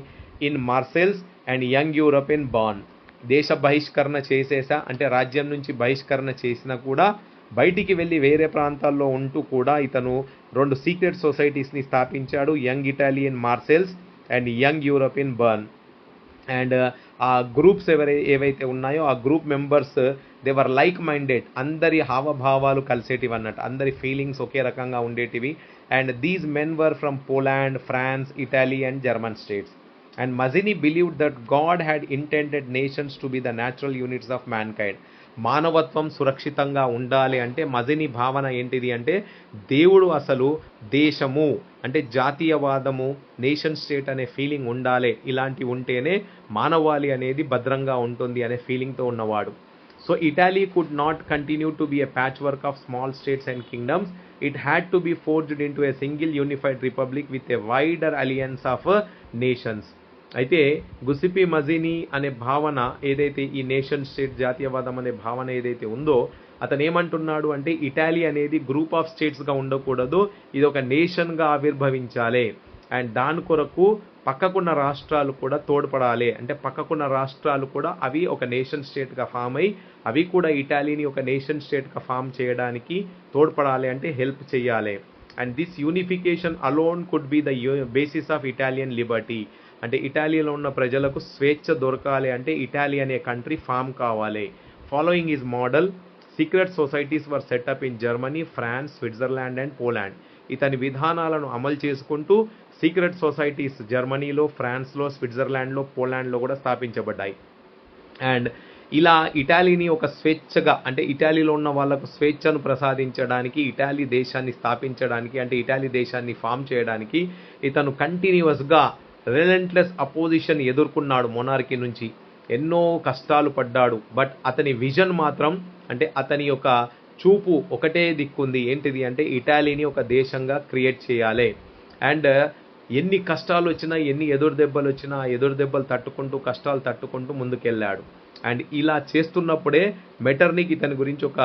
in Marseilles and young Europe in Berne. దేశ బహిష్కరణ చేసేసా అంటే రాజ్యం నుంచి బహిష్కరణ చేసినా కూడా బయటికి వెళ్ళి వేరే ప్రాంతాల్లో ఉంటూ కూడా ఇతను 2 సీక్రెట్ సొసైటీస్ని స్థాపించాడు, young Italy in Marseilles and young Europe in Berne. And ఆ గ్రూప్స్ ఏవైతే ఉన్నాయో ఆ group members they were like minded. అందరి హావభావాలు కలిసేటివి అన్నట్టు, అందరి ఫీలింగ్స్ ఒకే రకంగా ఉండేటివి. And these men were from Poland, France, Italy and German states. And Mazzini believed that God had intended nations to be the natural units of mankind. మానవత్వం సురక్షితంగా ఉండాలి అంటే మజినీ భావన ఏంటిది అంటే, దేవుడు అసలు దేశము అంటే జాతీయవాదము, నేషన్ స్టేట్ అనే ఫీలింగ్ ఉండాలి, ఇలాంటి ఉంటేనే మానవాళి అనేది భద్రంగా ఉంటుంది అనే ఫీలింగ్తో ఉన్నవాడు. So Italy could not continue to be a patchwork of small states and kingdoms. It had to be forged into a single unified republic with a wider alliance of nations. అయితే గుసిప్పి మజినీ అనే భావన ఏదైతే, ఈ నేషన్ స్టేట్ జాతీయవాదం అనే భావన ఏదైతే ఉందో, అతను ఏమంటున్నాడు అంటే ఇటాలీ అనేది గ్రూప్ ఆఫ్ స్టేట్స్గా ఉండకూడదు, ఇది ఒక నేషన్గా ఆవిర్భవించాలి. అండ్ దాని కొరకు పక్కకున్న రాష్ట్రాలు కూడా తోడ్పడాలి, అంటే పక్కకున్న రాష్ట్రాలు కూడా అవి ఒక నేషన్ స్టేట్గా ఫామ్ అయ్యి అవి కూడా ఇటాలీని ఒక నేషన్ స్టేట్గా ఫామ్ చేయడానికి తోడ్పడాలి, అంటే హెల్ప్ చేయాలి. And this unification alone could be the basis of Italian liberty, అంటే ఇటాలీలో ఉన్న ప్రజలకు స్వేచ్ఛ దొరకాలి అంటే ఇటాలీ అనే కంట్రీ ఫామ్ కావాలి. Following is model secret societies were set up in Germany, France, Switzerland and Poland. ఇతని విధానాలను అమలు చేసుకుంటూ సీక్రెట్ సొసైటీస్ జర్మనీలో, ఫ్రాన్స్లో, స్విట్జర్లాండ్లో, పోలాండ్లో కూడా స్థాపించబడ్డాయి. అండ్ ఇలా ఇటాలీని ఒక స్వేచ్ఛగా, అంటే ఇటాలీలో ఉన్న వాళ్ళకు స్వేచ్ఛను ప్రసాదించడానికి, ఇటాలీ దేశాన్ని స్థాపించడానికి, అంటే ఇటాలీ దేశాన్ని ఫామ్ చేయడానికి ఇతను కంటిన్యూస్గా రిలెంట్లెస్ అపోజిషన్ ఎదుర్కొన్నాడు. మొనార్కీ నుంచి ఎన్నో కష్టాలు పడ్డాడు. బట్ అతని విజన్ మాత్రం, అంటే అతని యొక్క చూపు ఒకటే దిక్కుంది, ఏంటిది అంటే ఇటాలీని ఒక దేశంగా క్రియేట్ చేయాలి. అండ్ ఎన్ని కష్టాలు వచ్చినా, ఎన్ని ఎదురు దెబ్బలు వచ్చినా ఎదురు దెబ్బలు తట్టుకుంటూ, కష్టాలు తట్టుకుంటూ ముందుకెళ్ళాడు. అండ్ ఇలా చేస్తున్నప్పుడే మెటర్నిక్ ఇతని గురించి ఒక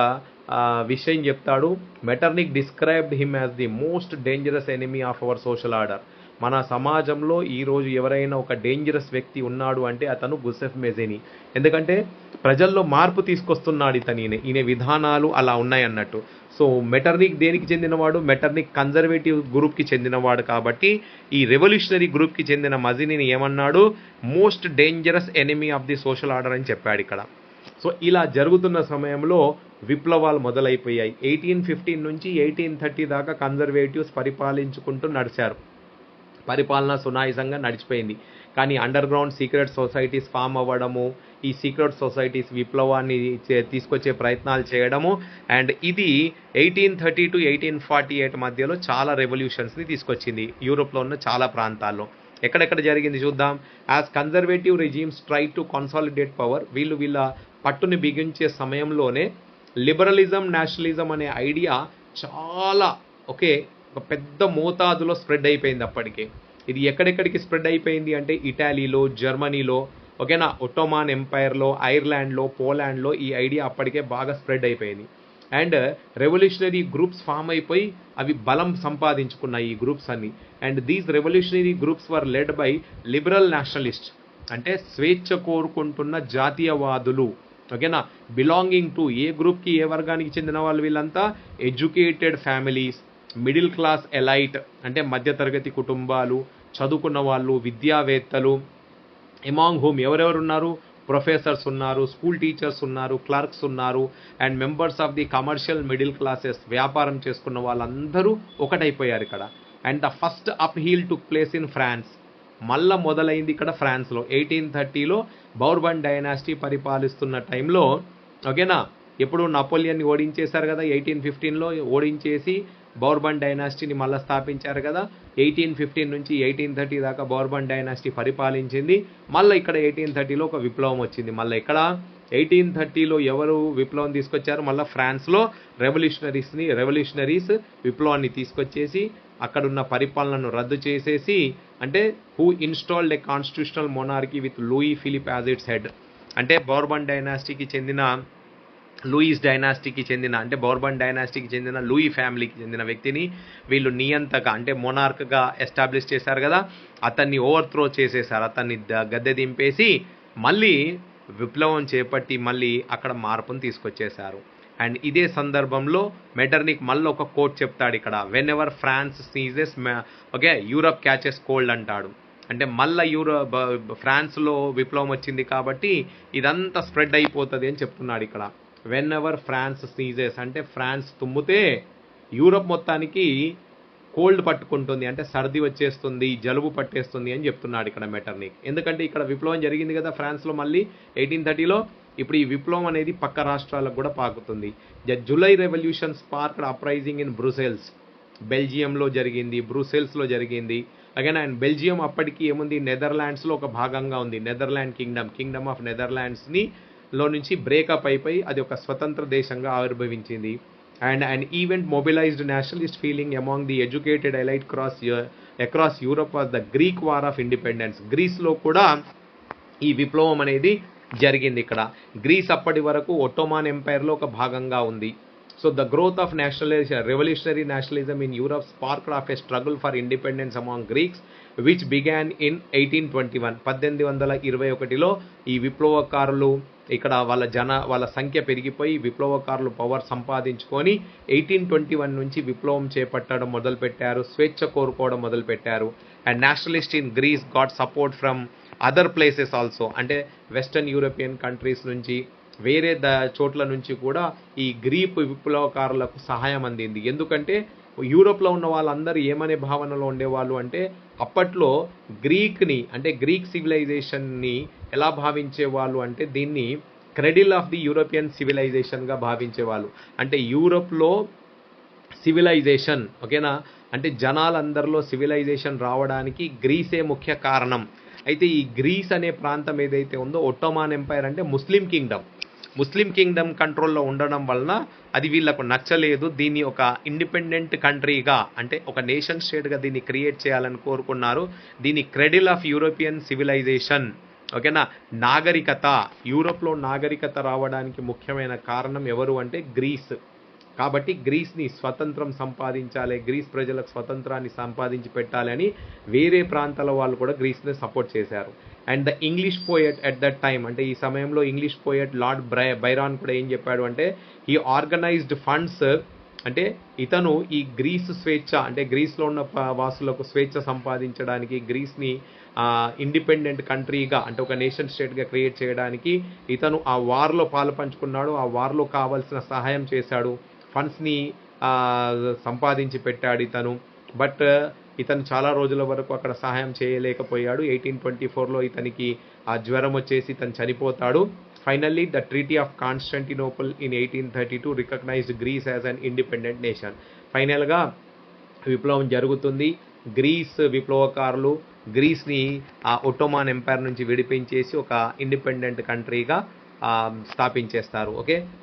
విషయం చెప్తాడు. Metternich described him as the most dangerous enemy of our social order. మన సమాజంలో ఈరోజు ఎవరైనా ఒక డేంజరస్ వ్యక్తి ఉన్నాడు అంటే అతను గుసెఫ్ మెజెనీ. ఎందుకంటే ప్రజల్లో మార్పు తీసుకొస్తున్నాడు ఈయన విధానాలు అలా ఉన్నాయి అన్నట్టు. సో మెటర్నిక్ దేనికి చెందినవాడు? మెటర్నిక్ కన్జర్వేటివ్ గ్రూప్కి చెందినవాడు. కాబట్టి ఈ రెవల్యూషనరీ గ్రూప్కి చెందిన మజినీని ఏమన్నాడు? Most dangerous enemy of the social order అని చెప్పాడు ఇక్కడ. సో ఇలా జరుగుతున్న సమయంలో విప్లవాలు మొదలైపోయాయి. 1815 నుంచి 1830 దాకా కన్జర్వేటివ్స్ పరిపాలించుకుంటూ నడిచారు. పరిపాలన సునాయాసంగా నడిచిపోయింది. కానీ underground secret societies form అవ్వడము, ఈ సీక్రెట్ సొసైటీస్ విప్లవాన్ని తీసుకొచ్చే ప్రయత్నాలు చేయడము, అండ్ ఇది 1830 to 1848 మధ్యలో చాలా రెవల్యూషన్స్ని తీసుకొచ్చింది యూరోప్లో ఉన్న చాలా ప్రాంతాల్లో. ఎక్కడెక్కడ జరిగింది చూద్దాం. As conservative regimes try to consolidate power, వీళ్ళ పట్టుని బిగించే సమయంలోనే లిబరలిజం, నేషనలిజం అనే ఐడియా చాలా ఒక పెద్ద మోతాదులో స్ప్రెడ్ అయిపోయింది అప్పటికే. ఇది ఎక్కడెక్కడికి స్ప్రెడ్ అయిపోయింది అంటే ఇటాలీలో, జర్మనీలో, ఓకేనా, ఒట్టోమాన్ ఎంపైర్లో, ఐర్లాండ్లో, పోలాండ్లో ఈ ఐడియా అప్పటికే బాగా స్ప్రెడ్ అయిపోయింది. అండ్ రెవల్యూషనరీ గ్రూప్స్ ఫామ్ అయిపోయి అవి బలం సంపాదించుకున్నాయి ఈ గ్రూప్స్ అన్ని. And these revolutionary groups were led by liberal Nationalist, అంటే స్వేచ్ఛ కోరుకుంటున్న జాతీయవాదులు, ఓకేనా, బిలాంగింగ్ టు ఏ గ్రూప్కి, ఏ వర్గానికి చెందిన వాళ్ళు వీళ్ళంతా? Educated families, middle class elite, అంటే మధ్యతరగతి కుటుంబాలు, చదువుకున్న వాళ్ళు, విద్యావేత్తలు, ఎమాంగ్ హూమ్ ఎవరెవరు ఉన్నారు? ప్రొఫెసర్స్ ఉన్నారు, స్కూల్ టీచర్స్ ఉన్నారు, క్లర్క్స్ ఉన్నారు, and members of the commercial middle classes, వ్యాపారం చేసుకున్న వాళ్ళందరూ ఒకటైపోయారు ఇక్కడ. And the first upheaval took place in France, మళ్ళా మొదలైంది ఇక్కడ ఫ్రాన్స్లో. 1830లో బౌర్బన్ డైనాసిటీ పరిపాలిస్తున్న టైంలో, ఓకేనా, ఎప్పుడు నపోలియన్ని ఓడించేశారు కదా 1815లో, ఓడించేసి బౌర్బన్ డైనాసిటీని మళ్ళీ స్థాపించారు కదా. 1815 నుంచి 1830 దాకా బౌర్బన్ డైనాసిటీ పరిపాలించింది. మళ్ళీ ఇక్కడ 1830లో ఒక విప్లవం వచ్చింది. మళ్ళీ ఇక్కడ 1830లో ఎవరు విప్లవం తీసుకొచ్చారు? మళ్ళీ ఫ్రాన్స్లో రెవల్యూషనరీస్ విప్లవాన్ని తీసుకొచ్చేసి అక్కడున్న పరిపాలనను రద్దు చేసేసి, అంటే who installed a constitutional monarchy with Louis Philippe as its head, అంటే బౌర్బన్ డైనాసిటీకి చెందిన అంటే బౌర్బన్ డైనాసిటీకి చెందిన లూయి ఫ్యామిలీకి చెందిన వ్యక్తిని వీళ్ళు నియంతగా, అంటే మొనార్క్గా ఎస్టాబ్లిష్ చేశారు కదా, అతన్ని ఓవర్త్రో చేసేశారు, అతన్ని గద్దె దింపేసి మళ్ళీ విప్లవం చేపట్టి మళ్ళీ అక్కడ మార్పును తీసుకొచ్చేశారు. అండ్ ఇదే సందర్భంలో మెటర్నిక్ మళ్ళీ ఒక కోట్ చెప్తాడు ఇక్కడ, వెన్ ఎవర్ ఫ్రాన్స్ సీజెస్ యూరప్ క్యాచెస్ కోల్డ్ అంటాడు. అంటే మళ్ళీ ఫ్రాన్స్లో విప్లవం వచ్చింది కాబట్టి ఇదంతా స్ప్రెడ్ అయిపోతుంది అని చెప్తున్నాడు ఇక్కడ. వెన్ ఎవర్ ఫ్రాన్స్ సీజెస్, అంటే ఫ్రాన్స్ తుమ్మితే యూరప్ మొత్తానికి కోల్డ్ పట్టుకుంటుంది, అంటే సర్ది వచ్చేస్తుంది, జలుబు పట్టేస్తుంది అని చెప్తున్నాడు ఇక్కడ మెటర్నిక్. ఎందుకంటే ఇక్కడ విప్లవం జరిగింది కదా ఫ్రాన్స్లో మళ్ళీ 1830లో. ఇప్పుడు ఈ విప్లవం అనేది పక్క రాష్ట్రాలకు కూడా పాకుతుంది. July revolution sparked uprising in Brussels, బెల్జియంలో జరిగింది, బ్రూసెల్స్లో జరిగింది. అగైన్ అండ్ బెల్జియం అప్పటికి ఏముంది? నెదర్లాండ్స్లో ఒక భాగంగా ఉంది. నెదర్లాండ్ కింగ్డమ్ ఆఫ్ నెదర్లాండ్స్ని లో నుంచి బ్రేకప్ అయిపోయి అది ఒక స్వతంత్ర దేశంగా ఆవిర్భవించింది. And an event mobilized nationalist feeling among the educated elite across Europe was the Greek War of Independence. గ్రీస్లో కూడా ఈ విప్లవం అనేది జరిగింది ఇక్కడ. గ్రీస్ అప్పటి వరకు ఒట్టోమాన్ ఎంపైర్లో ఒక భాగంగా ఉంది. So the growth of revolutionary nationalism in Europe sparked off a struggle for independence among Greeks, which began in 1821. 1821లో ఈ విప్లవకారులు ఇక్కడ వాళ్ళ సంఖ్య పెరిగిపోయి విప్లవకారులు పవర్ సంపాదించుకొని 1821 నుంచి విప్లవం చేపట్టడం మొదలుపెట్టారు, స్వేచ్ఛ కోరుకోవడం మొదలుపెట్టారు. And Nationalist in grace got support from other places also, అంటే వెస్టర్న్ యూరోపియన్ కంట్రీస్ నుంచి వేరే చోట్ల నుంచి కూడా ఈ గ్రీక్ విప్లవకారులకు సహాయం అందింది. ఎందుకంటే యూరోప్లో ఉన్న వాళ్ళందరూ ఏమనే భావనలో ఉండేవాళ్ళు అంటే అప్పట్లో గ్రీక్ని అంటే గ్రీక్ సివిలైజేషన్ని ఎలా భావించేవాళ్ళు అంటే దీన్ని క్రెడిల్ ఆఫ్ ది యూరోపియన్ సివిలైజేషన్గా భావించేవాళ్ళు. అంటే యూరోప్లో సివిలైజేషన్, ఓకేనా, అంటే జనాలందరిలో సివిలైజేషన్ రావడానికి గ్రీసే ముఖ్య కారణం. అయితే ఈ గ్రీస్ అనే ప్రాంతం ఏదైతే ఉందో ఒట్టోమాన్ ఎంపైర్ అంటే ముస్లిం కింగ్డమ్ కంట్రోల్లో ఉండడం వలన అది వీళ్ళకు నచ్చలేదు. దీన్ని ఒక ఇండిపెండెంట్ కంట్రీగా అంటే ఒక నేషన్ స్టేట్గా దీన్ని క్రియేట్ చేయాలని కోరుకున్నారు. దీన్ని క్రెడిల్ ఆఫ్ యూరోపియన్ సివిలైజేషన్, ఓకేనా, నాగరికత, యూరోప్లో నాగరికత రావడానికి ముఖ్యమైన కారణం ఎవరు అంటే గ్రీస్. కాబట్టి గ్రీస్ని స్వతంత్రం సంపాదించాలి, గ్రీస్ ప్రజలకు స్వతంత్రాన్ని సంపాదించి పెట్టాలి అని వేరే ప్రాంతాల వాళ్ళు కూడా గ్రీస్ని సపోర్ట్ చేశారు. And the English poet at that time, అంటే ఈ సమయంలో ఇంగ్లీష్ పోయట్ లార్డ్ బైరాన్ కూడా ఏం చెప్పాడు అంటే ఈ ఆర్గనైజ్డ్ ఫండ్స్, అంటే ఇతను ఈ గ్రీస్ స్వేచ్ఛ అంటే గ్రీస్లో ఉన్న వాసులకు స్వేచ్ఛ సంపాదించడానికి గ్రీస్ని ఇండిపెండెంట్ కంట్రీగా అంటే ఒక నేషన్ స్టేట్గా క్రియేట్ చేయడానికి ఇతను ఆ వార్లో పాలు పంచుకున్నాడు, ఆ వార్లో కావాల్సిన సహాయం చేశాడు, ఫండ్స్ని సంపాదించి పెట్టాడు ఇతను. బట్ ఇతను చాలా రోజుల వరకు అక్కడ సహాయం చేయలేకపోయాడు. 1824లో ఇతనికి ఆ జ్వరం వచ్చేసి ఇతను చనిపోతాడు. Finally the treaty of Constantinople in 1832 recognized Greece as an independent nation. ఫైనల్గా విప్లవం జరుగుతుంది. గ్రీస్ విప్లవకారులు గ్రీస్ని ఆ ఒట్టోమాన్ ఎంపైర్ నుంచి విడిపించేసి ఒక ఇండిపెండెంట్ కంట్రీగా స్థాపించేస్తారు. ఓకే.